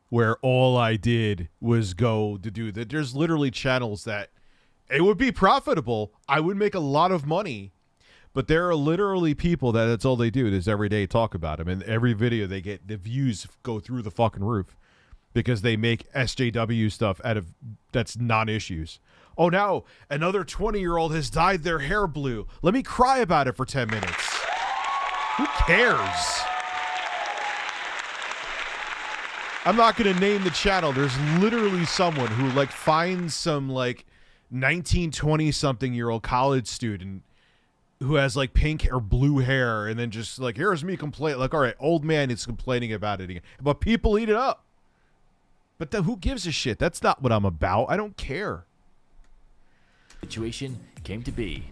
where all I did was go to do that. There's literally channels that it would be profitable. I would make a lot of money, but there are literally people that that's all they do is every day talk about him. And every video they get, the views go through the fucking roof because they make SJW stuff out of that's non-issues. Oh, now another 20-year-old has dyed their hair blue. Let me cry about it for 10 minutes. Who cares? I'm not going to name the channel. There's literally someone who like finds some like 19-20-something-year-old college student who has like pink or blue hair and then just like, here's me complain. Like, all right, old man is complaining about it again. But people eat it up. But who gives a shit? That's not what I'm about. I don't care. Situation came to be.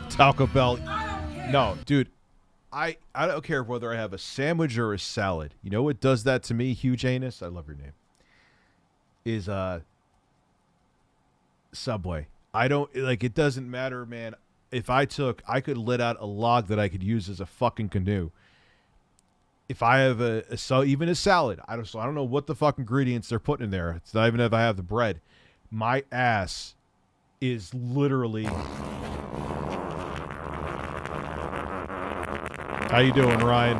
Taco Bell. No, dude. I don't care whether I have a sandwich or a salad. You know what does that to me, huge anus? I love your name. Is Subway. I don't like it doesn't matter, man. If I could let out a log that I could use as a fucking canoe. If I have even a salad, I don't know what the fuck ingredients they're putting in there. It's not even if I have the bread. My ass is literally. How you doing, Ryan?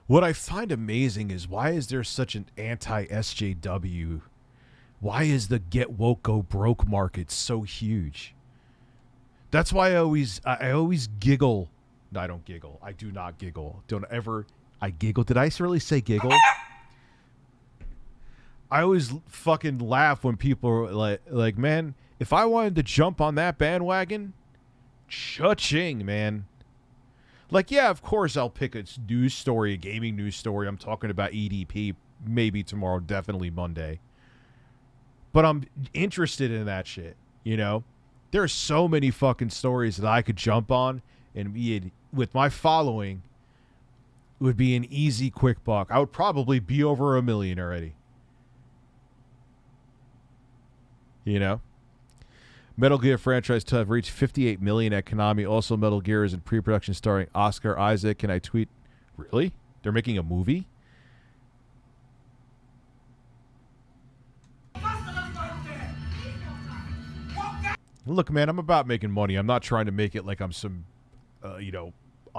What I find amazing is why is there such an anti-SJW? Why is the get woke go broke market so huge? That's why I always giggle. No, I don't giggle. I do not giggle. I giggle. Did I really say giggle? I always fucking laugh when people are like, man, if I wanted to jump on that bandwagon, cha-ching, man. Like, yeah, of course I'll pick a news story, a gaming news story. I'm talking about EDP maybe tomorrow, definitely Monday. But I'm interested in that shit, you know? There are so many fucking stories that I could jump on and with my following, it would be an easy, quick buck. I would probably be over 1 million already. You know? Metal Gear franchise to have reached 58 million at Konami. Also, Metal Gear is in pre-production starring Oscar Isaac. Can I tweet? Really? They're making a movie? Look, man, I'm about making money. I'm not trying to make it like I'm some, on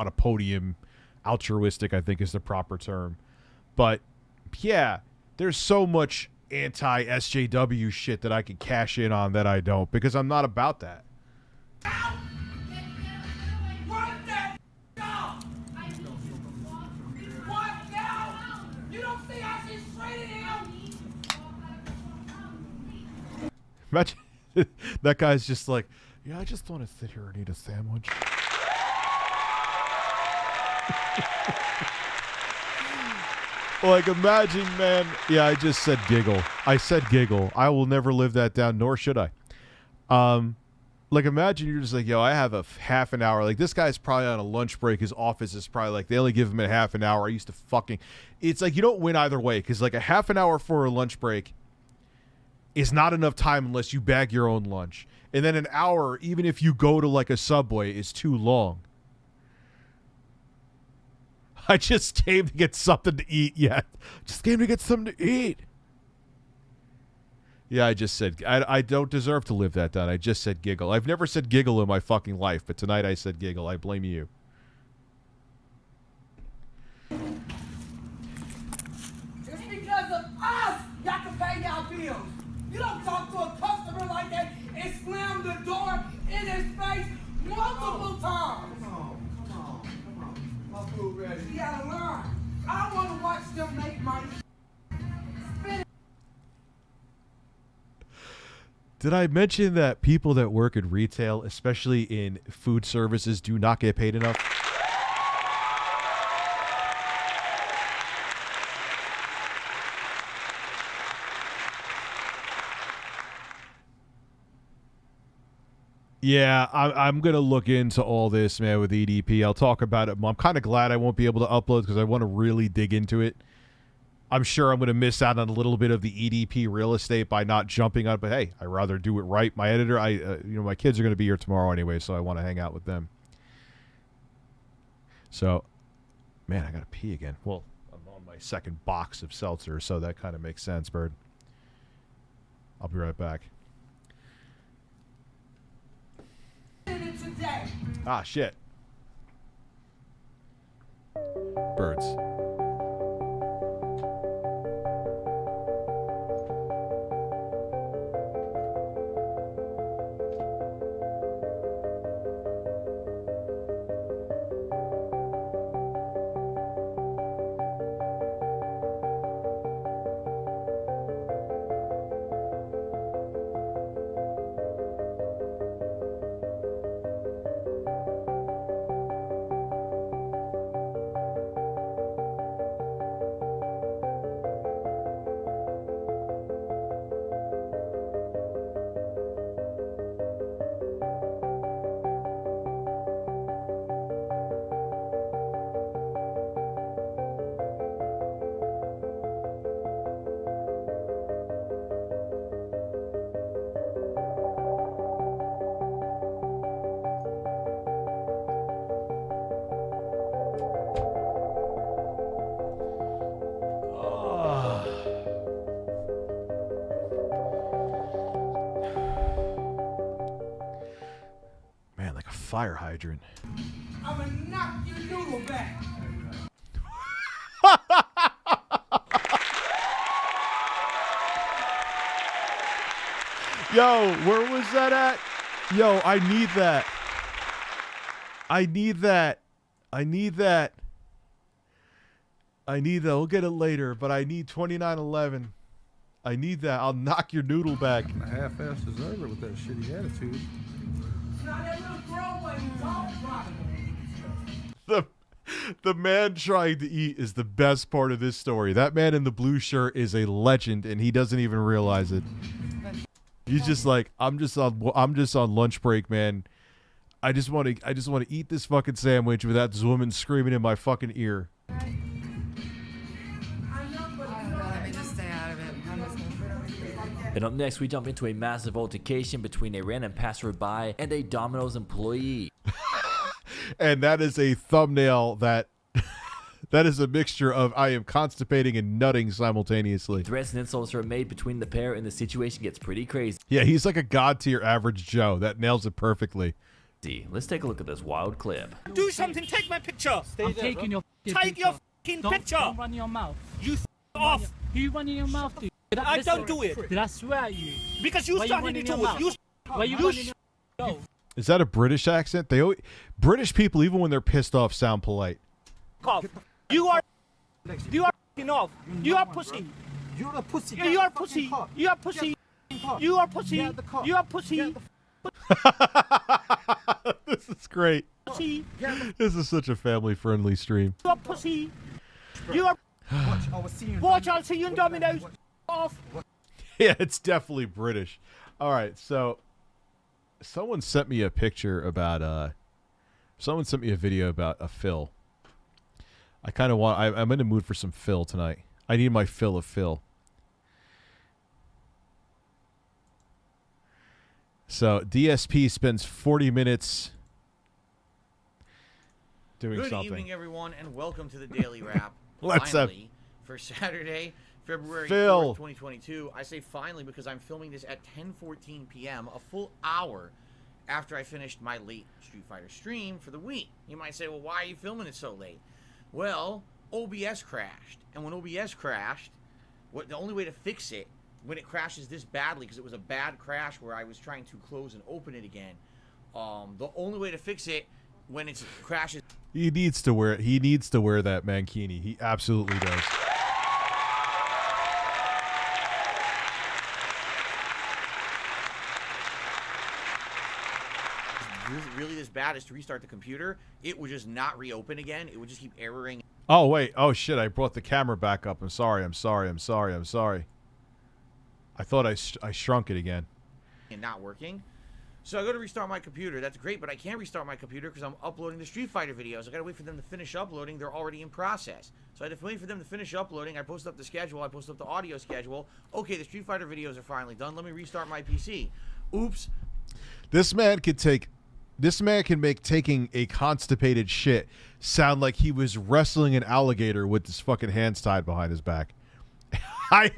a podium. Altruistic, I think, is the proper term. But, yeah, there's so much anti-SJW shit that I could cash in on that I don't, because I'm not about that. Imagine that guy's just like, yeah, I just want to sit here and eat a sandwich. Like, imagine, man. Yeah, I just said giggle. I said giggle. I will never live that down, nor should I. Like, imagine you're just like, yo, I have a half an hour. Like, this guy's probably on a lunch break. His office is probably like, they only give him a half an hour. I used to fucking... It's like, you don't win either way, because, like, a half an hour for a lunch break is not enough time unless you bag your own lunch. And then an hour, even if you go to, like, a Subway, is too long. I just came to get something to eat. Yeah, just came to get something to eat. Yeah, I just said, I don't deserve to live that down. I just said giggle. I've never said giggle in my fucking life, but tonight I said giggle. I blame you. It's because of us y'all can pay y'all bills. You don't talk to a customer like that and slam the door in his face multiple times. You gotta learn. I want to watch them make money. Did I mention that people that work in retail, especially in food services, do not get paid enough? Yeah, I'm going to look into all this, man, with EDP. I'll talk about it. I'm kind of glad I won't be able to upload because I want to really dig into it. I'm sure I'm going to miss out on a little bit of the EDP real estate by not jumping on it, but hey, I'd rather do it right. My editor, my kids are going to be here tomorrow anyway, so I want to hang out with them. So, man, I got to pee again. Well, I'm on my second box of seltzer, so that kind of makes sense, Bird. I'll be right back. Ah, shit. Birds. Fire hydrant. I'm gonna knock your noodle back. Yo, where was that at? Yo, I need that. I need that. I need that. I need that. We'll get it later, but I need 2911. I need that. I'll knock your noodle back. I half-assed deserve it with that shitty attitude. The man trying to eat is the best part of this story. That man in the blue shirt is a legend, and he doesn't even realize it. He's just like, I'm just on lunch break, man. I just want to eat this fucking sandwich without this woman screaming in my fucking ear. Let me just stay out of it. And up next, we jump into a massive altercation between a random passerby and a Domino's employee. And that is a thumbnail that is a mixture of I am constipating and nutting simultaneously. Threats and insults are made between the pair, and the situation gets pretty crazy. Yeah, he's like a god to your average Joe. That nails it perfectly. Let's take a look at this wild clip. Do something. Take my picture. I'm taking your Take your fucking picture. Don't run your mouth. You off. You run your mouth, dude. I don't do it. Did I swear at you? Because you started it to us. Why you running your mouth? Is that a British accent? British people, even when they're pissed off, sound polite. You are off. You are pussy. You're a pussy. You are pussy. You are pussy. You are pussy. You are pussy. This is great. This is such a family-friendly stream. You are pussy. You are. Watch, I'll see you in Domino's. Off. Yeah, it's definitely British. All right, so someone sent me a picture about someone sent me a video about a fill. I kind of want. I'm in the mood for some fill tonight. I need my fill of fill. So DSP spends 40 minutes doing something. Good evening, everyone, and welcome to the Daily Wrap. Let's finally, for Saturday, February Phil. 4th, 2022. I say finally because I'm filming this at 10:14 p.m., a full hour after I finished my late Street Fighter stream for the week. You might say, well, why are you filming it so late? Well, OBS crashed, and when OBS crashed, the only way to fix it when it crashes this badly, because it was a bad crash where I was trying to close and open it again, the only way to fix it when it crashes. He needs to wear that mankini. He absolutely does. Really this bad is to restart the computer. It would just not reopen again. It would just keep erroring. Oh wait, oh shit, I brought the camera back up. I'm sorry. I thought I shrunk it again. And not working. So I go to restart my computer. That's great, but I can't restart my computer because I'm uploading the Street Fighter videos. I gotta wait for them to finish uploading. They're already in process. So I had to wait for them to finish uploading. I post up the schedule. I post up the audio schedule. Okay, the Street Fighter videos are finally done. Let me restart my PC. Oops. This man can make taking a constipated shit sound like he was wrestling an alligator with his fucking hands tied behind his back. I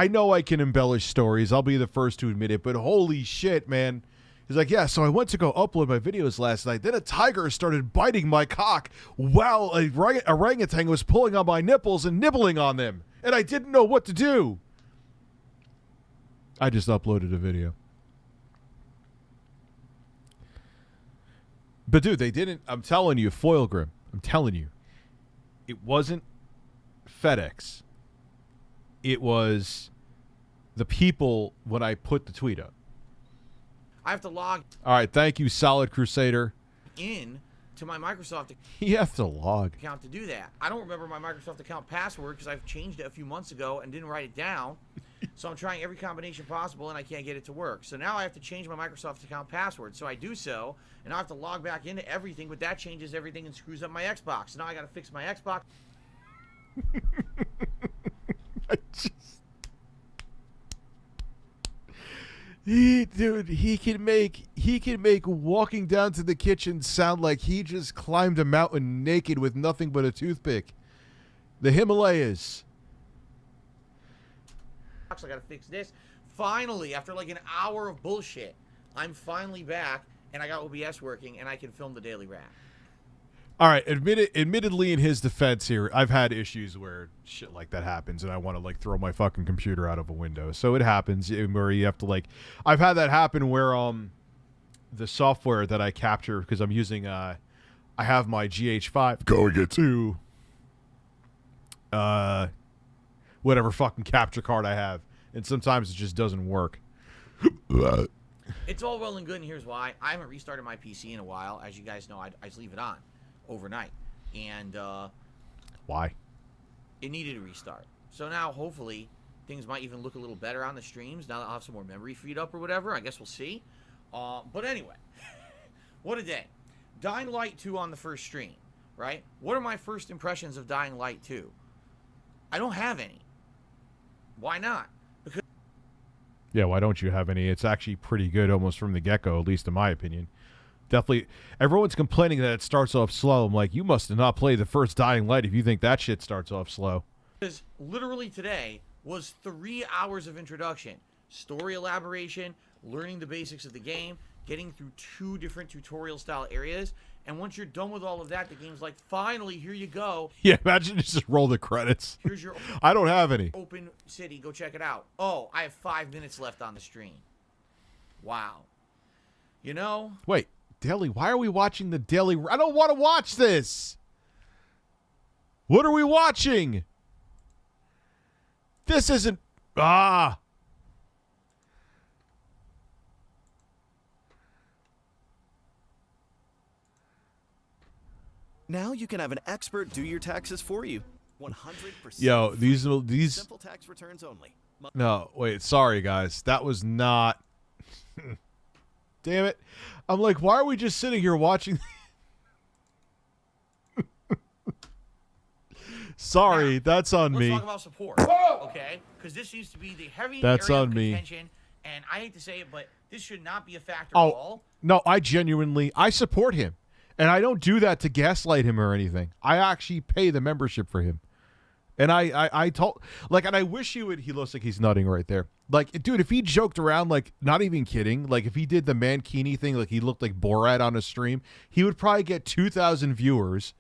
know I can embellish stories. I'll be the first to admit it, but holy shit, man. He's like, yeah, so I went to go upload my videos last night. Then a tiger started biting my cock while a orangutan was pulling on my nipples and nibbling on them. And I didn't know what to do. I just uploaded a video. But dude, they didn't. I'm telling you, Foil Grim. I'm telling you, it wasn't FedEx. It was the people when I put the tweet up. I have to log. All right, thank you, Solid Crusader. In to my Microsoft You have to log. account to do that. I don't remember my Microsoft account password because I've changed it a few months ago and didn't write it down. So I'm trying every combination possible and I can't get it to work. So now I have to change my Microsoft account password. So I do so, and I have to log back into everything, but that changes everything and screws up my Xbox. So now I got to fix my Xbox. He can make walking down to the kitchen sound like he just climbed a mountain naked with nothing but a toothpick. The Himalayas. I got to fix this. Finally, after like an hour of bullshit, I'm finally back and I got OBS working and I can film the Daily Rap. All right, admittedly, in his defense here, I've had issues where shit like that happens, and I want to like throw my fucking computer out of a window. So it happens where you have to like. I've had that happen where the software that I capture because I'm using I have my GH5 going into whatever fucking capture card I have, and sometimes it just doesn't work. It's all well and good, and here's why. I haven't restarted my PC in a while. As you guys know, I just leave it on overnight, and why? It needed a restart. So now, hopefully, things might even look a little better on the streams. Now that I'll have some more memory freed up or whatever. I guess we'll see. But anyway, what a day. Dying Light 2 on the first stream, right? What are my first impressions of Dying Light 2? I don't have any. Why not? Because Yeah, why don't you have any? It's actually pretty good almost from the get-go, at least in my opinion. Definitely, everyone's complaining that it starts off slow. I'm like, you must have not played the first Dying Light if you think that shit starts off slow. Because literally today was 3 hours of introduction, story elaboration, learning the basics of the game, getting through 2 different tutorial style areas, and once you're done with all of that, the game's like, finally, here you go. Yeah, imagine just roll the credits. Here's your I don't have any. Open city, go check it out. Oh, I have 5 minutes left on the stream. Wow. You know? Wait, Daily, why are we watching the Daily? I don't want to watch this. What are we watching? This isn't. Ah. Now you can have an expert do your taxes for you. 100%. Yo, these simple tax returns only. No, wait, sorry guys. That was not. Damn it. I'm like, why are we just sitting here watching? Sorry, that's on me. Let's talk about support, okay? Because this seems to be the heavy That's area on of me. contention, and I hate to say it, but this should not be a factor at all. No, I support him. And I don't do that to gaslight him or anything. I actually pay the membership for him. And I told, like, and I wish he would, he looks like he's nutting right there. Like, dude, if he joked around, like, not even kidding, like, if he did the Mankini thing, like, he looked like Borat on a stream, he would probably get 2,000 viewers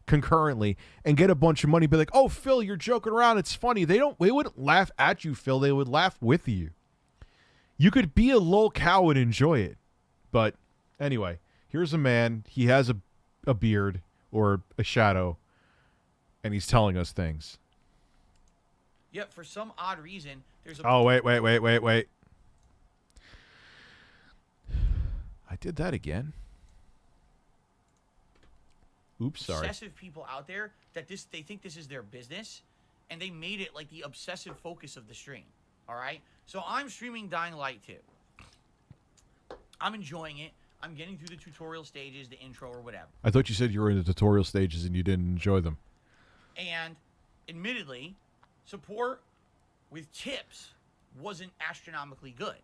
concurrently and get a bunch of money, be like, oh, Phil, you're joking around, it's funny. They wouldn't laugh at you, Phil, they would laugh with you. You could be a lol cow and enjoy it. But, anyway, here's a man, he has a beard, or a shadow, and he's telling us things. Yep, for some odd reason, there's a... Oh, wait. I did that again. Oops, sorry. Obsessive people out there that they think this is their business, and they made it like the obsessive focus of the stream. All right? So I'm streaming Dying Light 2. I'm enjoying it. I'm getting through the tutorial stages, the intro or whatever. I thought you said you were in the tutorial stages and you didn't enjoy them. And admittedly, support with tips wasn't astronomically good.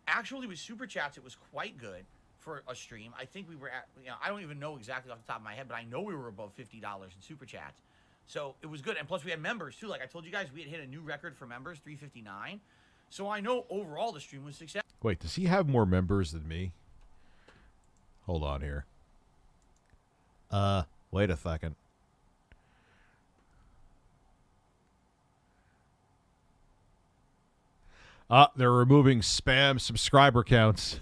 Actually, with super chats, it was quite good for a stream. I think we were at, I don't even know exactly off the top of my head, but I know we were above $50 in super chats. So it was good. And plus we had members too. Like I told you guys, we had hit a new record for members, 359. So I know overall the stream was successful. Wait, does he have more members than me? Hold on here. Wait a second. They're removing spam subscriber counts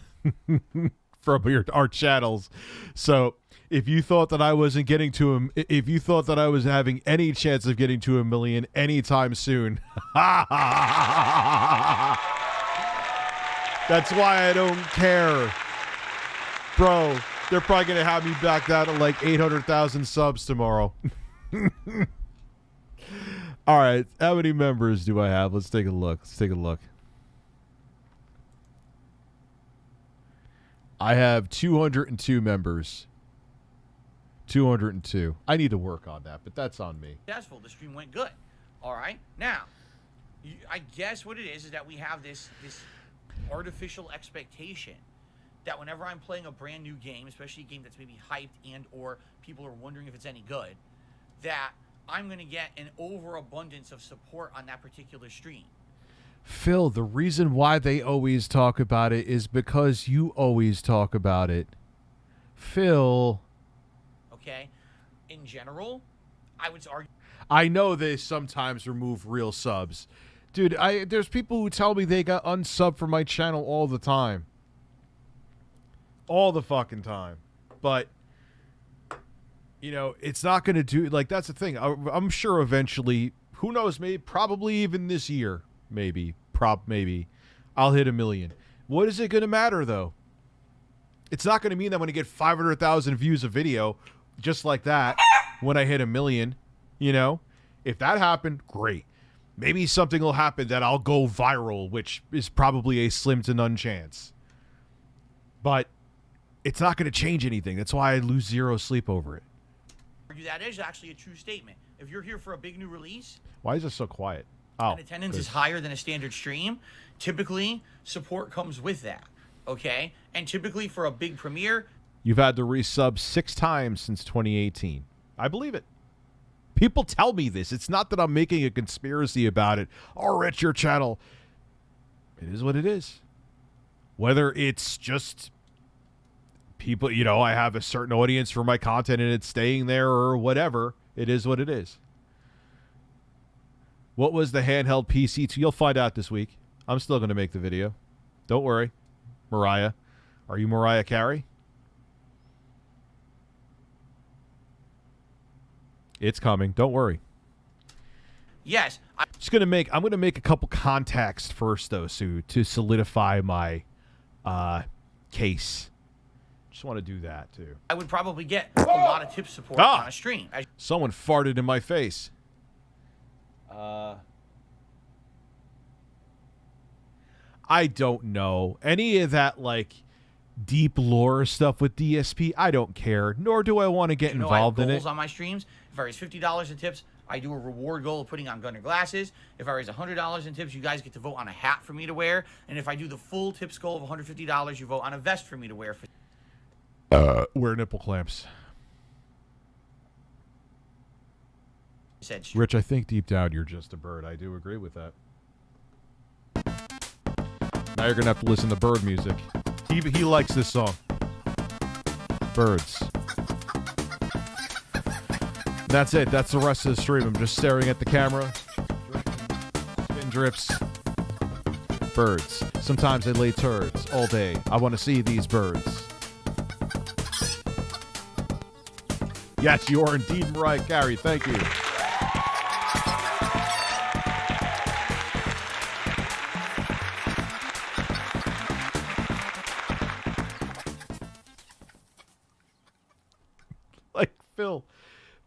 from our channels. So if you thought that I wasn't getting to him, if you thought that I was having any chance of getting to 1 million anytime soon, that's why I don't care. Bro, they're probably going to have me back down at like 800,000 subs tomorrow. All right, how many members do I have? Let's take a look. I have 202 members. 202. I need to work on that, but that's on me. Successful. The stream went good. All right. Now, I guess what it is that we have this artificial expectation that whenever I'm playing a brand new game, especially a game that's maybe hyped and or people are wondering if it's any good, that I'm going to get an overabundance of support on that particular stream. Phil, the reason why they always talk about it is because you always talk about it. Phil. Okay? In general, I would argue. I know they sometimes remove real subs. Dude, there's people who tell me they got unsubbed from my channel all the time. All the fucking time. But, you know, it's not going to do... Like, that's the thing. I'm sure eventually, who knows, maybe, probably even this year, maybe, I'll hit 1 million. What is it going to matter, though? It's not going to mean that I'm going to get 500,000 views a video just like that when I hit 1 million, you know? If that happened, great. Maybe something will happen that I'll go viral, which is probably a slim to none chance. But it's not going to change anything. That's why I lose zero sleep over it. That is actually a true statement. If you're here for a big new release... Why is it so quiet? Oh, and attendance is higher than a standard stream, typically support comes with that, okay? And typically for a big premiere... You've had to resub 6 times since 2018. I believe it. People tell me this. It's not that I'm making a conspiracy about it. Oh, it's your channel. It is what it is. Whether it's just people, you know, I have a certain audience for my content and it's staying there or whatever, it is what it is. What was the handheld PC? You'll find out this week. I'm still going to make the video. Don't worry. Mariah. Are you Mariah Carey? It's coming. Don't worry. Yes. I'm going to make a couple contacts first, though, Sue, to solidify my case. Just want to do that, too. I would probably get a lot of tip support on a stream. Someone farted in my face. I don't know. Any of that, like, deep lore stuff with DSP, I don't care, nor do I want to get involved in it. I have goals on my streams. If I raise $50 in tips, I do a reward goal of putting on Gunner glasses. If I raise $100 in tips, you guys get to vote on a hat for me to wear. And if I do the full tips goal of $150, you vote on a vest for me to wear. Wear nipple clamps. Rich, I think deep down you're just a bird. I do agree with that. Now you're going to have to listen to bird music. He likes this song. Birds. That's it. That's the rest of the stream. I'm just staring at the camera. Spin drips. Birds. Sometimes they lay turds all day. I want to see these birds. Yes, you are indeed Mariah Carey. Thank you.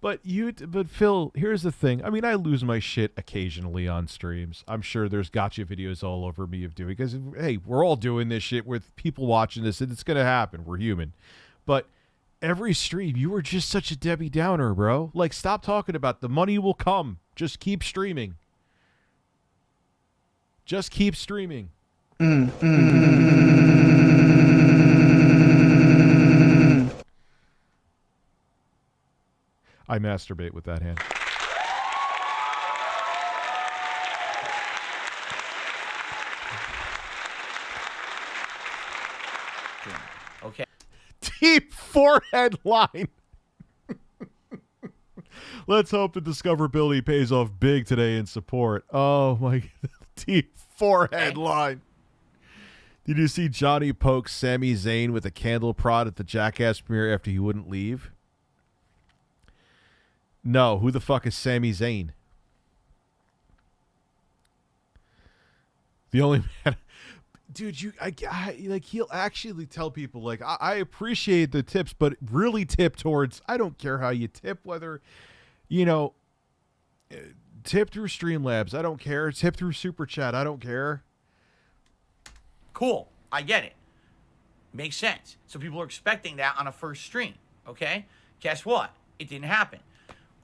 But Phil, here's the thing. I mean, I lose my shit occasionally on streams. I'm sure there's gotcha videos all over me of doing, because hey, we're all doing this shit with people watching this, and it's gonna happen. We're human. But every stream, you were just such a Debbie Downer, bro. Like, stop talking about the money will come. Just keep streaming. Just keep streaming. I masturbate with that hand. Okay. Deep forehead line. Let's hope the discoverability pays off big today in support. Oh my God. Deep forehead line. Did you see Johnny poke Sami Zayn with a candle prod at the Jackass premiere after he wouldn't leave? No, who the fuck is Sami Zayn? The only man, dude. Like, he'll actually tell people, like, I appreciate the tips, but really tip towards. I don't care how you tip, whether, tip through StreamLabs. I don't care. Tip through Super Chat. I don't care. Cool. I get it. Makes sense. So people are expecting that on a first stream. Okay. Guess what? It didn't happen.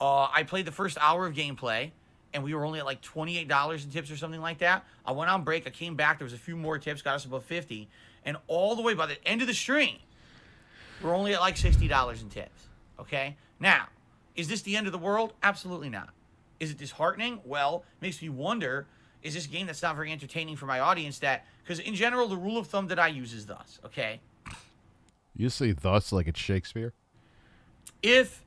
I played the first hour of gameplay, and we were only at like $28 in tips or something like that. I went on break. I came back. There was a few more tips, got us above 50. And all the way by the end of the stream, we're only at like $60 in tips. Okay? Now, is this the end of the world? Absolutely not. Is it disheartening? Well, it makes me wonder, is this a game that's not very entertaining for my audience? Because in general, the rule of thumb that I use is thus. Okay? You say thus like it's Shakespeare? If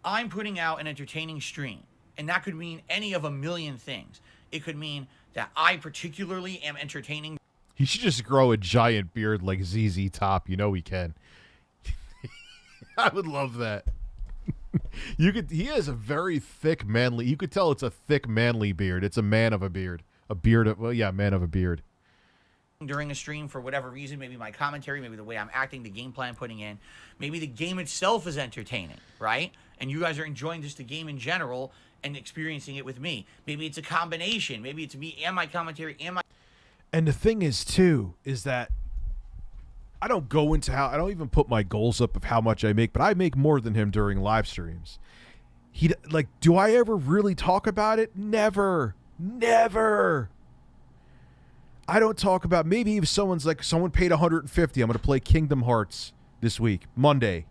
I'm putting out an entertaining stream, and that could mean any of a million things. It could mean that I particularly am entertaining. He should just grow a giant beard like ZZ Top. You know he can. I would love that. He has a very thick, manly. You could tell it's a thick, manly beard. It's a man of a beard. Man of a beard. During a stream for whatever reason, maybe my commentary, maybe the way I'm acting, the gameplay I'm putting in, maybe the game itself is entertaining, right? And you guys are enjoying just the game in general and experiencing it with me. Maybe it's a combination. Maybe it's me and my commentary and my... And the thing is, too, is that I don't go into I don't even put my goals up of how much I make, but I make more than him during live streams. Do I ever really talk about it? Never. Never. I don't talk about, maybe if someone paid $150, I'm going to play Kingdom Hearts this week, Monday,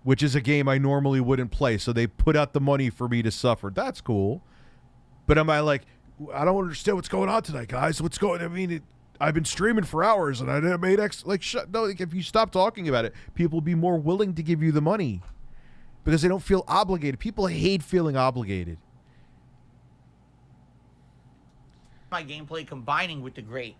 which is a game I normally wouldn't play. So they put out the money for me to suffer. That's cool. But am I like, I don't understand what's going on tonight, guys. What's going, I mean, I've been streaming for hours and I made if you stop talking about it, people will be more willing to give you the money because they don't feel obligated. People hate feeling obligated. my gameplay combining with the great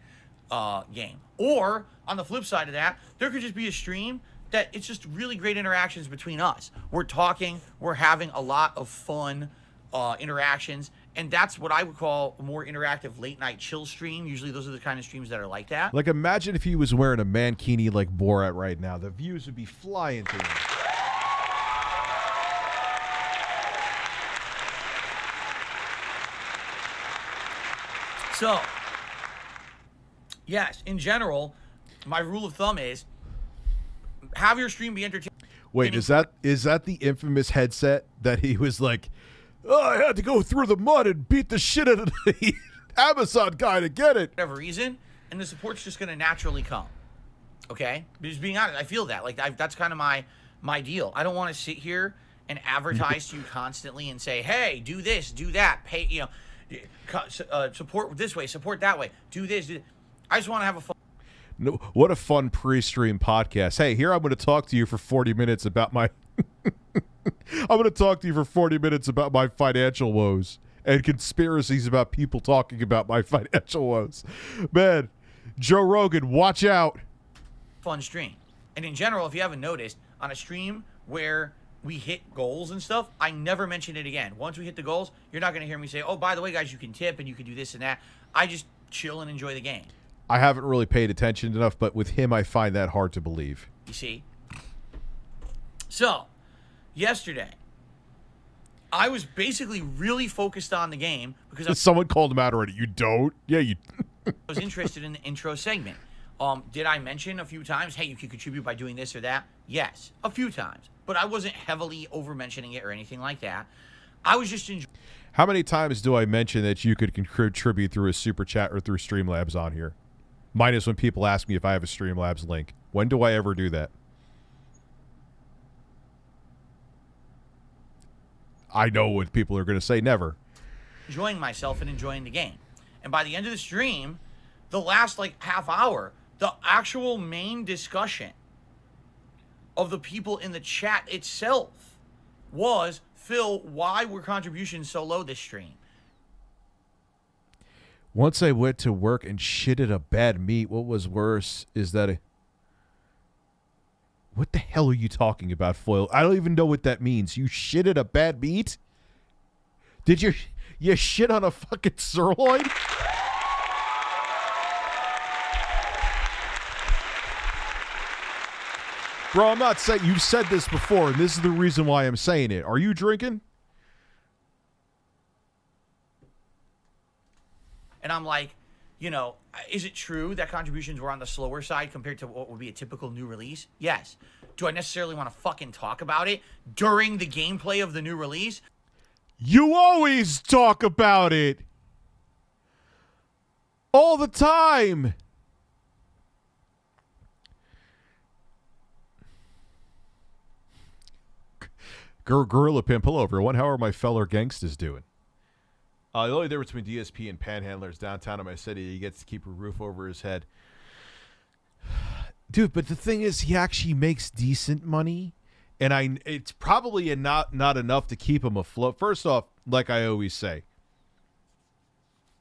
game. Or, on the flip side of that, there could just be a stream that it's just really great interactions between us. We're talking, we're having a lot of fun interactions, and that's what I would call a more interactive late night chill stream. Usually those are the kind of streams that are like that. Like, imagine if he was wearing a mankini like Borat right now. The views would be flying through him. So, yes, in general, my rule of thumb is have your stream be entertaining. Wait, is that the infamous headset that he was like, oh, I had to go through the mud and beat the shit out of the Amazon guy to get it? Whatever reason, and the support's just going to naturally come. Okay? Just being honest, I feel that. Like, that's kind of my deal. I don't want to sit here and advertise to you constantly and say, hey, do this, do that, pay, you know, support this way, support that way, do this, do that. I just want to have a fun. No, what a fun pre-stream podcast. Hey, here I'm going to talk to you for 40 minutes about my I'm going to talk to you for 40 minutes about my financial woes and conspiracies about people talking about my financial woes. Man, Joe Rogan, watch out. Fun stream. And in general, if you haven't noticed, on a stream where we hit goals and stuff, I never mention it again. Once we hit the goals, you're not going to hear me say, oh, by the way, guys, you can tip and you can do this and that. I just chill and enjoy the game. I haven't really paid attention enough, but with him, I find that hard to believe. You see? So, yesterday. I was basically really focused on the game because Someone called him out already. You don't? Yeah, you. I was interested in the intro segment. Did I mention a few times, hey, you can contribute by doing this or that? Yes, a few times. But I wasn't heavily over-mentioning it or anything like that. I was just enjoying. How many times do I mention that you could contribute through a super chat or through StreamLabs on here? Minus when people ask me if I have a StreamLabs link. When do I ever do that? I know what people are going to say. Never. Enjoying myself and enjoying the game. And by the end of the stream, the last like half hour, the actual main discussion of the people in the chat itself was, Phil, why were contributions so low this stream? Once I went to work and shitted a bad meat, what was worse is that what the hell are you talking about, Foil? I don't even know what that means. You shitted a bad meat? Did you shit on a fucking sirloin? Bro, I'm not saying, you've said this before, and this is the reason why I'm saying it. Are you drinking? And I'm like, you know, is it true that contributions were on the slower side compared to what would be a typical new release? Yes. Do I necessarily want to fucking talk about it during the gameplay of the new release? You always talk about it. All the time. Gorilla Pimp, hello everyone. How are my fellow gangsters doing? The only difference between DSP and panhandlers downtown in my city, he gets to keep a roof over his head. Dude, but the thing is, he actually makes decent money, and it's probably not enough to keep him afloat. First off, like I always say,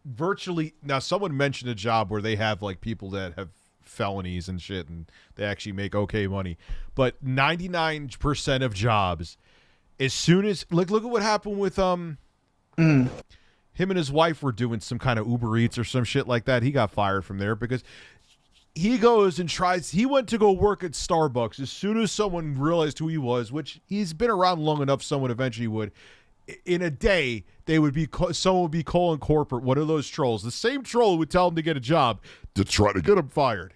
virtually, now someone mentioned a job where they have like people that have felonies and shit, and they actually make okay money. But 99% of jobs, as soon as look at what happened with him and his wife were doing some kind of Uber Eats or some shit like that. He got fired from there because he goes and tries. He went to go work at Starbucks as soon as someone realized who he was, which he's been around long enough. Someone eventually would. In a day, someone would be calling corporate, one of those trolls. The same troll would tell him to get a job to try to get him fired.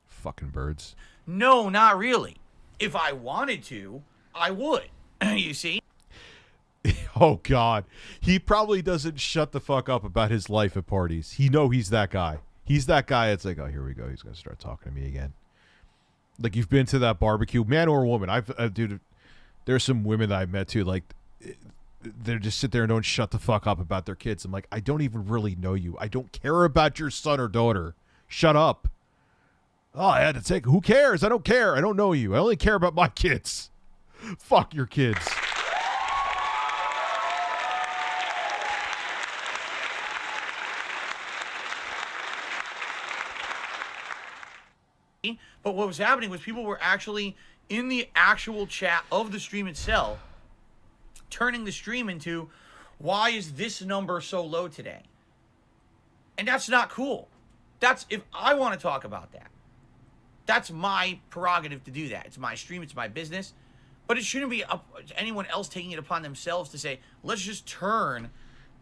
Fucking birds. No, not really. If I wanted to, I would. You see? Oh, God. He probably doesn't shut the fuck up about his life at parties. He's that guy. He's that guy. It's like, oh, here we go. He's going to start talking to me again. Like, you've been to that barbecue, man or woman. Dude, there's some women that I've met, too. Like, they just sit there and don't shut the fuck up about their kids. I'm like, I don't even really know you. I don't care about your son or daughter. Shut up. Oh, I had to take. Who cares? I don't care. I don't know you. I only care about my kids. Fuck your kids. But what was happening was people were actually in the actual chat of the stream itself, turning the stream into, why is this number so low today? And that's not cool. That's, if I want to talk about that, that's my prerogative to do that. It's my stream, it's my business. But it shouldn't be up to anyone else taking it upon themselves to say, let's just turn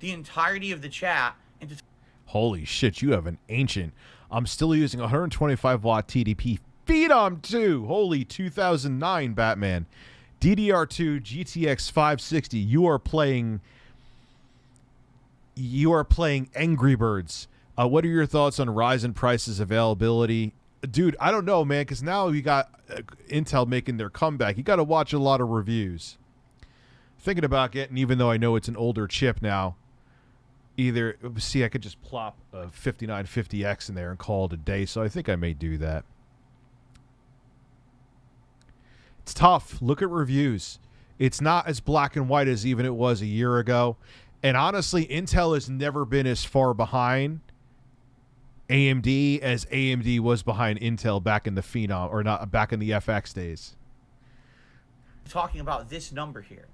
the entirety of the chat into... Holy shit, you have an ancient... I'm still using 125 watt TDP. Phenom 2! Holy 2009 Batman. DDR2 GTX 560. You are playing Angry Birds. What are your thoughts on Ryzen prices, availability? Dude, I don't know, man, because now you got Intel making their comeback. You got to watch a lot of reviews. Thinking about getting, even though I know it's an older chip now, I could just plop a 5950X in there and call it a day, so I think I may do that. It's tough. Look at reviews. It's not as black and white as even it was a year ago. And honestly, Intel has never been as far behind AMD as AMD was behind Intel back in the Phenom, or not, back in the FX days. Talking about this number here.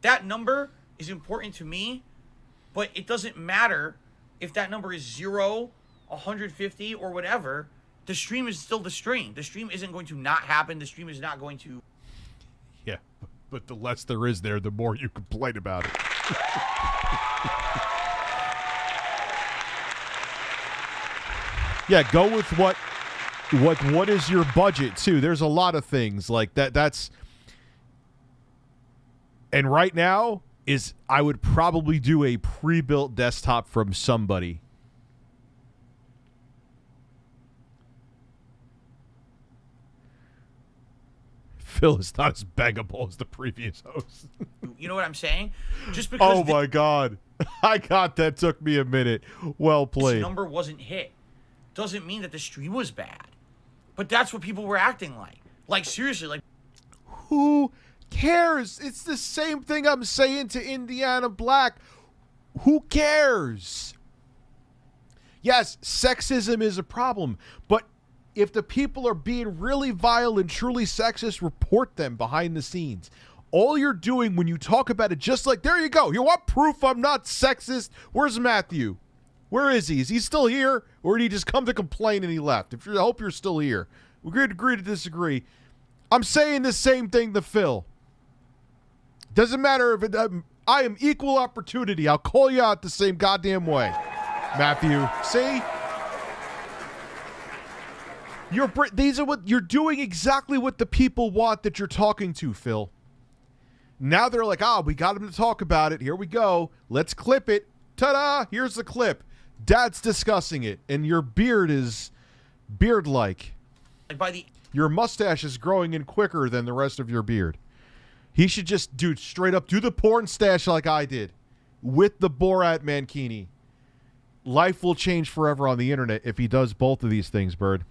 That number is important to me, but it doesn't matter if that number is 0, 150, or whatever, the stream is still the stream. The stream isn't going to not happen. The stream is not going to... Yeah, but the less there is there, the more you complain about it. Yeah, go with what is your budget too. There's a lot of things like that. And right now I would probably do a pre-built desktop from somebody. Phil is not as bangable as the previous host. You know what I'm saying? Just because... Oh my God. That took me a minute. Well played. This number wasn't hit doesn't mean that the stream was bad. But that's what people were acting like. Like, seriously, like... Who cares? It's the same thing I'm saying to Indiana Black. Who cares? Yes, sexism is a problem, but if the people are being really vile and truly sexist, report them behind the scenes. All you're doing when you talk about it, just like, there you go. You want proof I'm not sexist? Where's Matthew? Where is he? Is he still here? Or did he just come to complain and he left? I hope you're still here. We agree to disagree. I'm saying the same thing to Phil. Doesn't matter if I am equal opportunity. I'll call you out the same goddamn way. Matthew, see? You're doing exactly what the people want that you're talking to, Phil. Now they're like, we got him to talk about it. Here we go. Let's clip it. Ta-da! Here's the clip. Dad's discussing it, and your beard is beard-like. Your mustache is growing in quicker than the rest of your beard. He should just, straight up do the porn stash like I did with the Borat Mankini. Life will change forever on the internet if he does both of these things, Bird.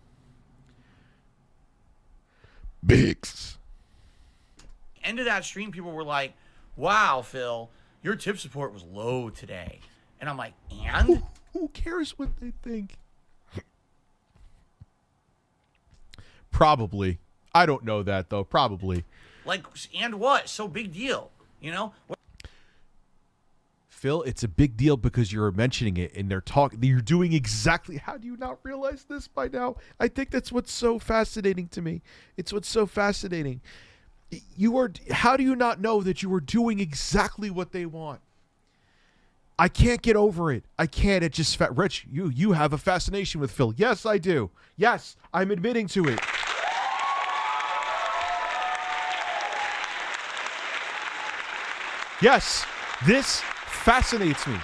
Biggs. End of that stream, people were like, wow, Phil, your tip support was low today. And I'm like, and? Who cares what they think? Probably. I don't know that, though. Probably. Like, and what? So big deal, you know? Phil, it's a big deal because you're mentioning it and you're doing exactly. How do you not realize this by now? I think that's what's so fascinating to me. It's what's so fascinating. How do you not know that you were doing exactly what they want? I can't get over it. I can't. It just, Rich, you have a fascination with Phil. Yes, I do. Yes, I'm admitting to it. Yes, this fascinates me.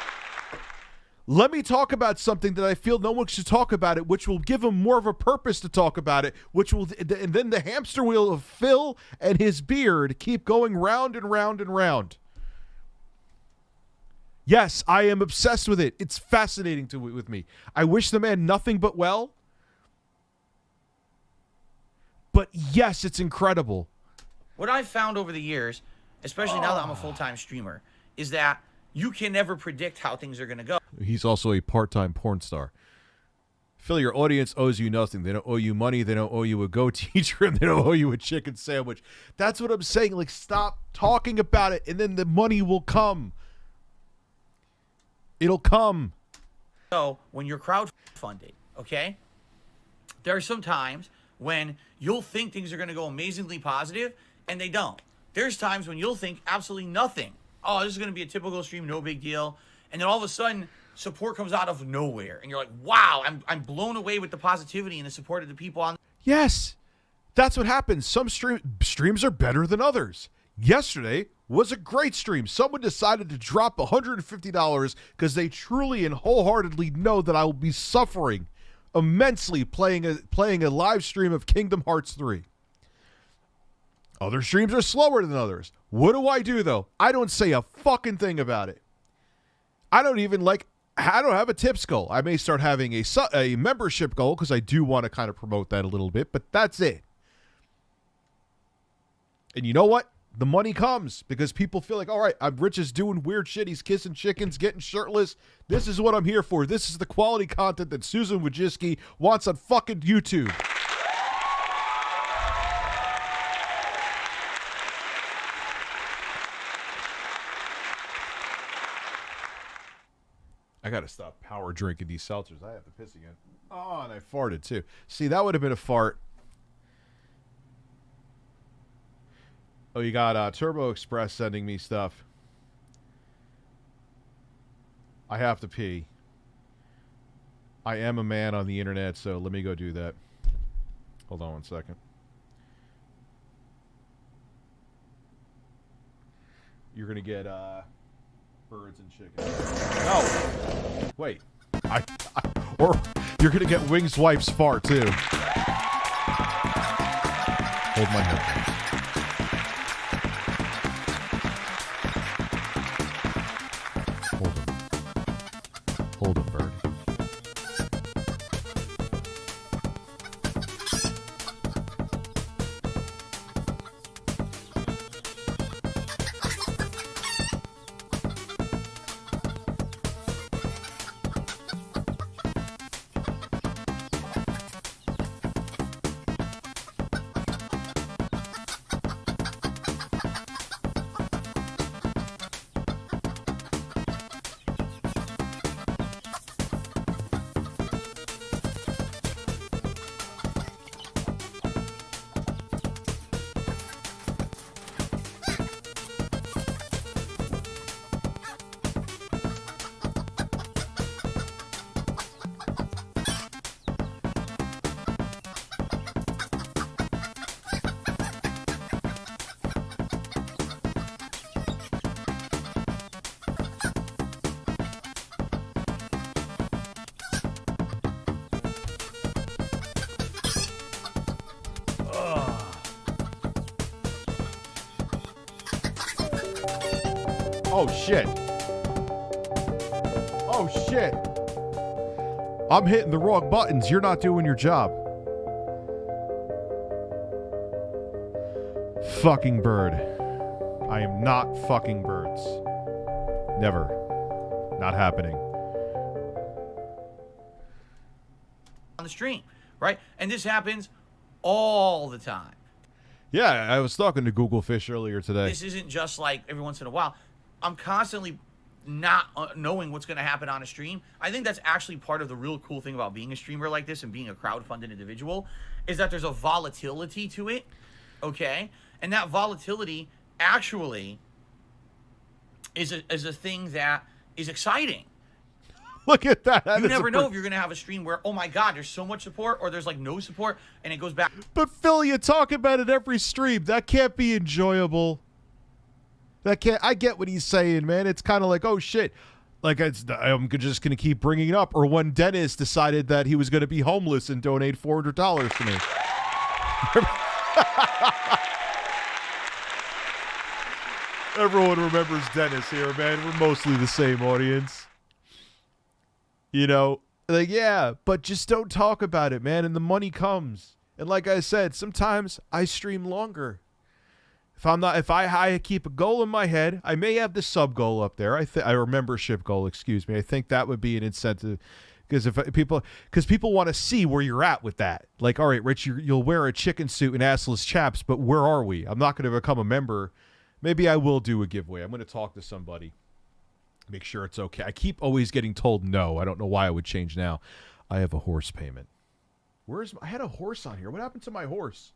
Let me talk about something that I feel no one should talk about it, which will give him more of a purpose to talk about it, and then the hamster wheel of Phil and his beard keep going round and round and round. Yes, I am obsessed with it. It's fascinating with me. I wish the man nothing but well. But yes, it's incredible. What I've found over the years, especially now that I'm a full-time streamer, is that you can never predict how things are going to go. He's also a part-time porn star. Phil, your audience owes you nothing. They don't owe you money. They don't owe you a Go teacher. And they don't owe you a chicken sandwich. That's what I'm saying. Like, stop talking about it, and then the money will come. It'll come. So, when you're crowdfunding, okay, there are some times when you'll think things are going to go amazingly positive, and they don't. There's times when you'll think absolutely nothing. Oh, this is going to be a typical stream, no big deal. And then all of a sudden, support comes out of nowhere. And you're like, wow, I'm blown away with the positivity and the support of the people on. Yes, that's what happens. Some streams are better than others. Yesterday was a great stream. Someone decided to drop $150 because they truly and wholeheartedly know that I will be suffering immensely playing a live stream of Kingdom Hearts 3. Other streams are slower than others. What do I do, though? I don't say a fucking thing about it. I don't have a tips goal. I may start having a membership goal because I do want to kind of promote that a little bit, but that's it. And you know what? The money comes because people feel like, all right, Rich is doing weird shit. He's kissing chickens, getting shirtless. This is what I'm here for. This is the quality content that Susan Wojcicki wants on fucking YouTube. I gotta stop power drinking these seltzers. I have to piss again. Oh, and I farted too. See, that would have been a fart. Oh, you got Turbo Express sending me stuff. I have to pee. I am a man on the internet, so let me go do that. Hold on one second. You're gonna get birds and chicken. No, wait. Or you're gonna get Wings Wife's fart too. Hold my head. Hold him, bird. Oh, shit. Oh, shit. I'm hitting the wrong buttons. You're not doing your job. Fucking bird. I am not fucking birds. Never. Not happening. On the stream, right? And this happens all the time. Yeah, I was talking to Google Fish earlier today. This isn't just like every once in a while. I'm constantly not knowing what's going to happen on a stream. I think that's actually part of the real cool thing about being a streamer like this and being a crowdfunded individual is that there's a volatility to it, okay? And that volatility actually is a thing that is exciting. Look at that. You never know if you're going to have a stream where, oh my God, there's so much support or there's like no support and it goes back. But Phil, you talk about it every stream. That can't be enjoyable. That can't. I get what he's saying, man. It's kind of like, oh shit, like I'm just gonna keep bringing it up. Or when Dennis decided that he was gonna be homeless and donate $400 to me. Everyone remembers Dennis here, man. We're mostly the same audience. You know, like yeah, but just don't talk about it, man. And the money comes. And like I said, sometimes I stream longer. If I keep a goal in my head, I may have the sub goal up there. Or membership goal, excuse me. I think that would be an incentive because people want to see where you're at with that. Like, all right, Rich, you'll wear a chicken suit and assless chaps, but where are we? I'm not going to become a member. Maybe I will do a giveaway. I'm going to talk to somebody, make sure it's okay. I keep always getting told no. I don't know why I would change now. I have a horse payment. I had a horse on here. What happened to my horse?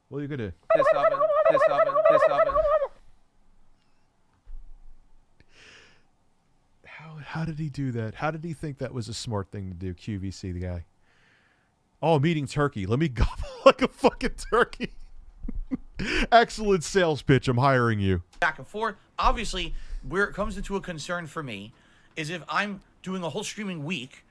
Well, you're gonna piss oven. How did he do that? How did he think that was a smart thing to do? QVC, the guy. Oh, I'm eating turkey. Let me gobble like a fucking turkey. Excellent sales pitch. I'm hiring you. Back and forth. Obviously, where it comes into a concern for me is if I'm doing a whole streaming week,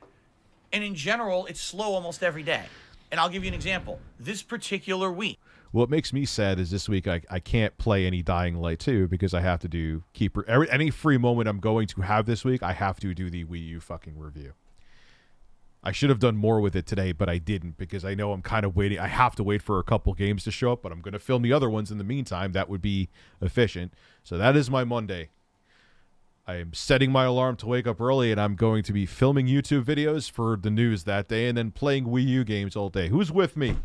and in general, it's slow almost every day. And I'll give you an example. This particular week. What makes me sad is this week I can't play any Dying Light 2 because I have to do any free moment I'm going to have this week. I have to do the Wii U fucking review. I should have done more with it today, but I didn't because I know I'm kind of waiting. I have to wait for a couple games to show up, but I'm going to film the other ones in the meantime. That would be efficient. So that is my Monday. I am setting my alarm to wake up early, and I'm going to be filming YouTube videos for the news that day and then playing Wii U games all day. Who's with me?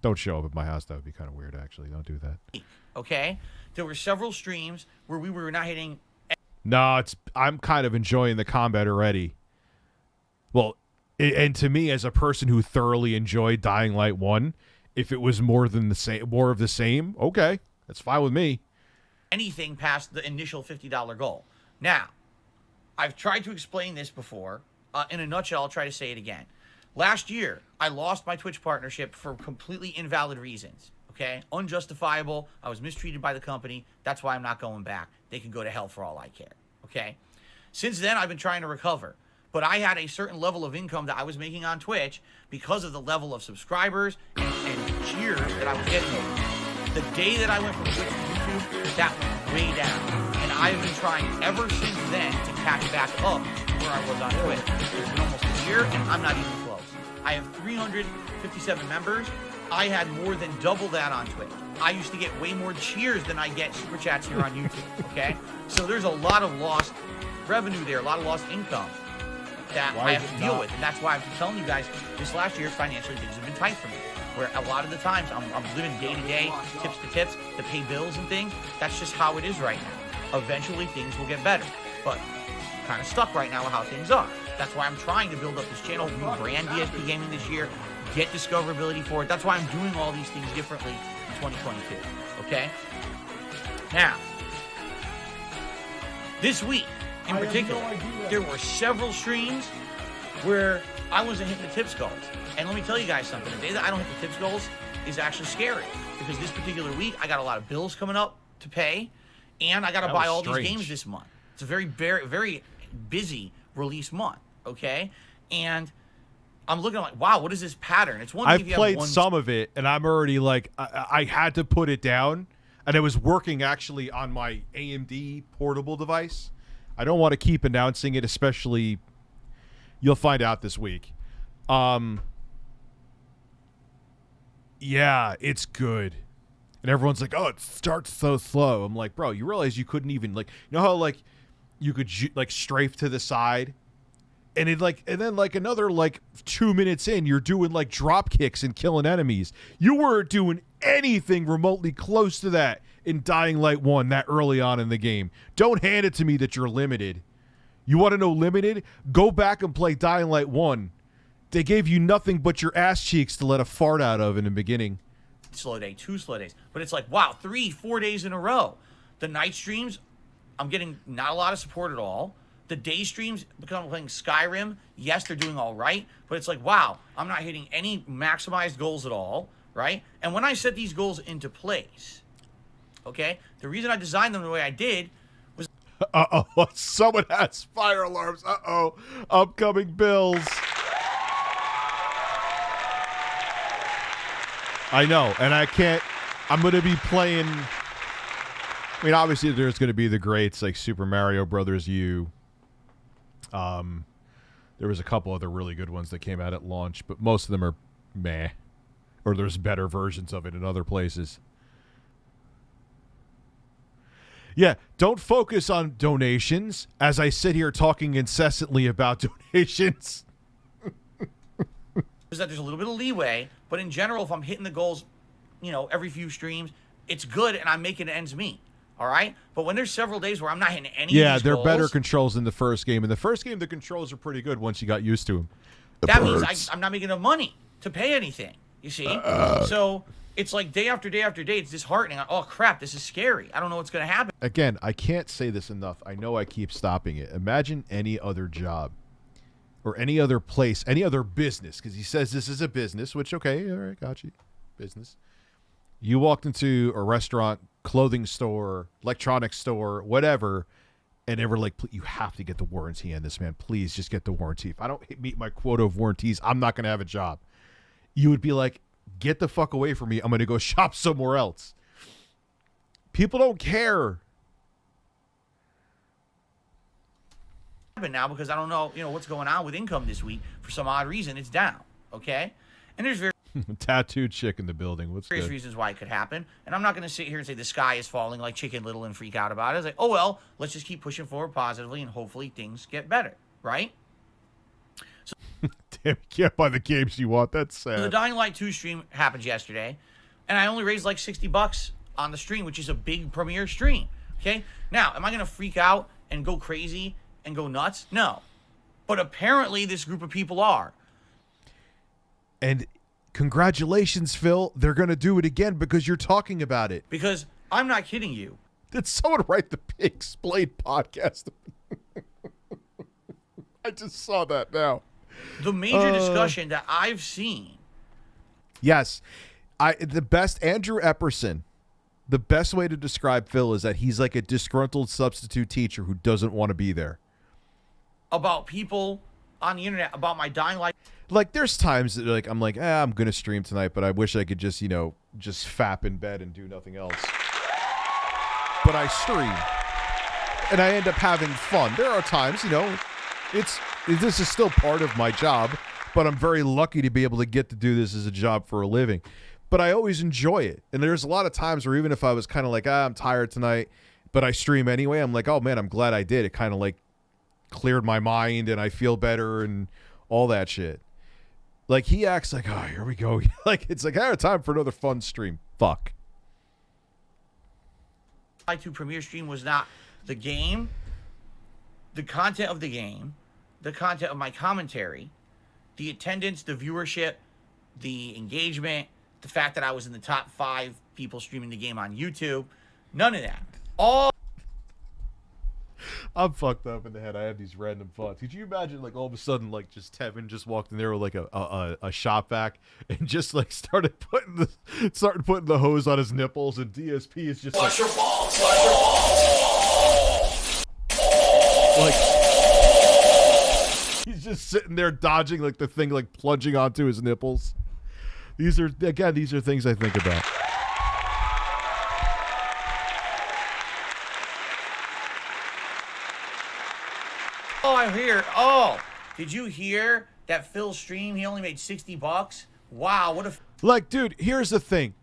Don't show up at my house. That would be kind of weird, actually. Don't do that. Okay? There were several streams where we were not hitting No, I'm kind of enjoying the combat already. Well, and to me, as a person who thoroughly enjoyed Dying Light 1, if it was more of the same, okay, that's fine with me. Anything past the initial $50 goal. Now, I've tried to explain this before. In a nutshell, I'll try to say it again. Last year, I lost my Twitch partnership for completely invalid reasons. Okay? Unjustifiable. I was mistreated by the company. That's why I'm not going back. They can go to hell for all I care. Okay? Since then, I've been trying to recover. But I had a certain level of income that I was making on Twitch because of the level of subscribers and cheers that I was getting. The day that I went from Twitch to YouTube, that went way down. And I've been trying ever since then to catch back up where I was on Twitch. It's been almost a year, and I'm not even close. I have 357 members. I had more than double that on Twitch. I used to get way more cheers than I get super chats here on YouTube, okay? So there's a lot of lost revenue there, a lot of lost income that I have to deal with. And that's why I'm telling you guys, this last year, financially, things have been tight for me. Where a lot of the times, I'm living day to day, tips to tips, to pay bills and things. That's just how it is right now. Eventually, things will get better. But I'm kind of stuck right now with how things are. That's why I'm trying to build up this channel, rebrand DSP Gaming this year, get discoverability for it. That's why I'm doing all these things differently in 2022, okay? Now, this week, in particular, there were several streams where I wasn't hitting the tips goals. And let me tell you guys something. The day that I don't hit the tips goals is actually scary. Because this particular week, I got a lot of bills coming up to pay. And I got to buy all these games this month. It's a very, very, very busy release month. Okay? And I'm looking like, wow, what is this pattern? It's one thing if you I've played have some of it, and I'm already like, I had to put it down. And it was working actually on my AMD portable device. I don't want to keep announcing it, especially you'll find out this week. Yeah, it's good. And everyone's like, oh, it starts so slow. I'm like, bro, you realize you couldn't even, like, you know how, like, you could, like, strafe to the side? And it, like, and then, like, another, like, 2 minutes in, you're doing, like, drop kicks and killing enemies. You weren't doing anything remotely close to that in Dying Light 1 that early on in the game. Don't hand it to me that you're limited. You want to know limited? Go back and play Dying Light 1. They gave you nothing but your ass cheeks to let a fart out of in the beginning. slow day, 2 slow days. But it's like, wow, 3-4 days in a row. The night streams, I'm getting not a lot of support at all. The day streams, because I'm playing Skyrim, yes, they're doing all right. But it's like, wow, I'm not hitting any maximized goals at all, right? And when I set these goals into place, okay, the reason I designed them the way I did was... Uh-oh, someone has fire alarms. Uh-oh, upcoming bills. I know, and I can't... I'm going to be playing... I mean, obviously, there's going to be the greats like Super Mario Brothers U. There was a couple other really good ones that came out at launch, but most of them are meh. Or there's better versions of it in other places. Yeah, don't focus on donations as I sit here talking incessantly about donations. is that there's a little bit of leeway, but in general, if I'm hitting the goals, you know, every few streams, it's good and I'm making ends meet. All right? But when there's several days where I'm not hitting any of these they're goals, better controls than the first game. In the first game, the controls are pretty good once you got used to them. That means I'm not making enough money to pay anything, you see? So it's like day after day after day, it's disheartening. Oh, crap, this is scary. I don't know what's going to happen. Again, I can't say this enough. I know I keep stopping it. Imagine any other job or any other place, any other business, because he says this is a business, which, okay, all right, got you, business. You walked into a restaurant, clothing store, electronics store, whatever, and they were like, you have to get the warranty on this, man. Please just get the warranty. If I don't meet my quota of warranties, I'm not going to have a job. You would be like, get the fuck away from me. I'm going to go shop somewhere else. People don't care. Now because I don't know, what's going on with income this week. For some odd reason, it's down, okay? And there's tattooed chick in the building. What's various reasons why it could happen. And I'm not going to sit here and say the sky is falling like Chicken Little and freak out about it. It's like, oh, well, let's just keep pushing forward positively and hopefully things get better, right? So, damn, you can't buy the games you want. That's sad. The Dying Light 2 stream happened yesterday, and I only raised like $60 on the stream, which is a big premiere stream, okay? Now, am I going to freak out and go crazy and go nuts? No. But apparently this group of people are. And congratulations, Phil. They're going to do it again because you're talking about it. Because I'm not kidding you. Did someone write the Explain podcast? I just saw that now. The major discussion that I've seen. Yes. The best, Andrew Epperson, the best way to describe Phil is that he's like a disgruntled substitute teacher who doesn't want to be there. About people on the internet, about my dying life. Like, there's times that like I'm like, I'm going to stream tonight, but I wish I could just, just fap in bed and do nothing else. But I stream. And I end up having fun. There are times, this is still part of my job, but I'm very lucky to be able to get to do this as a job for a living. But I always enjoy it. And there's a lot of times where even if I was kind of like, I'm tired tonight, but I stream anyway, I'm like, oh man, I'm glad I did. It kind of like cleared my mind and I feel better and all that shit. Like, he acts like, oh, here we go. Like, it's like, I have time for another fun stream. Fuck. My 2 premiere stream was not the game, the content of the game, the content of my commentary, the attendance, the viewership, the engagement, the fact that I was in the top 5 people streaming the game on YouTube. None of that. All. I'm fucked up in the head. I have these random thoughts. Could you imagine, like, all of a sudden, like, just Tevin just walked in there with like a shop vac and just like started putting the hose on his nipples, and DSP is just Flush like, your balls, flush your balls. like, he's just sitting there dodging like the thing, like plunging onto his nipples. These are things I think about. Oh, I hear. Oh, did you hear that Phil stream? He only made $60. Wow, what a. Like, dude, here's the thing.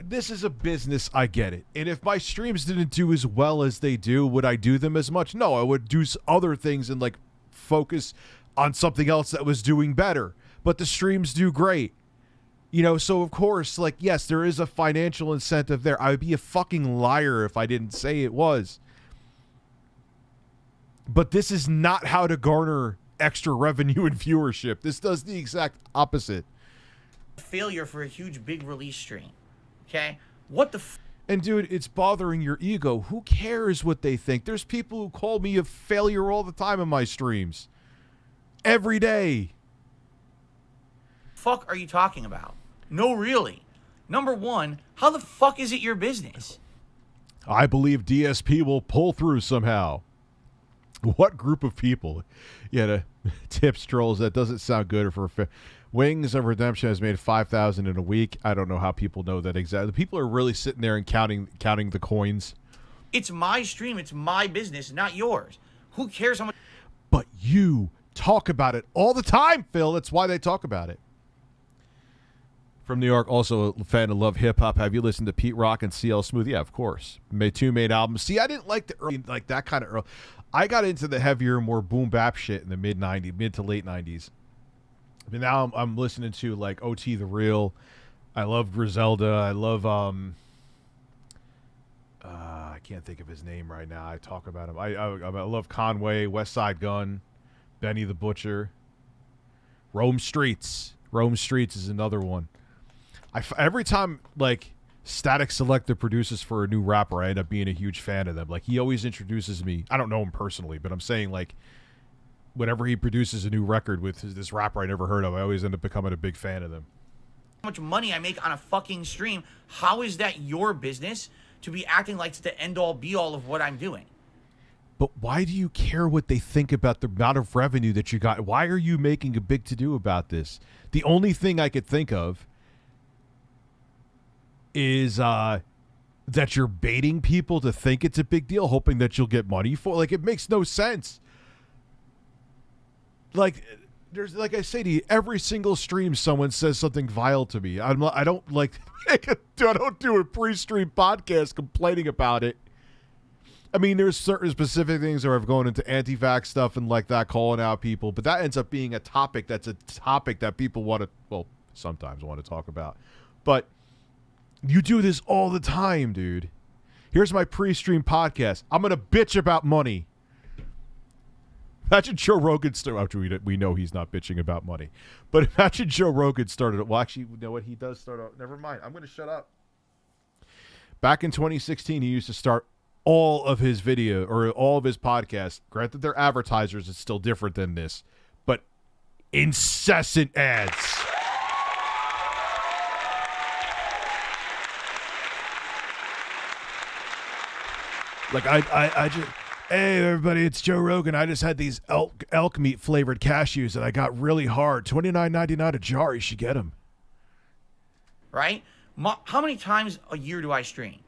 This is a business. I get it. And if my streams didn't do as well as they do, would I do them as much? No, I would do other things and like focus on something else that was doing better. But the streams do great. So of course, like, yes, there is a financial incentive there. I would be a fucking liar if I didn't say it was. But this is not how to garner extra revenue and viewership. This does the exact opposite. Failure for a huge big release stream. Okay? What the And dude, it's bothering your ego. Who cares what they think? There's people who call me a failure all the time in my streams. Every day. fuck are you talking about? No, really. Number one, how the fuck is it your business? I believe DSP will pull through somehow. What group of people? Yeah, tips trolls. That doesn't sound good for Wings of Redemption has made 5,000 in a week. I don't know how people know that exactly. People are really sitting there and counting the coins. It's my stream. It's my business, not yours. Who cares how much? But you talk about it all the time, Phil. That's why they talk about it. From New York, also a fan of Love Hip Hop. Have you listened to Pete Rock and CL Smooth? Yeah, of course. Made two main albums. See, I didn't like the early, like that kind of early. I got into the heavier, more boom bap shit in the mid to late 90s. But now I'm listening to like OT the Real. I love Griselda. I love I can't think of his name right now. I talk about him. I love Conway, West Side Gun, Benny the Butcher, Rome Streets. Rome Streets is another one. Every time like Static Selector produces for a new rapper, I end up being a huge fan of them. Like he always introduces me. I don't know him personally, but I'm saying like whenever he produces a new record with this rapper I never heard of, I always end up becoming a big fan of them. How much money I make on a fucking stream? How is that your business to be acting like it's the end all be all of what I'm doing? But why do you care what they think about the amount of revenue that you got? Why are you making a big to-do about this? The only thing I could think of is that you're baiting people to think it's a big deal, hoping that you'll get money for. Like, it makes no sense. Like, there's, like I say to you, every single stream someone says something vile to me. I don't like, I don't do a pre-stream podcast complaining about it. I mean, there's certain specific things where I've gone into anti-vax stuff and like that, calling out people, but that ends up being a topic that's a topic that people want to, well, sometimes want to talk about. But you do this all the time, dude. Here's my pre-stream podcast. I'm going to bitch about money. Imagine Joe Rogan we know he's not bitching about money, but imagine Joe Rogan started. Well, actually, you know what he does start out. Never mind. I'm going to shut up. Back in 2016, he used to start all of his video or all of his podcasts. Granted, they're advertisers. It's still different than this, but incessant ads. Like I just. Hey everybody, it's Joe Rogan. I just had these elk meat flavored cashews and I got really hard. $29.99 a jar. You should get them. Right? How many times a year do I stream?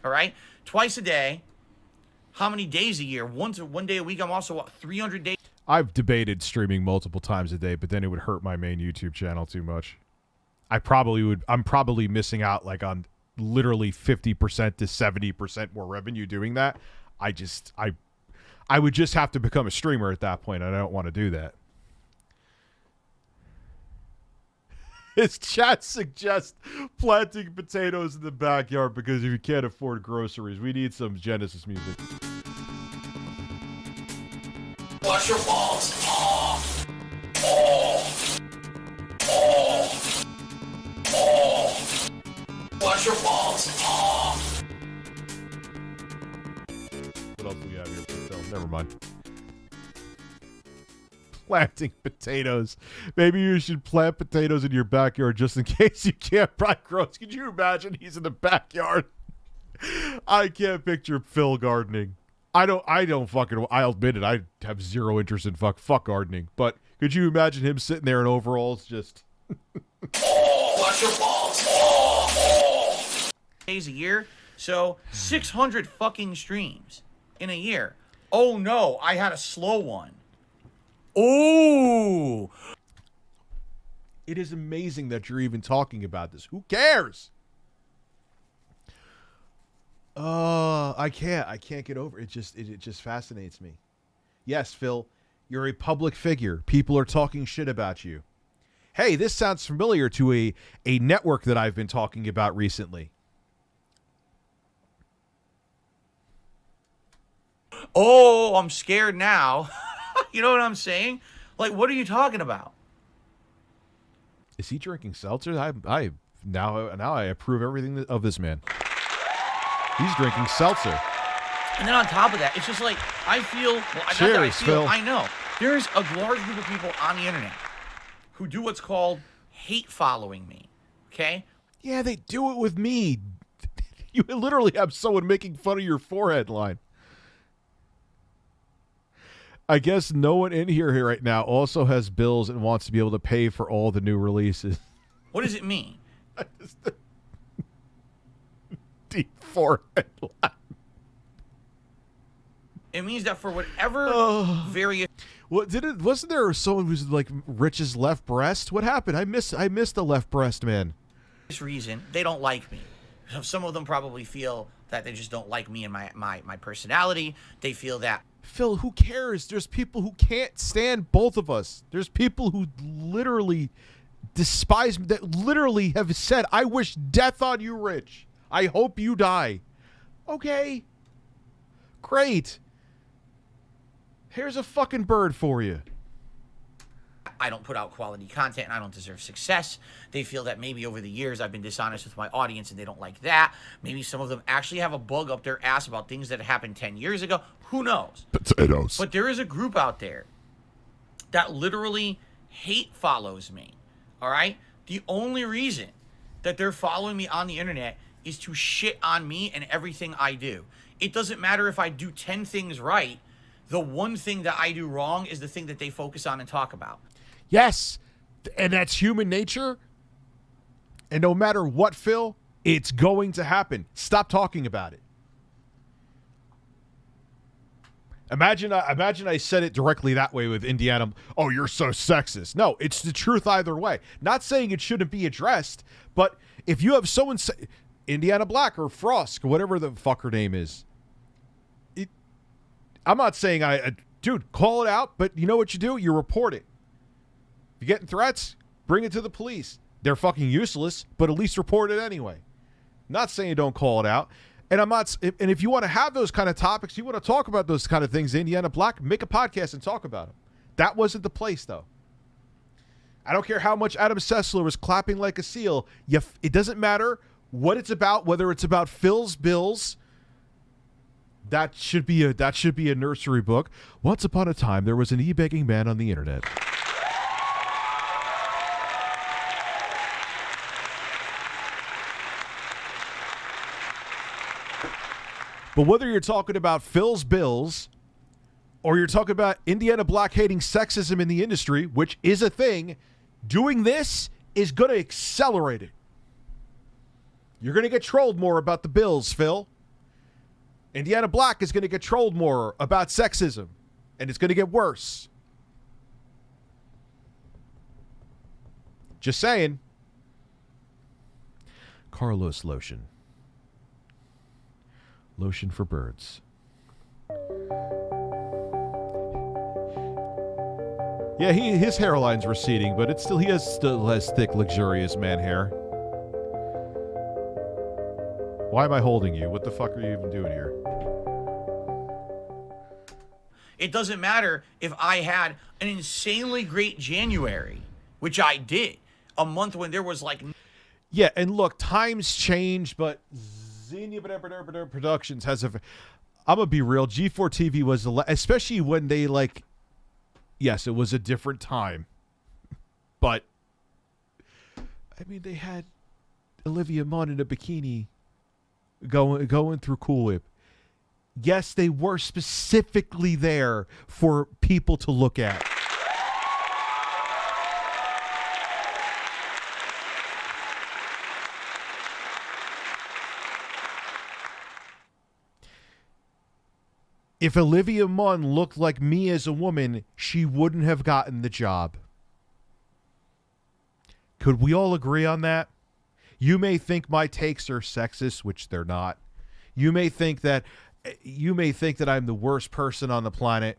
All right? Twice a day. How many days a year? One day a week. I'm also 300 days. I've debated streaming multiple times a day, but then it would hurt my main YouTube channel too much. I'm probably missing out like on literally 50% to 70% more revenue doing that. I would just have to become a streamer at that point, and I don't want to do that. His chat suggests planting potatoes in the backyard because if you can't afford groceries, we need some Genesis music. Wash your balls. Oh. Oh. Oh. Oh. Wash your balls. Oh. What else do we have here? Never mind. Planting potatoes. Maybe you should plant potatoes in your backyard just in case you can't buy groceries. Could you imagine he's in the backyard? I can't picture Phil gardening. I'll admit it. I have zero interest in fuck gardening. But could you imagine him sitting there in overalls just... Wash your balls. Oh. Days a year. So 600 fucking streams in a year. Oh no, I had a slow one. Oh! It is amazing that you're even talking about this. Who cares? I can't get over it. It just fascinates me. Yes, Phil, you're a public figure. People are talking shit about you. Hey, this sounds familiar to a network that I've been talking about recently. Oh, I'm scared now. You know what I'm saying? Like, what are you talking about? Is he drinking seltzer? I approve everything of this man. He's drinking seltzer. And then on top of that, it's just like, I feel, well, Cheers, Phil. I know. There's a large group of people on the internet who do what's called hate following me. Okay? Yeah, they do it with me. You literally have someone making fun of your forehead line. I guess no one in here right now also has bills and wants to be able to pay for all the new releases. What does it mean? Deep forehead line. It means that for whatever various... Wasn't there someone who's like Rich's left breast? What happened? I missed the left breast, man. This reason, they don't like me. Some of them probably feel that they just don't like me and my personality. They feel that... Phil, who cares? There's people who can't stand both of us. There's people who literally despise me, that literally have said, I wish death on you, Rich. I hope you die. Okay. Great. Here's a fucking bird for you. I don't put out quality content and I don't deserve success. They feel that maybe over the years I've been dishonest with my audience and they don't like that. Maybe some of them actually have a bug up their ass about things that happened 10 years ago. Who knows? Potatoes. But there is a group out there that literally hate follows me. All right? The only reason that they're following me on the internet is to shit on me and everything I do. It doesn't matter if I do 10 things right. The one thing that I do wrong is the thing that they focus on and talk about. Yes, and that's human nature. And no matter what, Phil, it's going to happen. Stop talking about it. Imagine I said it directly that way with Indiana. Oh, you're so sexist. No, it's the truth either way. Not saying it shouldn't be addressed, but if you have someone say Indiana Black or Frost, whatever the fuck her name is, I'm not saying dude, call it out, but you know what you do? You report it. If you're getting threats, bring it to the police. They're fucking useless, but at least report it anyway. Not saying don't call it out. And I'm not. And if you want to have those kind of topics, you want to talk about those kind of things, Indiana Black, make a podcast and talk about them. That wasn't the place, though. I don't care how much Adam Sessler was clapping like a seal. It doesn't matter what it's about, whether it's about Phil's Bills. That should be a nursery book. Once upon a time, there was an e-begging man on the internet. But whether you're talking about Phil's Bills or you're talking about Indiana Black hating sexism in the industry, which is a thing, doing this is going to accelerate it. You're going to get trolled more about the Bills, Phil. Indiana Black is going to get trolled more about sexism, and it's going to get worse. Just saying. Carlos lotion. Lotion for birds. Yeah, his hairline's receding, but he still has thick, luxurious man hair. Why am I holding you? What the fuck are you even doing here? It doesn't matter if I had an insanely great January, which I did, a month when there was like... Yeah, and look, times change, but Xenia Productions has a... I'm going to be real. G4 TV was... Especially when they like... Yes, it was a different time. But... I mean, they had Olivia Munn in a bikini going through Cool Whip. Yes, they were specifically there for people to look at. If Olivia Munn looked like me as a woman, she wouldn't have gotten the job. Could we all agree on that? You may think my takes are sexist, which they're not. You may think that I'm the worst person on the planet.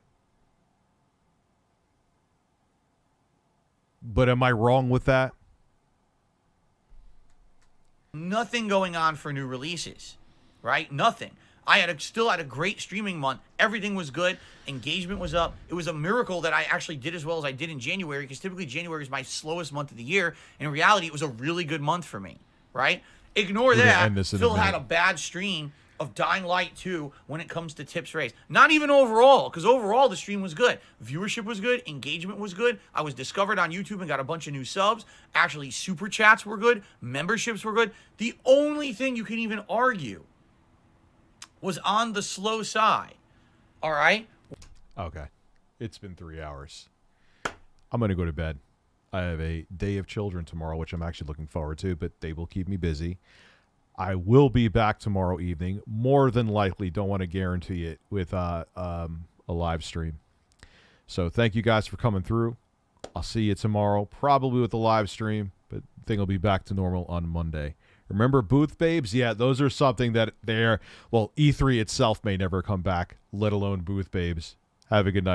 But am I wrong with that? Nothing going on for new releases, right? Nothing. I still had a great streaming month. Everything was good. Engagement was up. It was a miracle that I actually did as well as I did in January, because typically January is my slowest month of the year. In reality, it was a really good month for me, right? Ignore that. Phil had a bad stream of Dying Light 2 when it comes to tips raised. Not even overall, because overall the stream was good. Viewership was good. Engagement was good. I was discovered on YouTube and got a bunch of new subs. Actually, super chats were good. Memberships were good. The only thing you can even argue was on the slow side. All right? Okay. It's been 3 hours. I'm going to go to bed. I have a day of children tomorrow, which I'm actually looking forward to, but they will keep me busy. I will be back tomorrow evening. More than likely, don't want to guarantee it, with a live stream. So thank you guys for coming through. I'll see you tomorrow, probably with a live stream, but thing will be back to normal on Monday. Remember booth babes? Yeah, those are something that E3 itself may never come back, let alone booth babes. Have a good night.